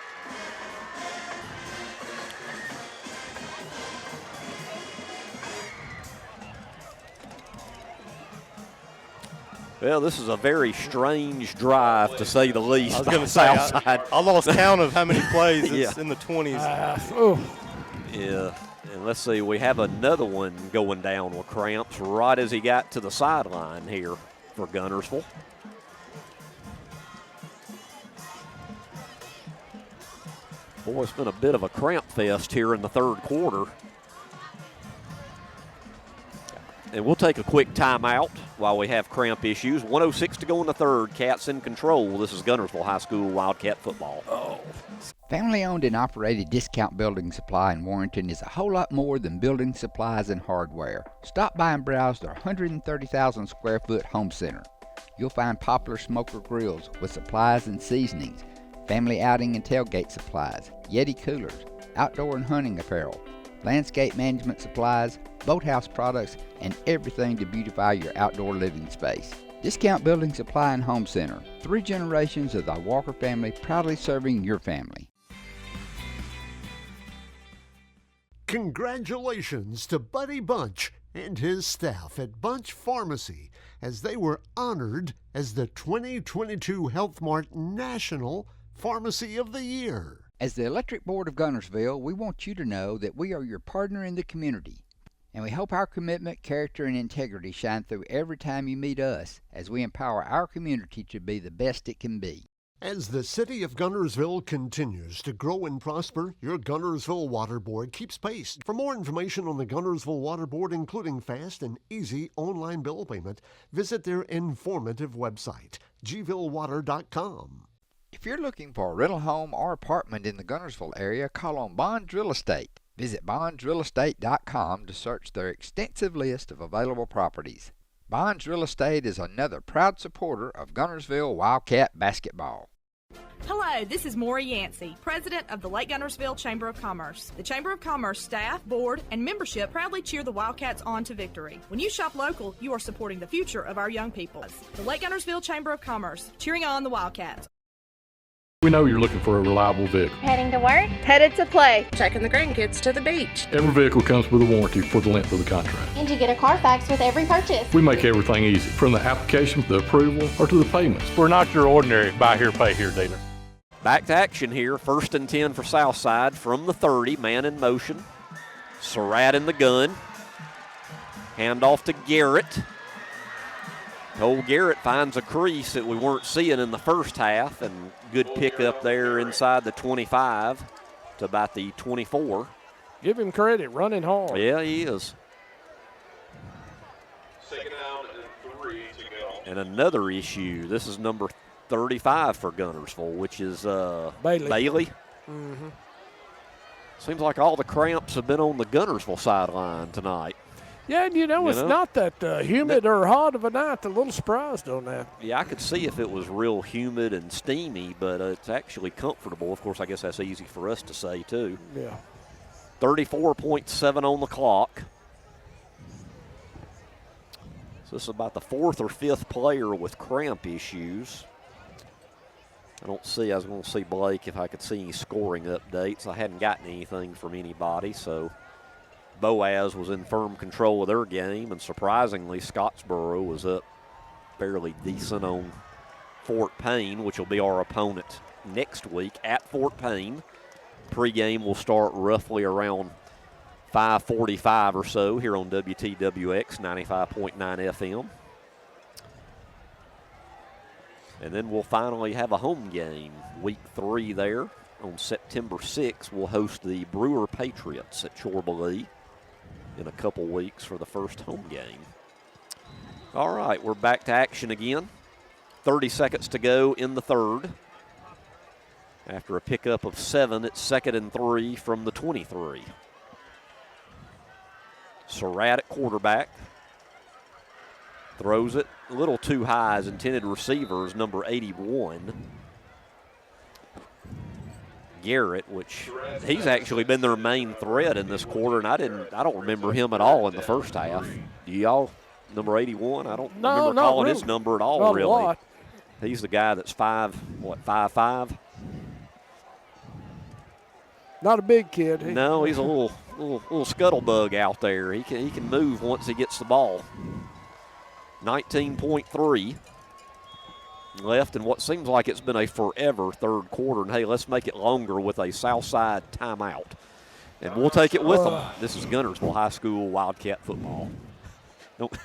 Well, this is a very strange drive, to say the least. I was going to say, I lost count of how many plays. It's in the 20s. Yeah, and let's see, we have another one going down with cramps right as he got to the sideline here for Guntersville. Boy, it's been a bit of a cramp fest here in the third quarter. And we'll take a quick timeout while we have cramp issues. 1:06 to go in the third. Cats in control. This is Guntersville High School Wildcat football. Family-owned and operated Discount Building Supply in Warrenton is a whole lot more than building supplies and hardware. Stop by and browse their 130,000 square foot home center. You'll find popular smoker grills with supplies and seasonings, family outing and tailgate supplies, Yeti coolers, outdoor and hunting apparel, landscape management supplies, boathouse products, and everything to beautify your outdoor living space. Discount Building Supply and Home Center. 3 generations of the Walker family proudly serving your family. Congratulations to Buddy Bunch and his staff at Bunch Pharmacy as they were honored as the 2022 Health Mart National Pharmacy of the Year. As the Electric Board of Guntersville, we want you to know that we are your partner in the community, and we hope our commitment, character, and integrity shine through every time you meet us as we empower our community to be the best it can be. As the city of Guntersville continues to grow and prosper, your Guntersville Water Board keeps pace. For more information on the Guntersville Water Board, including fast and easy online bill payment, visit their informative website, gvillewater.com. If you're looking for a rental home or apartment in the Guntersville area, call on Bonds Real Estate. Visit bondsrealestate.com to search their extensive list of available properties. Bonds Real Estate is another proud supporter of Guntersville Wildcat basketball. Hello, this is Maury Yancey, President of the Lake Guntersville Chamber of Commerce. The Chamber of Commerce staff, board, and membership proudly cheer the Wildcats on to victory. When you shop local, you are supporting the future of our young people. The Lake Guntersville Chamber of Commerce, cheering on the Wildcats. We know you're looking for a reliable vehicle. Heading to work? Headed to play. Taking the grandkids to the beach. Every vehicle comes with a warranty for the length of the contract. And you get a Carfax with every purchase. We make everything easy, from the application to the approval or to the payments. We're not your ordinary buy here, pay here dealer. Back to action here. 1st and 10 for Southside from the 30. Man in motion. Surratt in the gun. Handoff to Garrett. Cole Garrett finds a crease that we weren't seeing in the first half, and good pickup there inside the 25 to about the 24. Give him credit, running hard. Yeah, he is. 2nd down and 3 to go. And another issue. This is number 35 for Guntersville, which is Bailey. Mm-hmm. Seems like all the cramps have been on the Guntersville sideline tonight. Yeah, and it's not that humid or hot of a night. A little surprised on that. Yeah, I could see if it was real humid and steamy, but it's actually comfortable. Of course, I guess that's easy for us to say, too. Yeah. 34.7 on the clock. So this is about the 4th or 5th player with cramp issues. I was going to see Blake if I could see any scoring updates. I hadn't gotten anything from anybody, so Boaz was in firm control of their game, and surprisingly, Scottsboro was up fairly decent on Fort Payne, which will be our opponent next week at Fort Payne. Pre-game will start roughly around 5:45 or so here on WTWX 95.9 FM. And then we'll finally have a home game, week 3 there. On September 6th, we'll host the Brewer Patriots at Chorbalee in a couple weeks for the first home game. All right, we're back to action again. 30 seconds to go in the third. After a pickup of 7, it's 2nd and 3 from the 23. Surratt at quarterback. Throws it a little too high. His intended receiver is number 81. Garrett, which he's actually been their main threat in this quarter, and I don't remember him at all in the first half. Do y'all? Number 81? I don't remember calling really. his number at all, Not really. A lot. He's the guy that's 5'5"? Not a big kid. No, he's a little scuttlebug out there. He can move once he gets the ball. 19.3 left in what seems like it's been a forever third quarter. And, hey, let's make it longer with a Southside timeout. And we'll take it with them. This is Guntersville High School Wildcat football. Nope.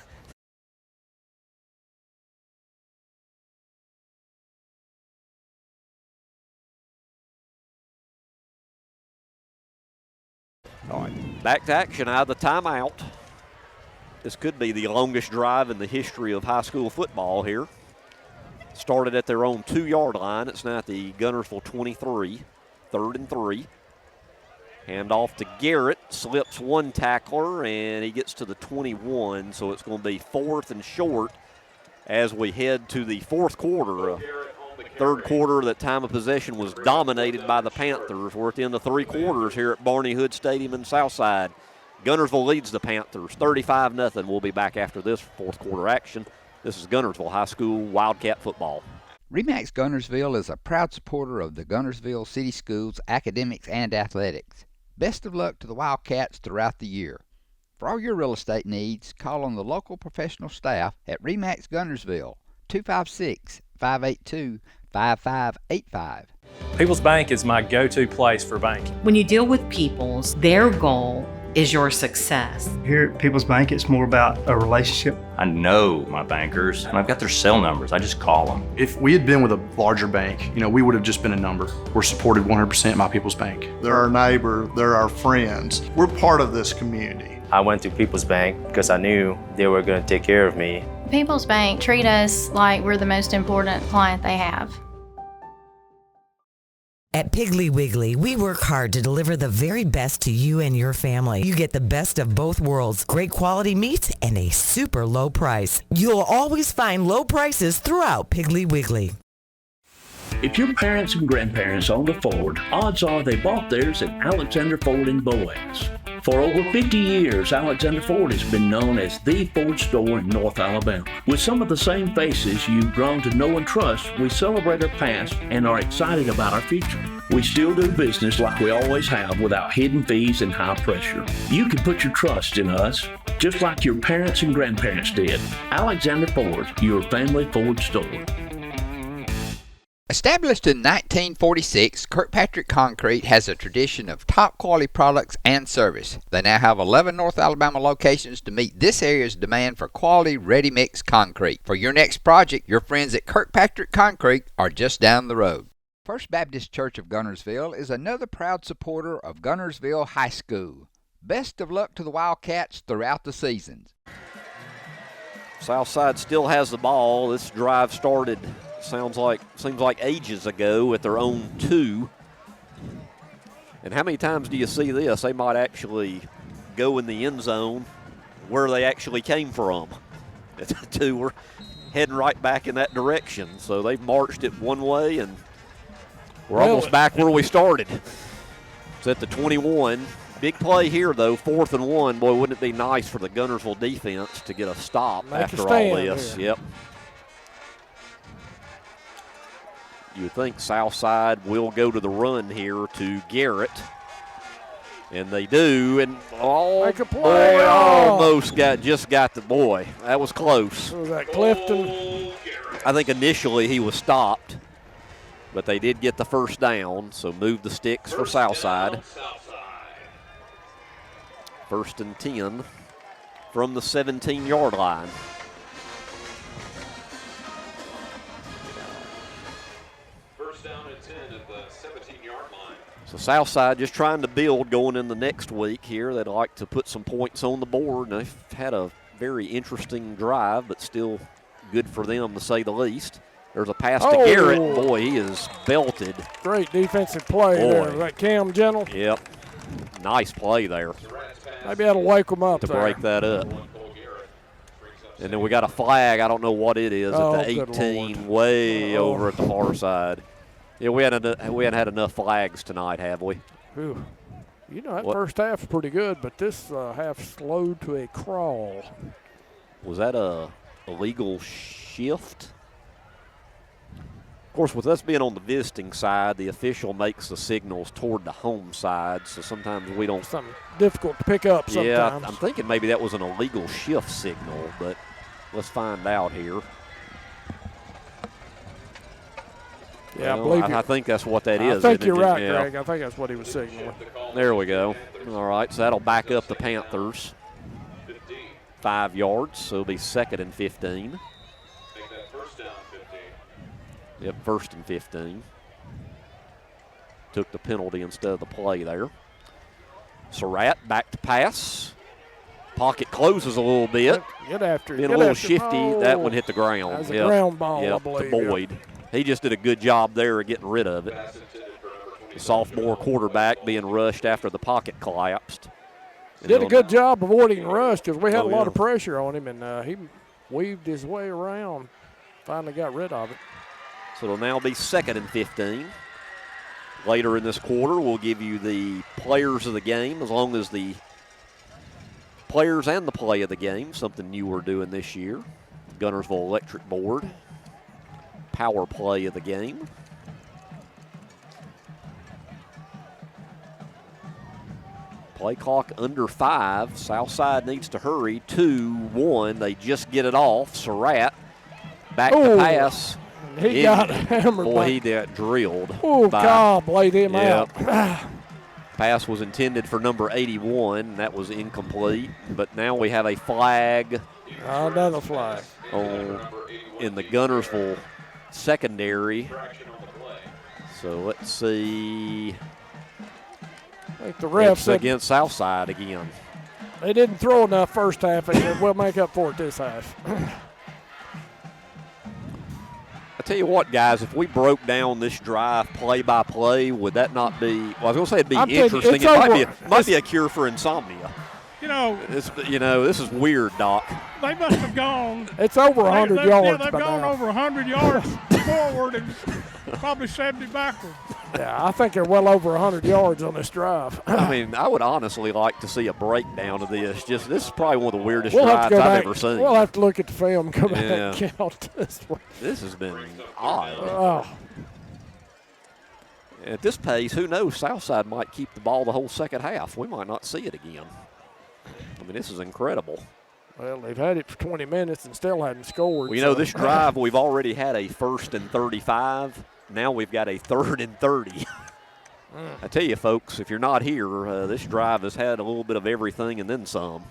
All right, back to action out of the timeout. This could be the longest drive in the history of high school football here. Started at their own 2-yard line. It's now at the Guntersville 23, 3rd and 3. Hand off to Garrett, slips one tackler, and he gets to the 21, so it's going to be 4th and short as we head to the fourth quarter. Third quarter, that time of possession was dominated by the Panthers. We're at the end of 3 quarters here at Barney Hood Stadium in Southside. Guntersville leads the Panthers 35-0. We'll be back after this fourth quarter action. This is Guntersville High School Wildcat football. RE/MAX Guntersville is a proud supporter of the Guntersville City Schools academics and athletics. Best of luck to the Wildcats throughout the year. For all your real estate needs, call on the local professional staff at RE/MAX Guntersville, 256-582-5600. 5585. People's Bank is my go-to place for banking. When you deal with People's, their goal is your success. Here at People's Bank, it's more about a relationship. I know my bankers, and I've got their cell numbers. I just call them. If we had been with a larger bank, we would have just been a number. We're supported 100% by People's Bank. They're our neighbor, they're our friends. We're part of this community. I went to People's Bank because I knew they were going to take care of me. People's Bank treat us like we're the most important client they have. At Piggly Wiggly, we work hard to deliver the very best to you and your family. You get the best of both worlds, great quality meats and a super low price. You'll always find low prices throughout Piggly Wiggly. If your parents and grandparents owned a Ford, odds are they bought theirs at Alexander Ford in Boaz. For over 50 years, Alexander Ford has been known as the Ford store in North Alabama. With some of the same faces you've grown to know and trust, we celebrate our past and are excited about our future. We still do business like we always have without hidden fees and high pressure. You can put your trust in us, just like your parents and grandparents did. Alexander Ford, your family Ford store. Established in 1946, Kirkpatrick Concrete has a tradition of top quality products and service. They now have 11 North Alabama locations to meet this area's demand for quality ready-mix concrete. For your next project, your friends at Kirkpatrick Concrete are just down the road. First Baptist Church of Guntersville is another proud supporter of Guntersville High School. Best of luck to the Wildcats throughout the seasons. Southside still has the ball. This drive started, seems like ages ago at their own 2. And how many times do you see this? They might actually go in the end zone where they actually came from. The 2 were heading right back in that direction. So they've marched it one way, and we're almost back where we started. It's at the 21. Big play here, though, 4th and 1. Boy, wouldn't it be nice for the Guntersville defense to get a stop after all this? Yep. You would think Southside will go to the run here to Garrett. And they do. And make a play. Boy, almost got the boy. That was close. Was that Clifton? I think initially he was stopped, but they did get the first down, so move the sticks for Southside. 1st and 10 from the 17-yard line. First down and 10 at the 17-yard line. So Southside just trying to build going in the next week here. They'd like to put some points on the board. And they've had a very interesting drive, but still good for them to say the least. There's a pass to Garrett. Boy, he is belted. Great defensive play there. Was that Cam Gentle? Yep. Nice play there. Maybe that'll wake them up to there. Break that up. And then we got a flag. I don't know what it is at the 18, way over at the far side. Yeah, we hadn't had enough flags tonight, have we? Whew. That first half was pretty good, but this half slowed to a crawl. Was that a illegal shift? Of course, with us being on the visiting side, the official makes the signals toward the home side, so sometimes we don't. Something difficult to pick up sometimes. Yeah, I'm thinking maybe that was an illegal shift signal, but let's find out here. Yeah, I think that's what that is. I think you're right, Greg. I think that's what he was signaling. There we go. All right, so that'll back up the Panthers 5 yards, so it'll be 2nd and 15. Yep, 1st and 15. Took the penalty instead of the play there. Surratt back to pass. Pocket closes a little bit. Get after it. Being a little shifty. That one hit the ground. That was a ground ball, I believe. To Boyd. He just did a good job there of getting rid of it. The sophomore quarterback being rushed after the pocket collapsed. Did a good job avoiding rush because we had a lot of pressure on him, and he weaved his way around. Finally got rid of it. So it'll now be 2nd and 15. Later in this quarter, we'll give you the players of the game, as long as the players and the play of the game, something new we're doing this year. Guntersville Electric Board, power play of the game. Play clock under 5. Southside needs to hurry. 2-1. They just get it off. Surratt back to pass. He got hammered. Boy, he got drilled. Oh, Cobb laid him out. Pass was intended for number 81. That was incomplete. But now we have a flag. Another flag. In the Guntersville secondary. So let's see. I think the ref said against Southside again. They didn't throw enough first half. He said, we'll make up for it this half. I tell you what, guys, if we broke down this drive play by play, would that not be? Well, I was going to say it'd be interesting. It might be a cure for insomnia. This is weird, Doc. They must have gone. It's over 100 yards. Yeah, they've gone over 100 yards forward and probably 70 backward. Yeah, I think they're well over 100 yards on this drive. I mean, I would honestly like to see a breakdown of this. This is probably one of the weirdest drives I've ever seen. We'll have to look at the film and come back and count this one. This has been odd. Oh. At this pace, who knows? Southside might keep the ball the whole second half. We might not see it again. I mean, this is incredible. Well, they've had it for 20 minutes and still hadn't scored. Well, this drive, we've already had a 1st and 35. Now we've got a 3rd and 30. I tell you, folks, if you're not here, this drive has had a little bit of everything and then some.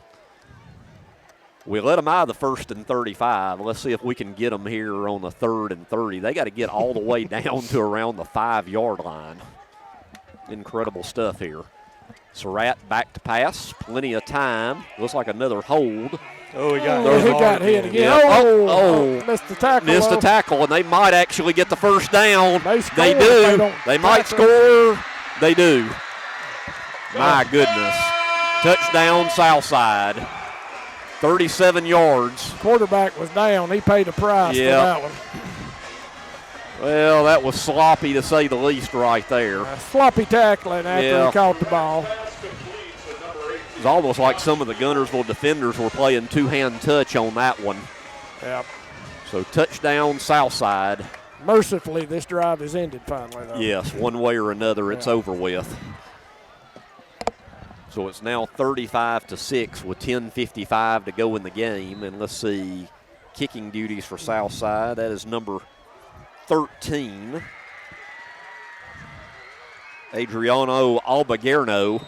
We let them out of the 1st and 35. Let's see if we can get them here on the 3rd and 30. They got to get all the way down to around the 5-yard line. Incredible stuff here. Surratt back to pass. Plenty of time. Looks like another hold. Oh, he got hit again. Yeah. Missed the tackle. Missed the tackle, and they might actually get the first down. They do. They might score. They do. My goodness. Touchdown, Southside. 37 yards. Quarterback was down. He paid a price for that one. Well, that was sloppy to say the least right there. Sloppy tackling after he caught the ball. It was almost like some of the Guntersville defenders were playing two-hand touch on that one. Yep. So touchdown, Southside. Mercifully, this drive is ended finally, though. Yes, one way or another, it's over with. So it's now 35-6 with 10:55 to go in the game. And let's see, kicking duties for Southside. That is number 13, Adriano Albagerno,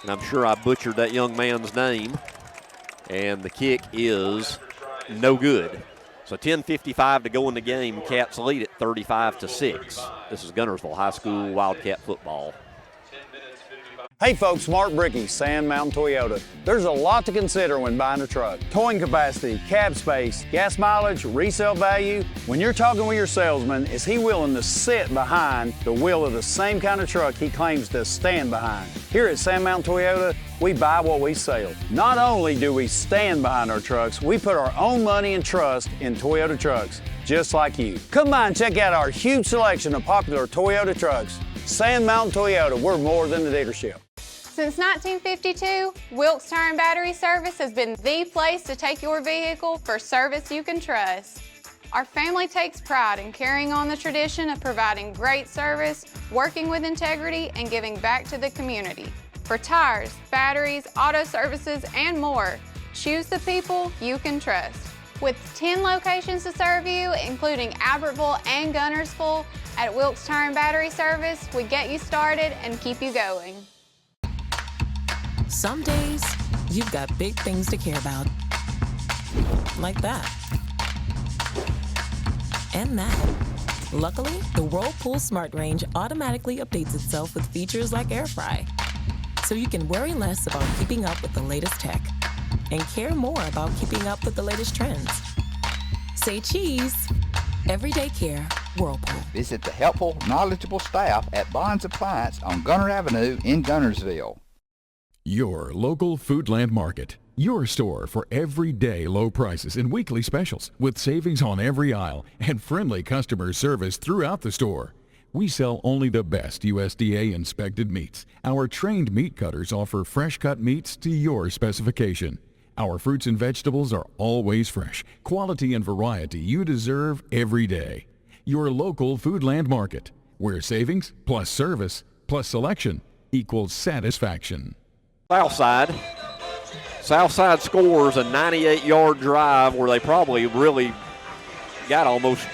and I'm sure I butchered that young man's name. And the kick is no good. So 10:55 to go in the game. Cats lead at 35-6. This is Guntersville High School Wildcat football. Hey folks, Mark Brickey, Sand Mountain Toyota. There's a lot to consider when buying a truck. Towing capacity, cab space, gas mileage, resale value. When you're talking with your salesman, is he willing to sit behind the wheel of the same kind of truck he claims to stand behind? Here at Sand Mountain Toyota, we buy what we sell. Not only do we stand behind our trucks, we put our own money and trust in Toyota trucks, just like you. Come by and check out our huge selection of popular Toyota trucks. Sand Mountain Toyota, we're more than a dealership. Since 1952, Wilkes Tire and Battery Service has been the place to take your vehicle for service you can trust. Our family takes pride in carrying on the tradition of providing great service, working with integrity, and giving back to the community. For tires, batteries, auto services, and more, choose the people you can trust. With 10 locations to serve you, including Albertville and Guntersville, at Wilkes Tire and Battery Service, we get you started and keep you going. Some days, you've got big things to care about. Like that. And that. Luckily, the Whirlpool Smart Range automatically updates itself with features like Air Fry. So you can worry less about keeping up with the latest tech and care more about keeping up with the latest trends. Say cheese. Everyday care, Whirlpool. Visit the helpful, knowledgeable staff at Bond's Appliance on Gunter Avenue in Guntersville. Your local Foodland Market. Your store for everyday low prices and weekly specials with savings on every aisle and friendly customer service throughout the store. We sell only the best USDA inspected meats. Our trained meat cutters offer fresh cut meats to your specification. Our fruits and vegetables are always fresh. Quality and variety you deserve every day. Your local Foodland Market, where savings plus service plus selection equals satisfaction. Southside scores a 98-yard drive where they probably really got almost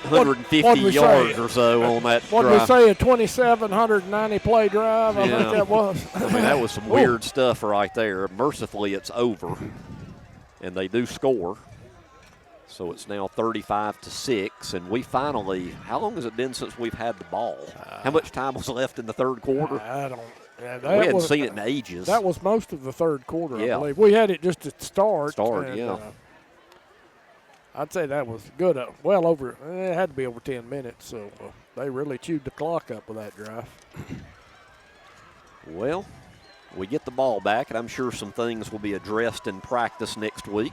150 yards or so on that what drive. What did we say, a 2,790 play drive? I think that was. I mean, that was some weird stuff right there. Mercifully, it's over, and they do score. So it's now 35-6, and we finally, how long has it been since we've had the ball? How much time was left in the third quarter? I don't. Yeah, we hadn't seen it in ages. That was most of the third quarter, I believe. We had it just at start. Yeah. I'd say that was good. Well over, it had to be over 10 minutes, so they really chewed the clock up with that drive. Well, we get the ball back, and I'm sure some things will be addressed in practice next week.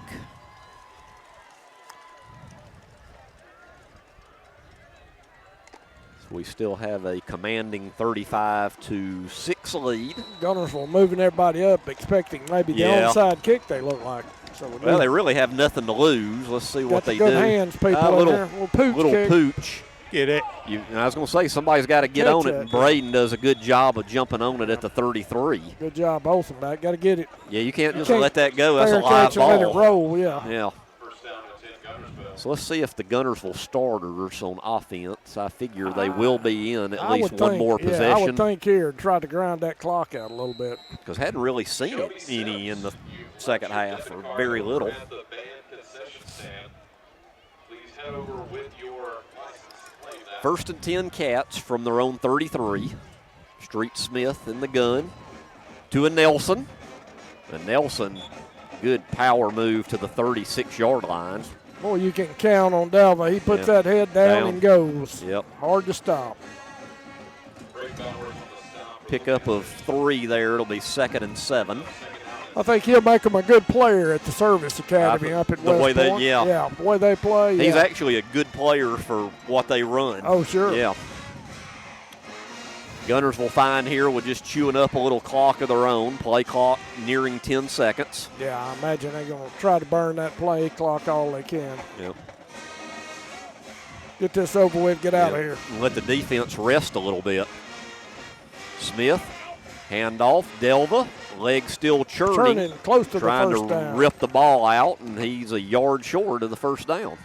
We still have a commanding 35-6 lead. Guntersville moving everybody up, expecting maybe the onside kick they look like. So well, they really have nothing to lose. Let's see what they do. Good hands, people. Little pooch. Pooch. Get it. I was going to say, somebody's got to get on it, and Braden does a good job of jumping on it at the 33. Good job, Olsenback. Got to get it. Yeah, you can't just let that go. That's a live ball. Let it roll, Yeah. So let's see if the Guntersville starters on offense, I figure they will be in at least one more possession. Yeah, I would think here and try to grind that clock out a little bit. Because hadn't really seen it any in the second half, or very little. First and 10 Cats from their own 33. Street Smith in the gun to a Nelson. And Nelson, good power move to the 36-yard line. Boy, you can count on Delva. He puts that head down and goes. Yep. Hard to stop. Pickup of 3 there. It'll be 2nd and 7. I think he'll make him a good player at the Service Academy up at West Point. Yeah, the way they play. He's actually a good player for what they run. Oh, sure. Yeah. Gunners will find here with just chewing up a little clock of their own. Play clock nearing 10 seconds. Yeah, I imagine they're going to try to burn that play clock all they can. Yep. Get this over with, get out of here. Let the defense rest a little bit. Smith, handoff, Delva, leg still churning. Close to the trying first to down. Rip the ball out, and he's a yard short of the first down.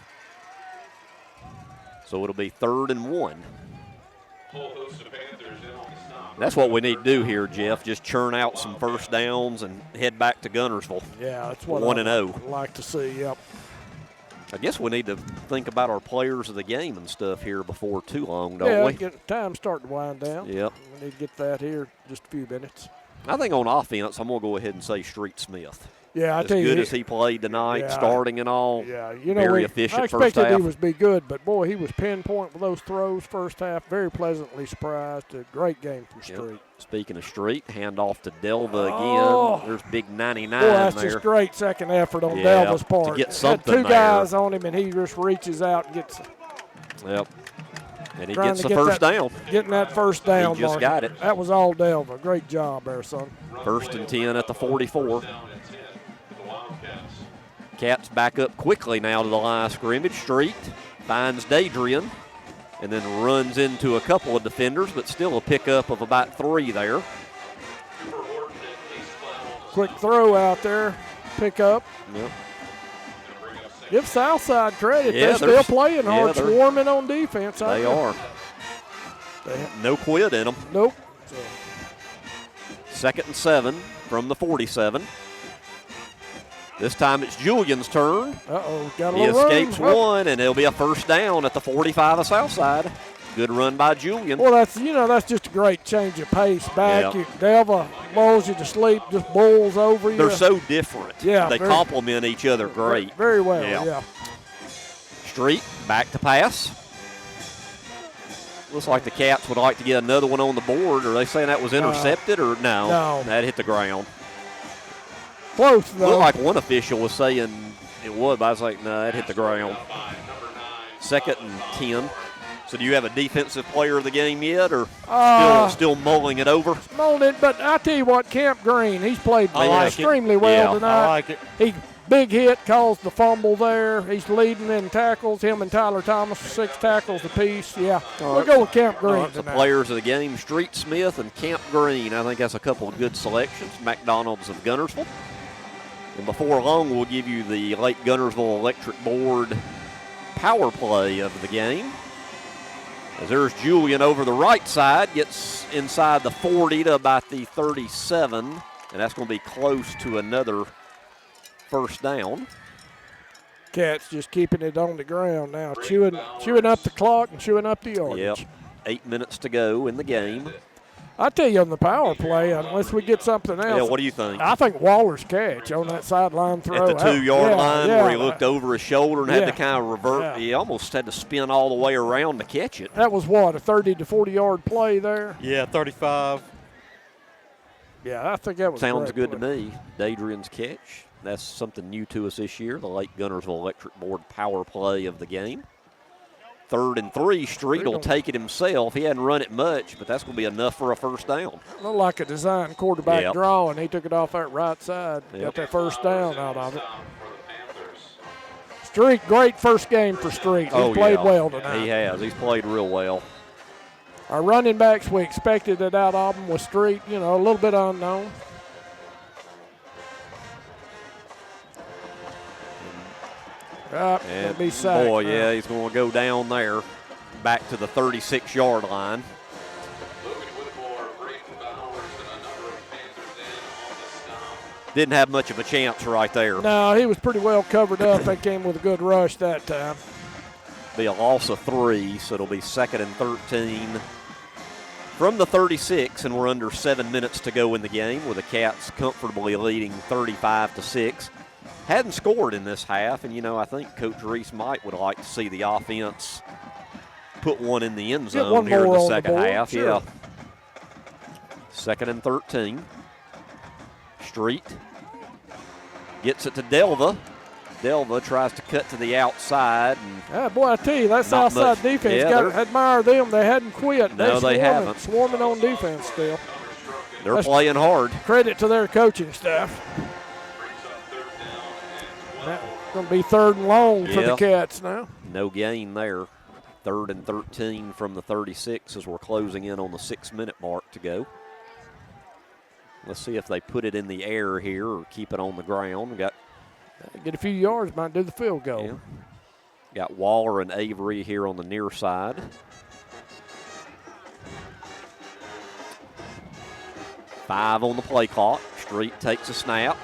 So it'll be 3rd and 1. That's what we need to do here, Jeff. Just churn out some first downs and head back to Guntersville. Yeah, that's what 1-0. I'd like to see, yep. I guess we need to think about our players of the game and stuff here before too long, don't we? Yeah, time starting to wind down. Yep. We need to get that here in just a few minutes. I think on offense, I'm going to go ahead and say Street Smith. Yeah, I tell you. As good as he played tonight, starting and all. Yeah, very efficient first half. I expected he would be good, but boy, he was pinpoint with those throws first half. Very pleasantly surprised. A great game from Street. Yep. Speaking of Street, handoff to Delva again. There's big 99 boy, that's there. just great second effort on Delva's part. To get something had 2 guys on him, and he just reaches out and gets. Yep. And he gets the first down. Getting that first down. He just got it. That was all Delva. Great job there, son. 1st and 10 at the 44. Cats back up quickly now to the line of scrimmage. Street finds Dadrian and then runs into a couple of defenders, but still a pickup of about 3 there. Quick throw out there. Pick up. Yep. Give Southside credit. Yeah, they're still playing hard, swarming on defense. They are. No quit in them. Nope. 2nd and 7 from the 47. This time it's Julian's turn. Uh-oh, got a He little escapes one, and it'll be a first down at the 45 of Southside. Good run by Julian. Well, that's just a great change of pace. Back, Delva lulls you to sleep, just bowls over you. They're so different. Yeah, they complement each other great. Very well, yeah. Street, back to pass. Looks like the Cats would like to get another one on the board. Are they saying that was intercepted or no? No. That hit the ground. Close, though. Looked like one official was saying it would, but I was like, no, that hit the ground. 2nd and 10. So do you have a defensive player of the game yet, or still mulling it over? Mulling it, but I tell you what, Camp Green, he's played extremely well tonight. I like it. He big hit, caused the fumble there. He's leading in tackles. Him and Tyler Thomas, 6 tackles apiece. Yeah, we'll go with Camp Green The players of the game, Street Smith and Camp Green. I think that's a couple of good selections. McDonald's of Guntersville. And before long, we'll give you the Lake Guntersville Electric Board power play of the game. As there's Julian over the right side, gets inside the 40 to about the 37, and that's going to be close to another first down. Cats just keeping it on the ground now, chewing up the clock and chewing up the yardage. Yep, 8 minutes to go in the game. I tell you, on the power play, unless we get something else. Yeah, what do you think? I think Waller's catch on that sideline throw. At the 2-yard line where he looked over his shoulder and had to kind of revert. Yeah. He almost had to spin all the way around to catch it. That was what, a 30 to 40-yard play there? Yeah, 35. Yeah, I think that was Sounds good to me. Dadrian's catch. That's something new to us this year, the Lake Guntersville Electric Board power play of the game. 3rd and 3, Street will take it himself. He hadn't run it much, but that's going to be enough for a first down. Looked like a design quarterback draw, and he took it off that right side. Got that first down out of it. Street, great first game for Street. He played well tonight. He has. He's played real well. Our running backs, we expected it out of them with Street, a little bit unknown. And be sacked. Boy, yeah, he's going to go down there, back to the 36-yard line. Didn't have much of a chance right there. No, he was pretty well covered up. They came with a good rush that time. Be a loss of 3, so it'll be 2nd and 13 from the 36, and we're under 7 minutes to go in the game, with the Cats comfortably leading 35-6. Hadn't scored in this half, and, I think Coach Reese might would like to see the offense put one in the end zone here in the second half. Sure. Yeah. 2nd and 13. Street gets it to Delva. Delva tries to cut to the outside. Boy, I tell you, that Southside defense, got to admire them. They hadn't quit. No, they haven't. Swarming on defense still. They're playing hard. Credit to their coaching staff. That's going to be 3rd and long for the Cats now. No gain there. 3rd and 13 from the 36 as we're closing in on the 6-minute mark to go. Let's see if they put it in the air here or keep it on the ground. Get a few yards, might do the field goal. Yeah. Got Waller and Avery here on the near side. Five on the play clock. Street takes a snap.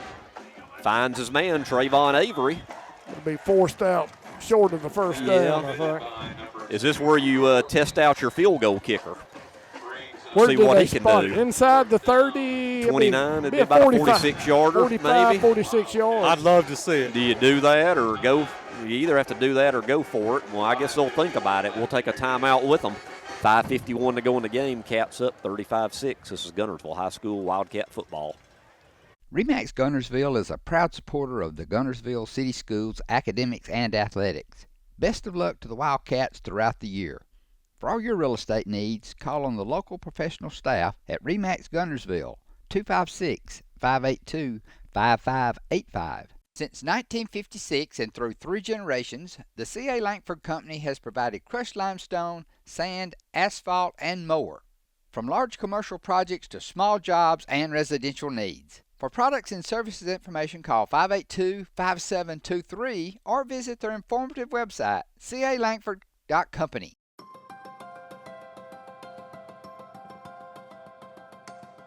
Finds his man, Trayvon Avery. It'll be forced out short of the first down, I think. Is this where you test out your field goal kicker? Where see what he can do. Inside the 30. 29, it'd be about a 46-yarder, 45, maybe. 46 yards. I'd love to see it. Do you do that or go? You either have to do that or go for it. Well, I guess they'll think about it. We'll take a timeout with them. 5:51 to go in the game. Cats up 35-6. This is Guntersville High School Wildcat football. RE/MAX Guntersville is a proud supporter of the Guntersville City Schools academics and athletics. Best of luck to the Wildcats throughout the year. For all your real estate needs, call on the local professional staff at RE/MAX Guntersville, 256-582-5585. Since 1956 and through 3 generations, the C.A. Langford Company has provided crushed limestone, sand, asphalt, and more. From large commercial projects to small jobs and residential needs. For products and services information, call 582-5723 or visit their informative website, calangford.company.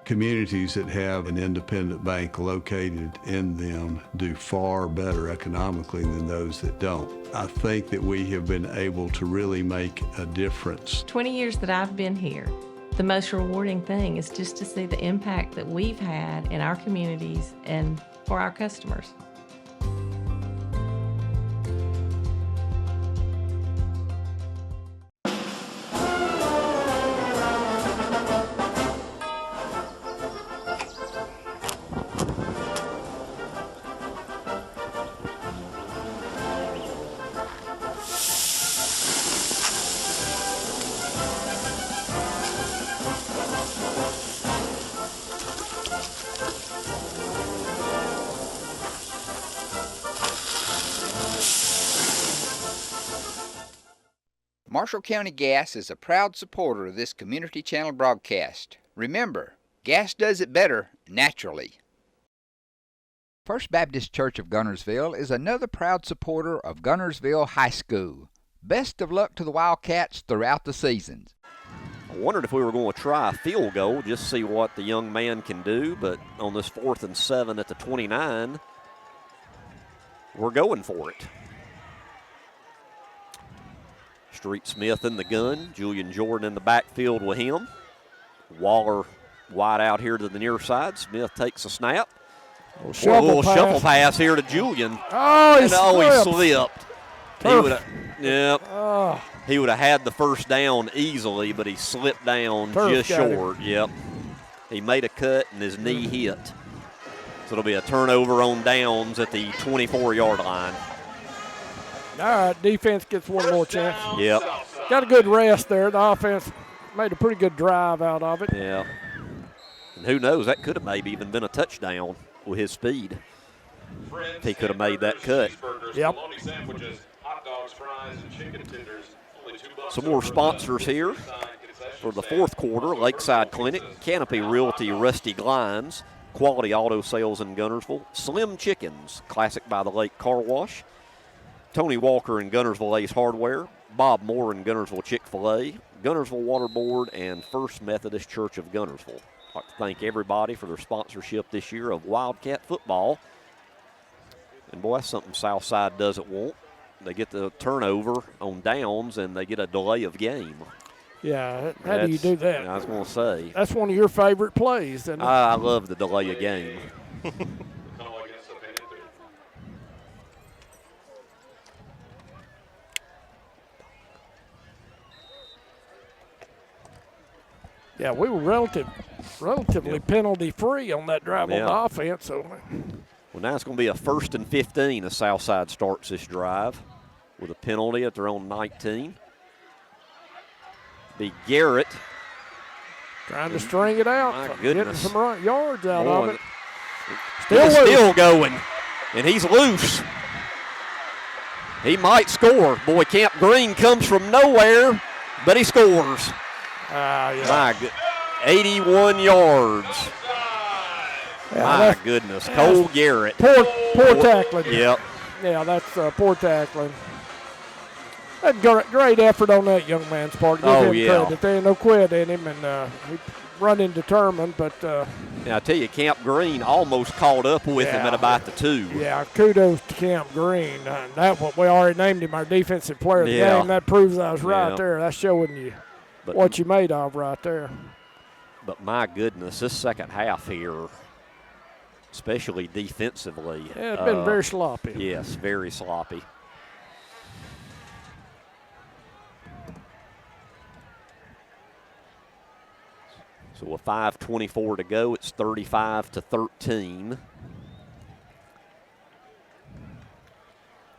Communities that have an independent bank located in them do far better economically than those that don't. I think that we have been able to really make a difference. 20 years that I've been here, the most rewarding thing is just to see the impact that we've had in our communities and for our customers. Marshall County Gas is a proud supporter of this Community Channel broadcast. Remember, gas does it better naturally. First Baptist Church of Guntersville is another proud supporter of Guntersville High School. Best of luck to the Wildcats throughout the seasons. I wondered if we were going to try a field goal, just see what the young man can do, but on this 4th and 7 at the 29, we're going for it. Street Smith in the gun, Julian Jordan in the backfield with him. Waller wide out here to the near side. Smith takes a snap. A little shuffle pass here to Julian. Oh, he slipped. He would have, he would have had the first down easily, but he slipped down just short. Yep. He made a cut and his knee hit. So it'll be a turnover on downs at the 24-yard line. All right, defense gets one more chance. Yep. Got a good rest there. The offense made a pretty good drive out of it. Yeah. And who knows, that could have maybe even been a touchdown with his speed. He could have made that cut. Yep. Some more sponsors here for the fourth quarter. Lakeside Clinic, Canopy Realty, Rusty Glines, Quality Auto Sales in Guntersville, Slim Chickens, Classic by the Lake Car Wash, Tony Walker in Guntersville Ace Hardware, Bob Moore in Guntersville Chick-fil-A, Guntersville Water Board, and First Methodist Church of Guntersville. I'd like to thank everybody for their sponsorship this year of Wildcat football. And boy, that's something Southside doesn't want. They get the turnover on downs and they get a delay of game. Yeah, how do you do that? I was going to say. That's one of your favorite plays, isn't it? I love the delay of game. Yeah, we were relatively penalty-free on that drive on the offense. So. Well, now it's going to be a 1st and 15 as Southside starts this drive with a penalty at their own 19. Be Garrett. Trying to string it out. My goodness. Getting some yards out of it. Still going. And he's loose. He might score. Boy, Camp Green comes from nowhere, but he scores. My 81 yards. Yeah, my goodness. Cole Garrett. Poor tackling. Yep. Yeah, that's poor tackling. That's great effort on that young man's part. Give him credit. There ain't no quit in him, and he's running determined. But I tell you, Camp Green almost caught up with him at about the 2. Yeah, kudos to Camp Green. That what we already named him our defensive player of the game. That proves I was right there. That's showing you what you made of right there. But my goodness, this second half here, especially defensively. Yeah, it's been very sloppy. Yes, very sloppy. So with 5:24 to go, it's 35-13.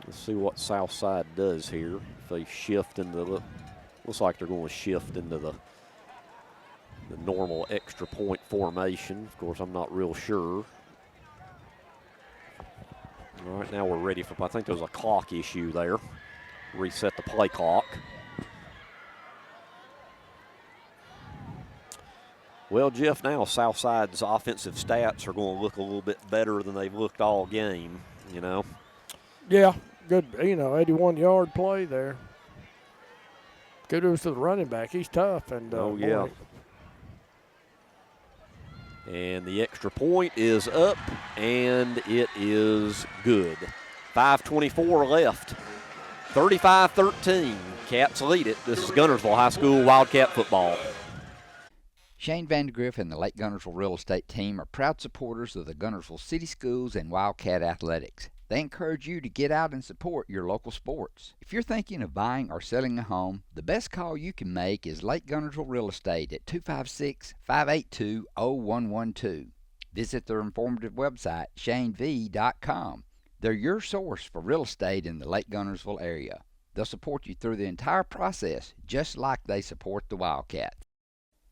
Let's see what Southside does here. If they shift into the, looks like they're going to shift into the normal extra point formation. Of course, I'm not real sure. All right, now we're ready for, I think there was a clock issue there. Reset the play clock. Well, Jeff, now Southside's offensive stats are going to look a little bit better than they've looked all game, you know. Yeah, good, 81-yard play there. Kudos to the running back. He's tough. And And the extra point is up, and it is good. 5:24 left. 35-13. Cats lead it. This is Guntersville High School Wildcat football. Shane Vandergriff and the Lake Guntersville Real Estate Team are proud supporters of the Guntersville City Schools and Wildcat Athletics. They encourage you to get out and support your local sports. If you're thinking of buying or selling a home, the best call you can make is Lake Guntersville Real Estate at 256-582-0112. Visit their informative website, shanev.com. They're your source for real estate in the Lake Guntersville area. They'll support you through the entire process, just like they support the Wildcats.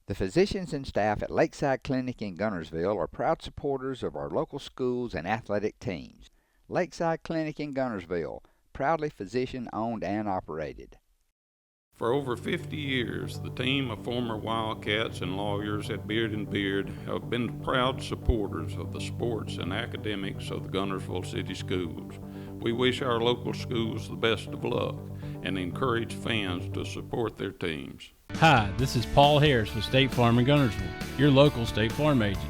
The physicians and staff at Lakeside Clinic in Guntersville are proud supporters of our local schools and athletic teams. Lakeside Clinic in Guntersville, proudly physician-owned and operated. For over 50 years, the team of former Wildcats and lawyers at Beard and Beard have been proud supporters of the sports and academics of the Guntersville City Schools. We wish our local schools the best of luck and encourage fans to support their teams. Hi, this is Paul Harris with State Farm in Guntersville, your local State Farm agent.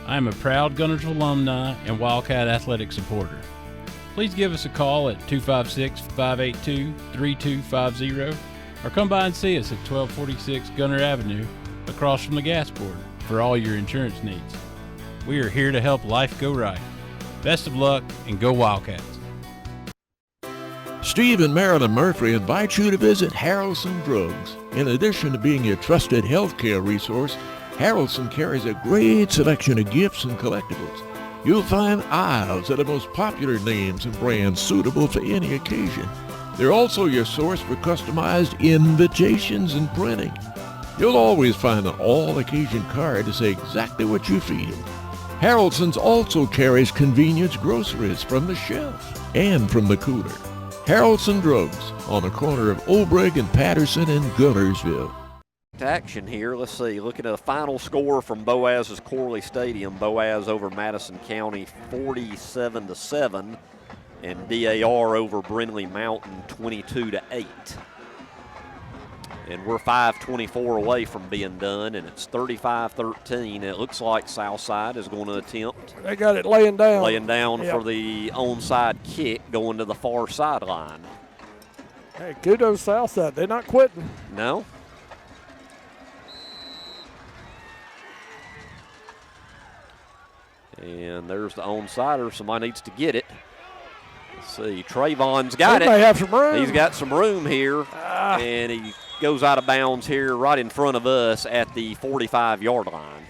I am a proud Guntersville alumni and Wildcat athletic supporter. Please give us a call at 256-582-3250 or come by and see us at 1246 Gunter Avenue across from the gas board for all your insurance needs. We are here to help life go right. Best of luck and go Wildcats. Steve and Marilyn Murphy invite you to visit Harrelson Drugs. In addition to being your trusted healthcare resource, Harrelson carries a great selection of gifts and collectibles. You'll find aisles of the most popular names and brands suitable for any occasion. They're also your source for customized invitations and printing. You'll always find an all-occasion card to say exactly what you feel. Harrelson's also carries convenience groceries from the shelf and from the cooler. Harrelson Drugs on the corner of Obrig and Patterson in Guntersville. Action here. Let's see. Looking at a final score from Boaz's Corley Stadium. Boaz over Madison County 47-7, and DAR over Brindley Mountain 22-8. And we're 5:24 away from being done, and it's 35-13. It looks like Southside is going to attempt. They got it laying down. Yep. For the onside kick going to the far sideline. Hey, kudos Southside. They're not quitting. No. And there's the onsider. Somebody needs to get it. Let's see. Trayvon's got it. He may have some room. He's got some room here. And he goes out of bounds here right in front of us at the 45-yard line.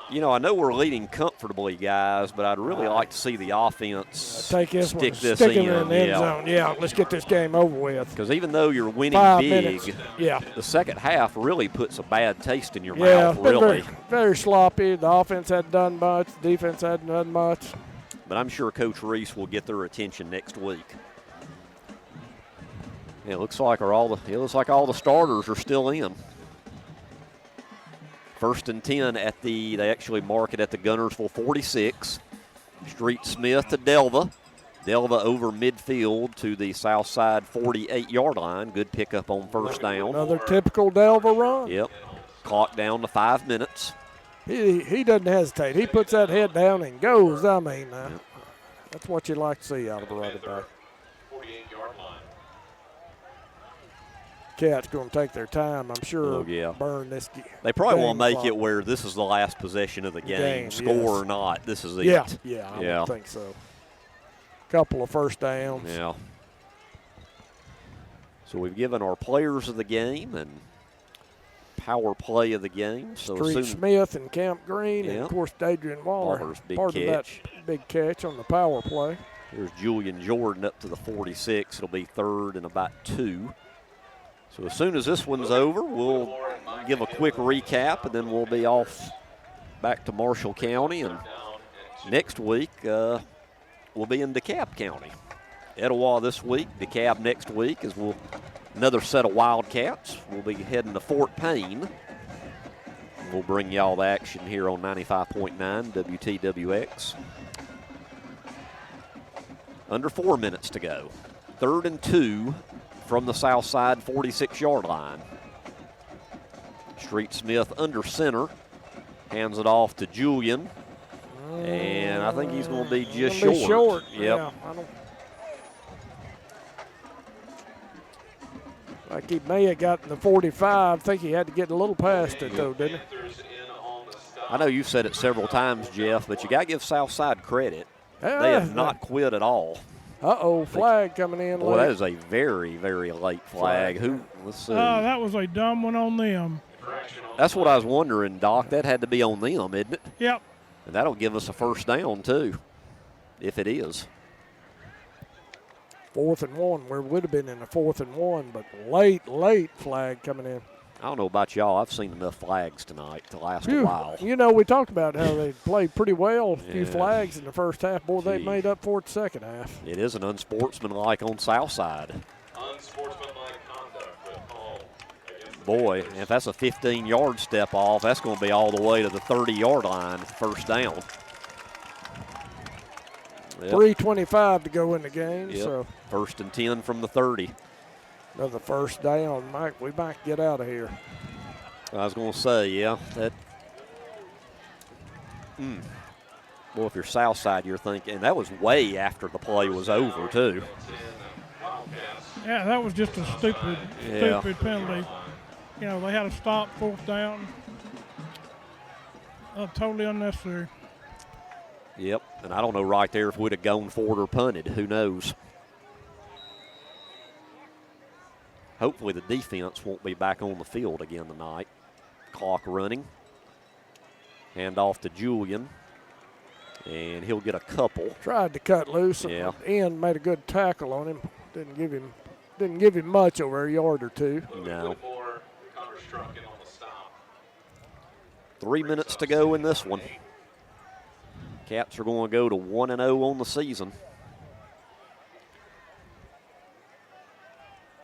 You know, I know we're leading comfortably, guys, but I'd really like to see the offense stick this in. Stick it in the end zone. Yeah, let's get this game over with. Because even though you're winning 5 big, minutes. Yeah. The second half really puts a bad taste in your Yeah, mouth, really. Very, very sloppy. The offense hadn't done much. The defense hadn't done much. But I'm sure Coach Reese will get their attention next week. Yeah, it looks like all the starters are still in. 1st and 10 at they actually mark it at the Guntersville 46. Street Smith to Delva. Delva over midfield to the Southside 48-yard line. Good pickup on first down. Another typical Delva run. Yep. Clock down to 5 minutes. He doesn't hesitate. He puts that head down and goes. I mean, that's what you like to see out of a running back. 48-yard line. Cats going to take their time, I'm sure. Oh, yeah. Burn this. They probably want to make it where this is the last possession of the game. Score yes. or not, this is it. Yeah, I would think so. Couple of first downs. Yeah. So we've given our players of the game and power play of the game. So Street Smith and Camp Green, and, of course, Adrian Waller's big part catch. of that big catch on the power play. Here's Julian Jordan up to the 46. It'll be 3rd and about 2. So as soon as this one's over, we'll give a quick recap, and then we'll be off back to Marshall County. And next week, we'll be in DeKalb County. Etowah this week, DeKalb next week, another set of Wildcats. We'll be heading to Fort Payne. We'll bring y'all the action here on 95.9 WTWX. Under 4 minutes to go. 3rd and 2 from the Southside 46-yard line. Street Smith under center. Hands it off to Julian. And I think he's going to be just short. Yep. Yeah, like he may have gotten the 45. I think he had to get a little past it, though, didn't he? I know you've said it several times, Jeff, but you got to give Southside credit. Yeah, they have not quit at all. Flag coming in Boy, late. that is a very, very late flag. Let's see. That was a dumb one on them. That's what I was wondering, Doc. That had to be on them, isn't it? Yep. And that'll give us a first down, too, if it is. 4th and 1. We would have been in the 4th and 1, but late flag coming in. I don't know about y'all. I've seen enough flags tonight to last a while. You know, we talked about how they played pretty well. A few flags in the first half. Boy, they made up for it the second half. It is an unsportsmanlike on Southside. unsportsmanlike conduct, but call against Boy, if that's a 15-yard step off, that's going to be all the way to the 30-yard line, first down. Yep. 3:25 to go in the game. Yep. So First and 10 from the 30. Another first down. We might get out of here. I was going to say, yeah, that. Well, if you're Southside, you're thinking, and that was way after the play was over, too. Yeah, that was just a stupid penalty. You know, they had to stop, fourth down. Totally unnecessary. Yep, and I don't know right there if we'd have gone for it or punted. Who knows? Hopefully the defense won't be back on the field again tonight. Clock running. Hand off to Julian. And he'll get a couple. Tried to cut loose. Yeah. Ian made a good tackle on him. Didn't give him much, over a yard or two. No. 3 minutes to go in this one. Cats are going to go to 1-0 on the season.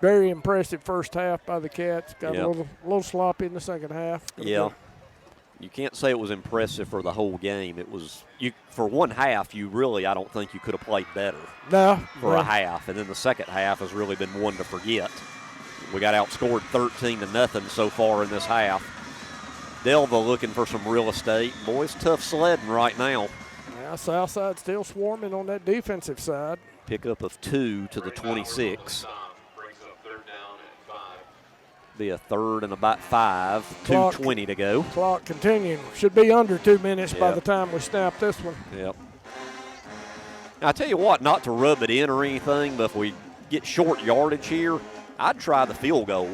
Very impressive first half by the Cats. Got Yep. a little sloppy in the second half. Yeah. You can't say it was impressive for the whole game. It was, for one half, I don't think you could have played better. No. For a half. And then the second half has really been one to forget. We got outscored 13-0 so far in this half. Delva looking for some real estate. Boy, it's tough sledding right now. Yeah, Southside still swarming on that defensive side. Pickup of 2 to the 26. Be a third and about 5. 2:20 to go. Clock continuing. Should be under 2 minutes by Yep. the time we snap this one. Yep. Now, I tell you what, not to rub it in or anything, but if we get short yardage here, I'd try the field goal.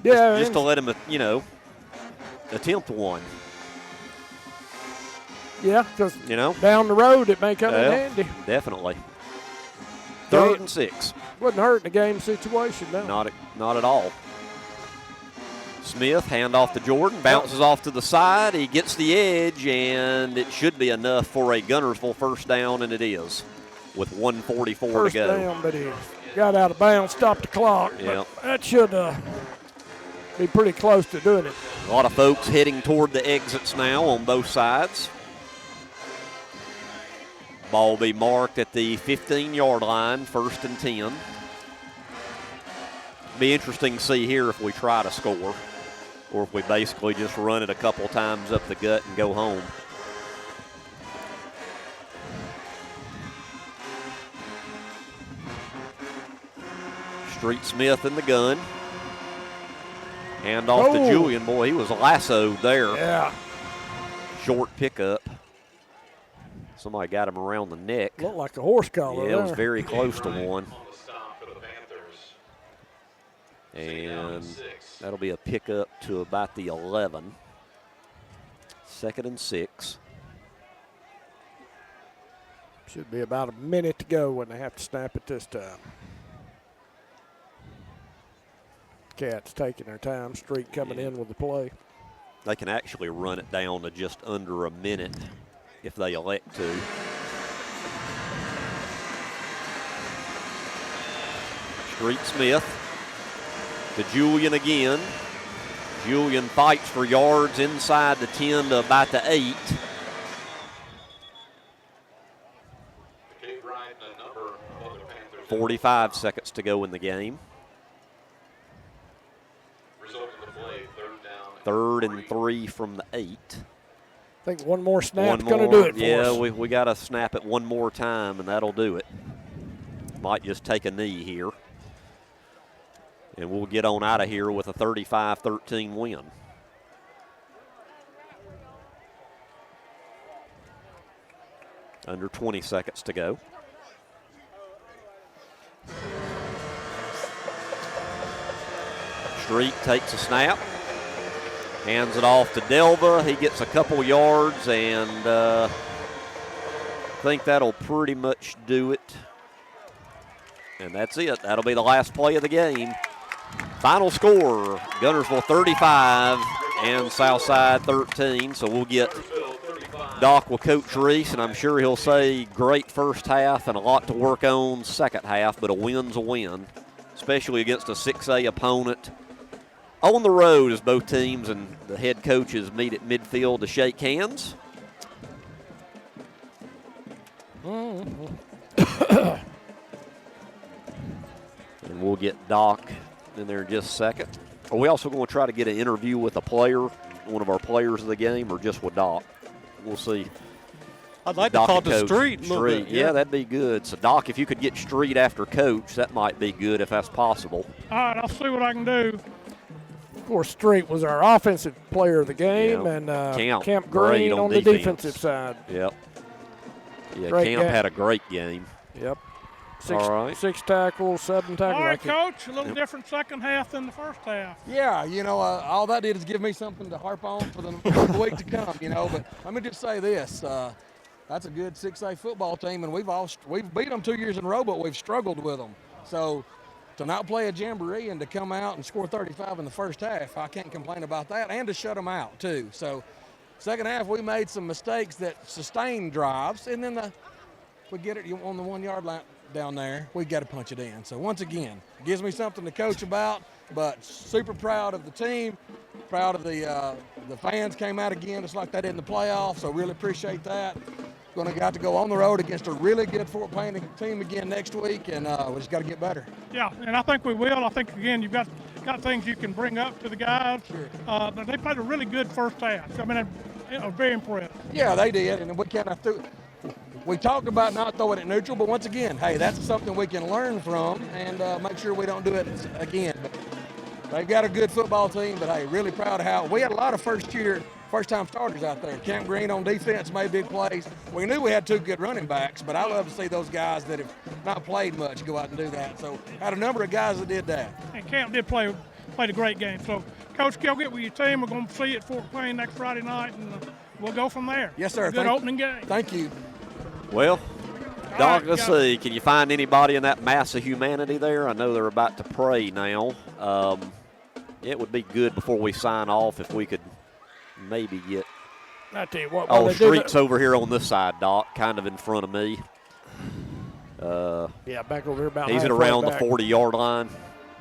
Yeah. Just to let him, attempt one. Yeah, because down the road it may come in handy. Definitely. Third and 6. Wouldn't hurt in a game situation, no. Not at all. Smith, hand off to Jordan, bounces off to the side. He gets the edge, and it should be enough for a Guntersville first down, and it is, with 1:44 First to go. down, but he got out of bounds, stopped the clock. Yep. But that should be pretty close to doing it. A lot of folks heading toward the exits now on both sides. Ball will be marked at the 15-yard line, first and 10. Be interesting to see here if we try to score or if we basically just run it a couple times up the gut and go home. Street Smith in the gun. Hand off to Julian. Boy, he was lassoed there. Yeah. Short pickup. Somebody got him around the neck. Looked like a horse collar. Yeah, it was very close to one. And that'll be a pickup to about the 11. 2nd and 6. Should be about a minute to go when they have to snap it this time. Cats taking their time. Street coming in with the play. They can actually run it down to just under a minute if they elect to. Street Smith to Julian again. Julian fights for yards inside the 10 to about the 8. 45 seconds to go in the game. Third and 3 from the 8. I think one more snap's going to do it for us. Yeah, we got to snap it one more time, and that'll do it. Might just take a knee here. And we'll get on out of here with a 35-13 win. Under 20 seconds to go. Street takes a snap. Hands it off to Delva. He gets a couple yards, and I think that'll pretty much do it. And that's it. That'll be the last play of the game. Final score, Guntersville 35 and Southside 13. So we'll get Doc will coach Reese, and I'm sure he'll say great first half and a lot to work on second half, but a win's a win, especially against a 6A opponent. On the road as both teams and the head coaches meet at midfield to shake hands. And we'll get Doc in there in just a second. Are we also going to try to get an interview with a player, one of our players of the game, or just with Doc? We'll see. I'd like Doc to talk to Coach Street a little bit. Yeah, that'd be good. So, Doc, if you could get Street after Coach, that might be good if that's possible. All right, I'll see what I can do. Of course, Street was our offensive player of the game, and Camp Green on the defensive side. Yep. Yeah, Great Camp had a great game. Yep. All right. 6 tackles, 7 tackles. All right, Coach, a little different second half than the first half. Yeah, all that did is give me something to harp on for the week to come, But let me just say this. That's a good 6A football team, and we've beat them 2 years in a row, but we've struggled with them. So to not play a jamboree and to come out and score 35 in the first half, I can't complain about that, and to shut them out, too. So second half, we made some mistakes that sustained drives, and then we get it on the 1 yard line down there, we got to punch it in. So once again, gives me something to coach about, but super proud of the team, proud of the fans came out again just like they did in the playoffs, so really appreciate that. Going to have to go on the road against a really good Fort Payne team again next week, and we just got to get better. Yeah, and I think we will. I think, again, you've got things you can bring up to the guys. Sure. But they played a really good first half. I mean, I was very impressed. Yeah, they did, and we talked about not throwing it neutral, but once again, hey, that's something we can learn from and make sure we don't do it again. But they've got a good football team, but hey, really proud of how we had a lot of first-time starters out there. Camp Green on defense made big plays. We knew we had 2 good running backs, but I love to see those guys that have not played much go out and do that. So had a number of guys that did that. And Camp did played a great game. So, Coach, go get with your team. We're going to see you at Fort Payne next Friday night, and we'll go from there. Yes, sir. Good opening game. Thank you. Well, Doc, let's see. Can you find anybody in that mass of humanity there? I know they're about to pray now. It would be good before we sign off if we could maybe get. I tell you what. Oh, Street's over here on this side, Doc, kind of in front of me. Yeah, back over here about. He's at around the 40-yard line.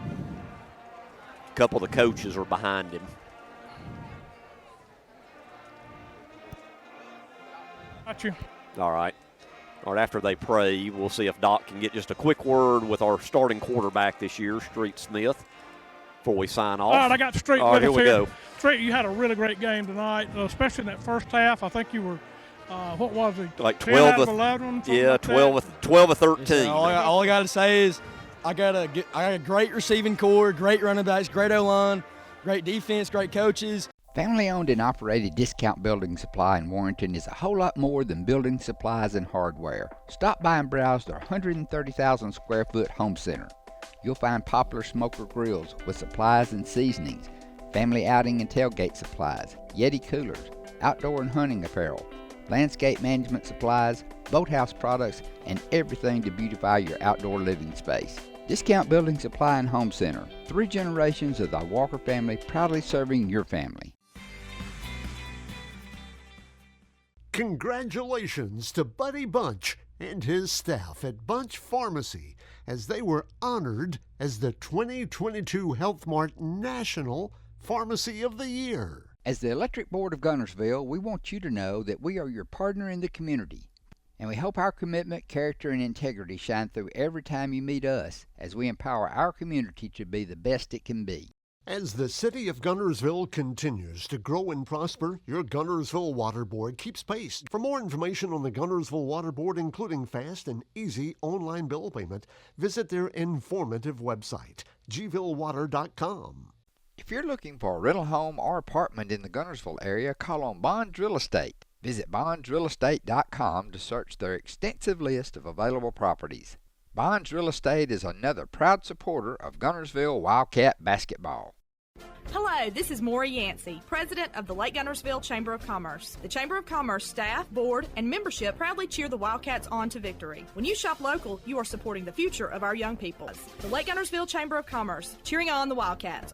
A couple of the coaches are behind him. Got you. All right. After they pray, we'll see if Doc can get just a quick word with our starting quarterback this year, Street Smith, before we sign off. All right, I got Street All right, with here us we go. Street, you had a really great game tonight, especially in that first half. I think you were, what was it? Like 10 12 out of 11? Yeah, like 12 of 13. All I got to say is I got a great receiving core, great running backs, great O-line, great defense, great coaches. Family-owned and operated Discount Building Supply in Warrenton is a whole lot more than building supplies and hardware. Stop by and browse their 130,000 square foot home center. You'll find popular smoker grills with supplies and seasonings, family outing and tailgate supplies, Yeti coolers, outdoor and hunting apparel, landscape management supplies, boathouse products, and everything to beautify your outdoor living space. Discount Building Supply and Home Center. 3 generations of the Walker family proudly serving your family. Congratulations to Buddy Bunch and his staff at Bunch Pharmacy as they were honored as the 2022 Health Mart National Pharmacy of the Year. As the Electric Board of Guntersville, we want you to know that we are your partner in the community, and we hope our commitment, character, and integrity shine through every time you meet us as we empower our community to be the best it can be. As the city of Guntersville continues to grow and prosper, your Guntersville Water Board keeps pace. For more information on the Guntersville Water Board, including fast and easy online bill payment, visit their informative website, gvillewater.com. If you're looking for a rental home or apartment in the Guntersville area, call on Bonds Real Estate. Visit bondsrealestate.com to search their extensive list of available properties. Bonds Real Estate is another proud supporter of Guntersville Wildcat basketball. Hello, this is Maury Yancey, President of the Lake Guntersville Chamber of Commerce. The Chamber of Commerce staff, board, and membership proudly cheer the Wildcats on to victory. When you shop local, you are supporting the future of our young people. The Lake Guntersville Chamber of Commerce, cheering on the Wildcats.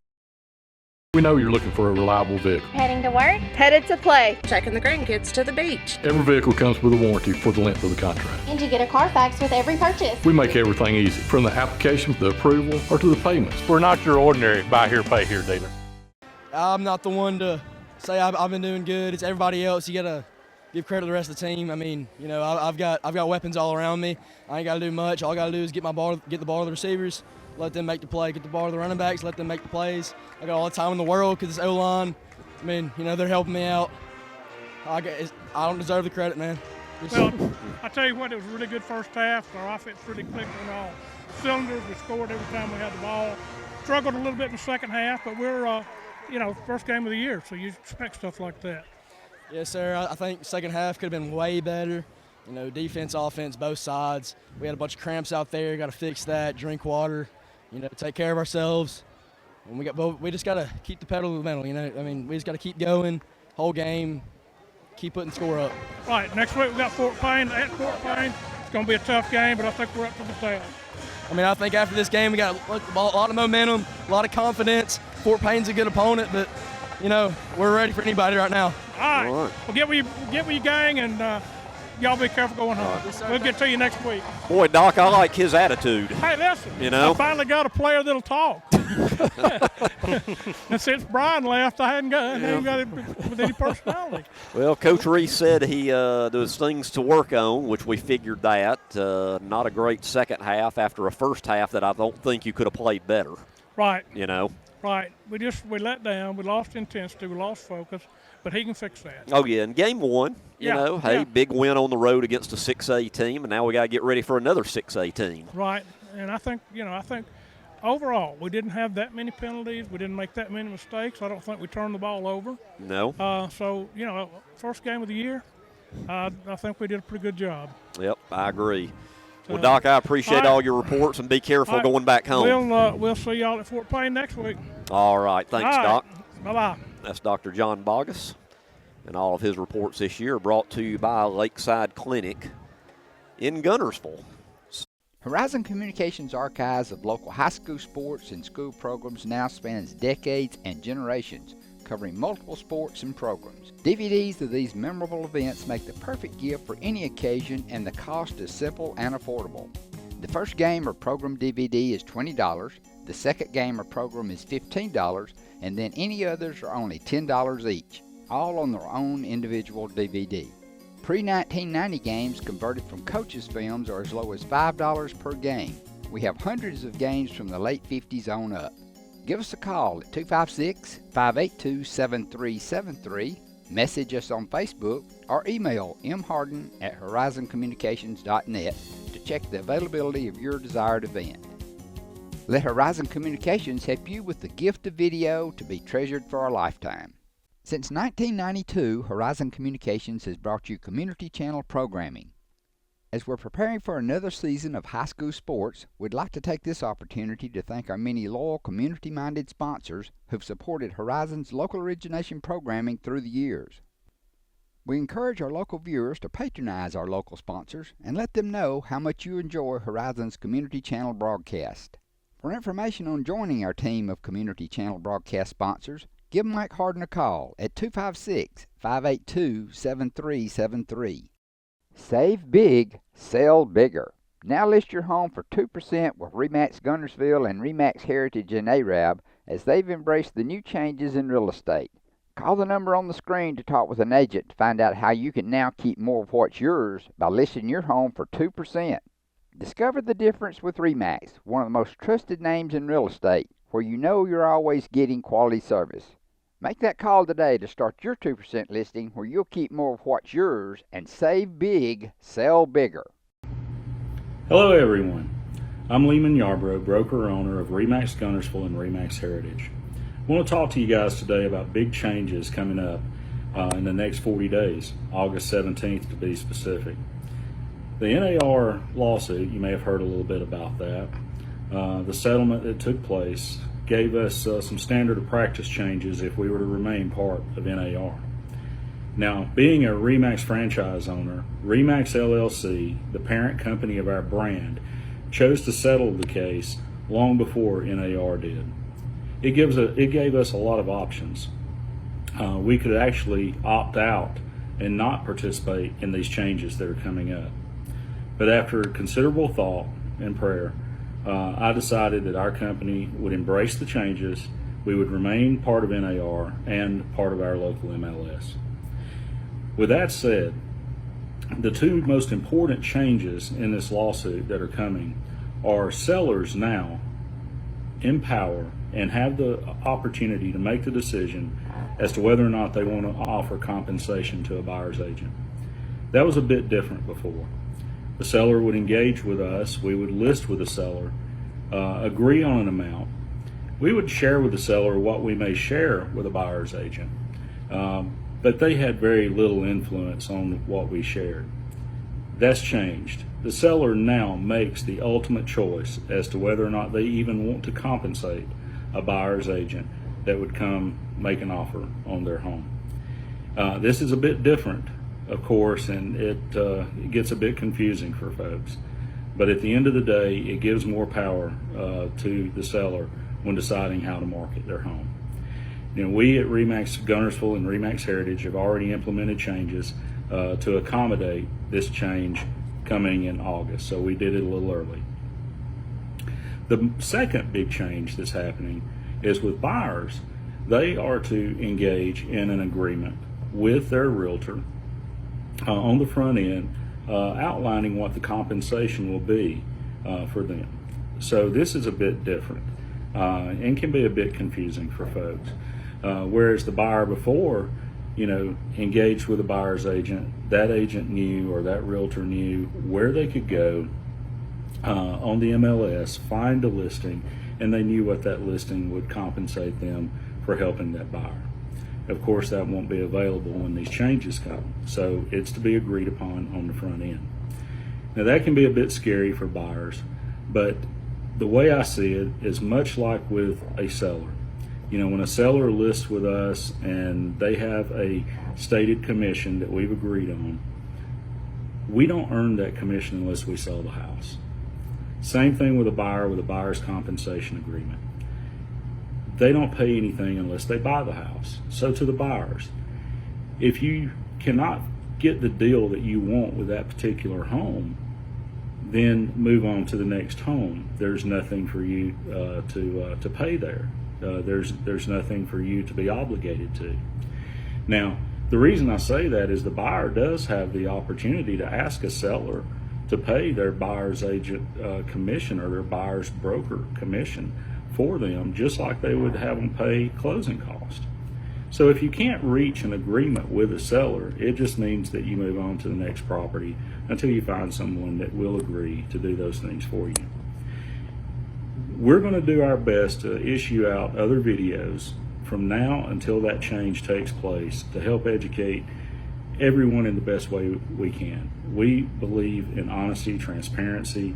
We know you're looking for a reliable vehicle. Heading to work? Headed to play. Taking the grandkids to the beach. Every vehicle comes with a warranty for the length of the contract. And you get a Carfax with every purchase. We make everything easy, from the application to the approval or to the payments. We're not your ordinary buy here, pay here dealer. I'm not the one to say I've been doing good. It's everybody else. You got to give credit to the rest of the team. I mean, you know, I've got weapons all around me. I ain't got to do much. All I got to do is get the ball to the receivers, let them make the play, get the ball to the running backs, let them make the plays. I got all the time in the world because it's O-line. I mean, you know, they're helping me out. I don't deserve the credit, man. Well, I tell you what, it was a really good first half. Our offense really clicked on all cylinders. We scored every time we had the ball. Struggled a little bit in the second half, but we're, you know, first game of the year, so you expect stuff like that. Yes, sir. I think second half could have been way better. You know, defense, offense, both sides. We had a bunch of cramps out there. Got to fix that. Drink water. You know, take care of ourselves. And we just got to keep the pedal to the metal. You know, I mean, we just got to keep going, whole game, keep putting score up. Right. Next week we got Fort Payne at Fort Payne. It's going to be a tough game, but I think we're up to the task. I mean, I think after this game we got a lot of momentum, a lot of confidence. Fort Payne's a good opponent, but you know, we're ready for anybody right now. All right. Well, get with your gang, and y'all be careful going home. Right. We'll get to you next week. Boy, Doc, I like his attitude. Hey, listen. You know, I finally got a player that'll talk. And since Brian left, I hadn't got it with any personality. Well, Coach Reese said there's things to work on, which we figured that. Not a great second half after a first half that I don't think you could have played better. Right. You know. Right. We let down. We lost intensity. We lost focus. But he can fix that. Oh, yeah. And game one, you know, big win on the road against a 6A team, and now we got to get ready for another 6A team. Right. And I think overall we didn't have that many penalties. We didn't make that many mistakes. I don't think we turned the ball over. No. So, you know, first game of the year, I think we did a pretty good job. Yep, I agree. Well, Doc, I appreciate all your reports, and be careful going back home. We'll see y'all at Fort Payne next week. All right. Thanks, Doc. Bye-bye. That's Dr. John Bogus, and all of his reports this year brought to you by Lakeside Clinic in Guntersville. Horizon Communications' archives of local high school sports and school programs now spans decades and generations, covering multiple sports and programs. DVDs of these memorable events make the perfect gift for any occasion, and the cost is simple and affordable. The first game or program DVD is $20, the second game or program is $15, and then any others are only $10 each, all on their own individual DVD. Pre-1990 games converted from coaches' films are as low as $5 per game. We have hundreds of games from the late 50s on up. Give us a call at 256-582-7373, message us on Facebook, or email mharden@horizoncommunications.net to check the availability of your desired event. Let Horizon Communications help you with the gift of video to be treasured for a lifetime. Since 1992, Horizon Communications has brought you community channel programming. As we're preparing for another season of high school sports, we'd like to take this opportunity to thank our many loyal community-minded sponsors who've supported Horizon's local origination programming through the years. We encourage our local viewers to patronize our local sponsors and let them know how much you enjoy Horizon's community channel broadcast. For information on joining our team of community channel broadcast sponsors, give Mike Harden a call at 256-582-7373. Save big, sell bigger. Now list your home for 2% with RE/MAX Guntersville and RE/MAX Heritage in Arab, as they've embraced the new changes in real estate. Call the number on the screen to talk with an agent to find out how you can now keep more of what's yours by listing your home for 2%. Discover the difference with RE/MAX, one of the most trusted names in real estate, where you know you're always getting quality service. Make that call today to start your 2% listing, where you'll keep more of what's yours and save big, sell bigger. Hello everyone. I'm Lehman Yarbrough, broker-owner of RE/MAX Guntersville and RE/MAX Heritage. I want to talk to you guys today about big changes coming up in the next 40 days, August 17th to be specific. The NAR lawsuit, you may have heard a little bit about that. The settlement that took place gave us some standard of practice changes if we were to remain part of NAR. Now, being a RE/MAX franchise owner, RE/MAX LLC, the parent company of our brand, chose to settle the case long before NAR did. it gave us a lot of options. We could actually opt out and not participate in these changes that are coming up. But after considerable thought and prayer, I decided that our company would embrace the changes. We would remain part of NAR and part of our local MLS. With that said, the two most important changes in this lawsuit that are coming are sellers now empower and have the opportunity to make the decision as to whether or not they want to offer compensation to a buyer's agent. That was a bit different before. The seller would engage with us, we would list with the seller, agree on an amount. We would share with the seller what we may share with a buyer's agent, but they had very little influence on what we shared. That's changed. The seller now makes the ultimate choice as to whether or not they even want to compensate a buyer's agent that would come make an offer on their home. This is a bit different, of course, and it gets a bit confusing for folks. But at the end of the day, it gives more power to the seller when deciding how to market their home. You know, we at RE/MAX Guntersville and RE/MAX Heritage have already implemented changes to accommodate this change coming in August, so we did it a little early. The second big change that's happening is with buyers. They are to engage in an agreement with their realtor on the front end, outlining what the compensation will be for them. So this is a bit different and can be a bit confusing for folks. Whereas the buyer before, engaged with a buyer's agent, that agent knew, or that realtor knew, where they could go on the MLS, find a listing, and they knew what that listing would compensate them for helping that buyer. Of course, that won't be available when these changes come, so it's to be agreed upon on the front end. Now, that can be a bit scary for buyers, but the way I see it is much like with a seller. When a seller lists with us and they have a stated commission that we've agreed on, we don't earn that commission unless we sell the house. Same thing with a buyer with a buyer's compensation agreement. They don't pay anything unless they buy the house. So to the buyers, if you cannot get the deal that you want with that particular home, then move on to the next home. There's nothing for you to pay there. There's nothing for you to be obligated to. Now, the reason I say that is the buyer does have the opportunity to ask a seller to pay their buyer's agent commission or their buyer's broker commission for them, just like they would have them pay closing costs. So if you can't reach an agreement with a seller, it just means that you move on to the next property until you find someone that will agree to do those things for you. We're going to do our best to issue out other videos from now until that change takes place to help educate everyone in the best way we can. We believe in honesty, transparency.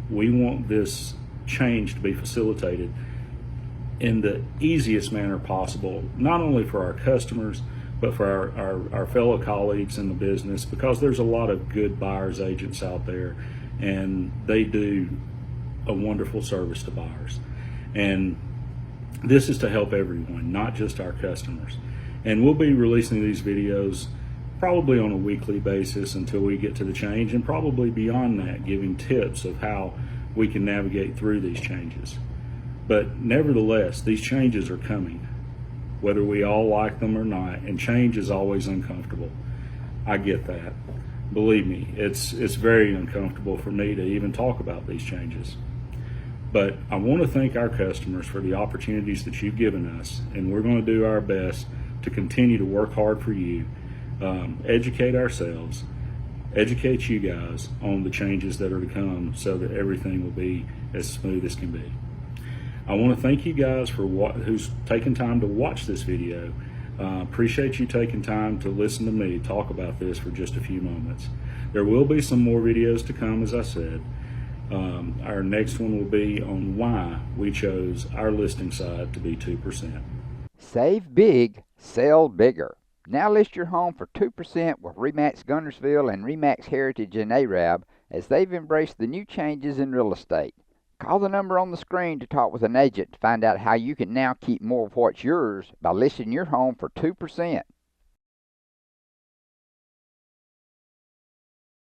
We want this change to be facilitated in the easiest manner possible, not only for our customers, but for our fellow colleagues in the business, because there's a lot of good buyers agents out there, and they do a wonderful service to buyers. And this is to help everyone, not just our customers. And we'll be releasing these videos probably on a weekly basis until we get to the change, and probably beyond that, giving tips of how we can navigate through these changes. But nevertheless, these changes are coming, whether we all like them or not, and change is always uncomfortable. I get that. Believe me, it's very uncomfortable for me to even talk about these changes. But I want to thank our customers for the opportunities that you've given us, and we're going to do our best to continue to work hard for you, educate ourselves, educate you guys on the changes that are to come, so that everything will be as smooth as can be. I want to thank you guys for who's taken time to watch this video. Appreciate you taking time to listen to me talk about this for just a few moments. There will be some more videos to come, as I said. Our next one will be on why we chose our listing side to be 2%. Save big, sell bigger. Now list your home for 2% with RE/MAX Guntersville and RE/MAX Heritage and Arab, as they've embraced the new changes in real estate. Call the number on the screen to talk with an agent to find out how you can now keep more of what's yours by listing your home for 2%.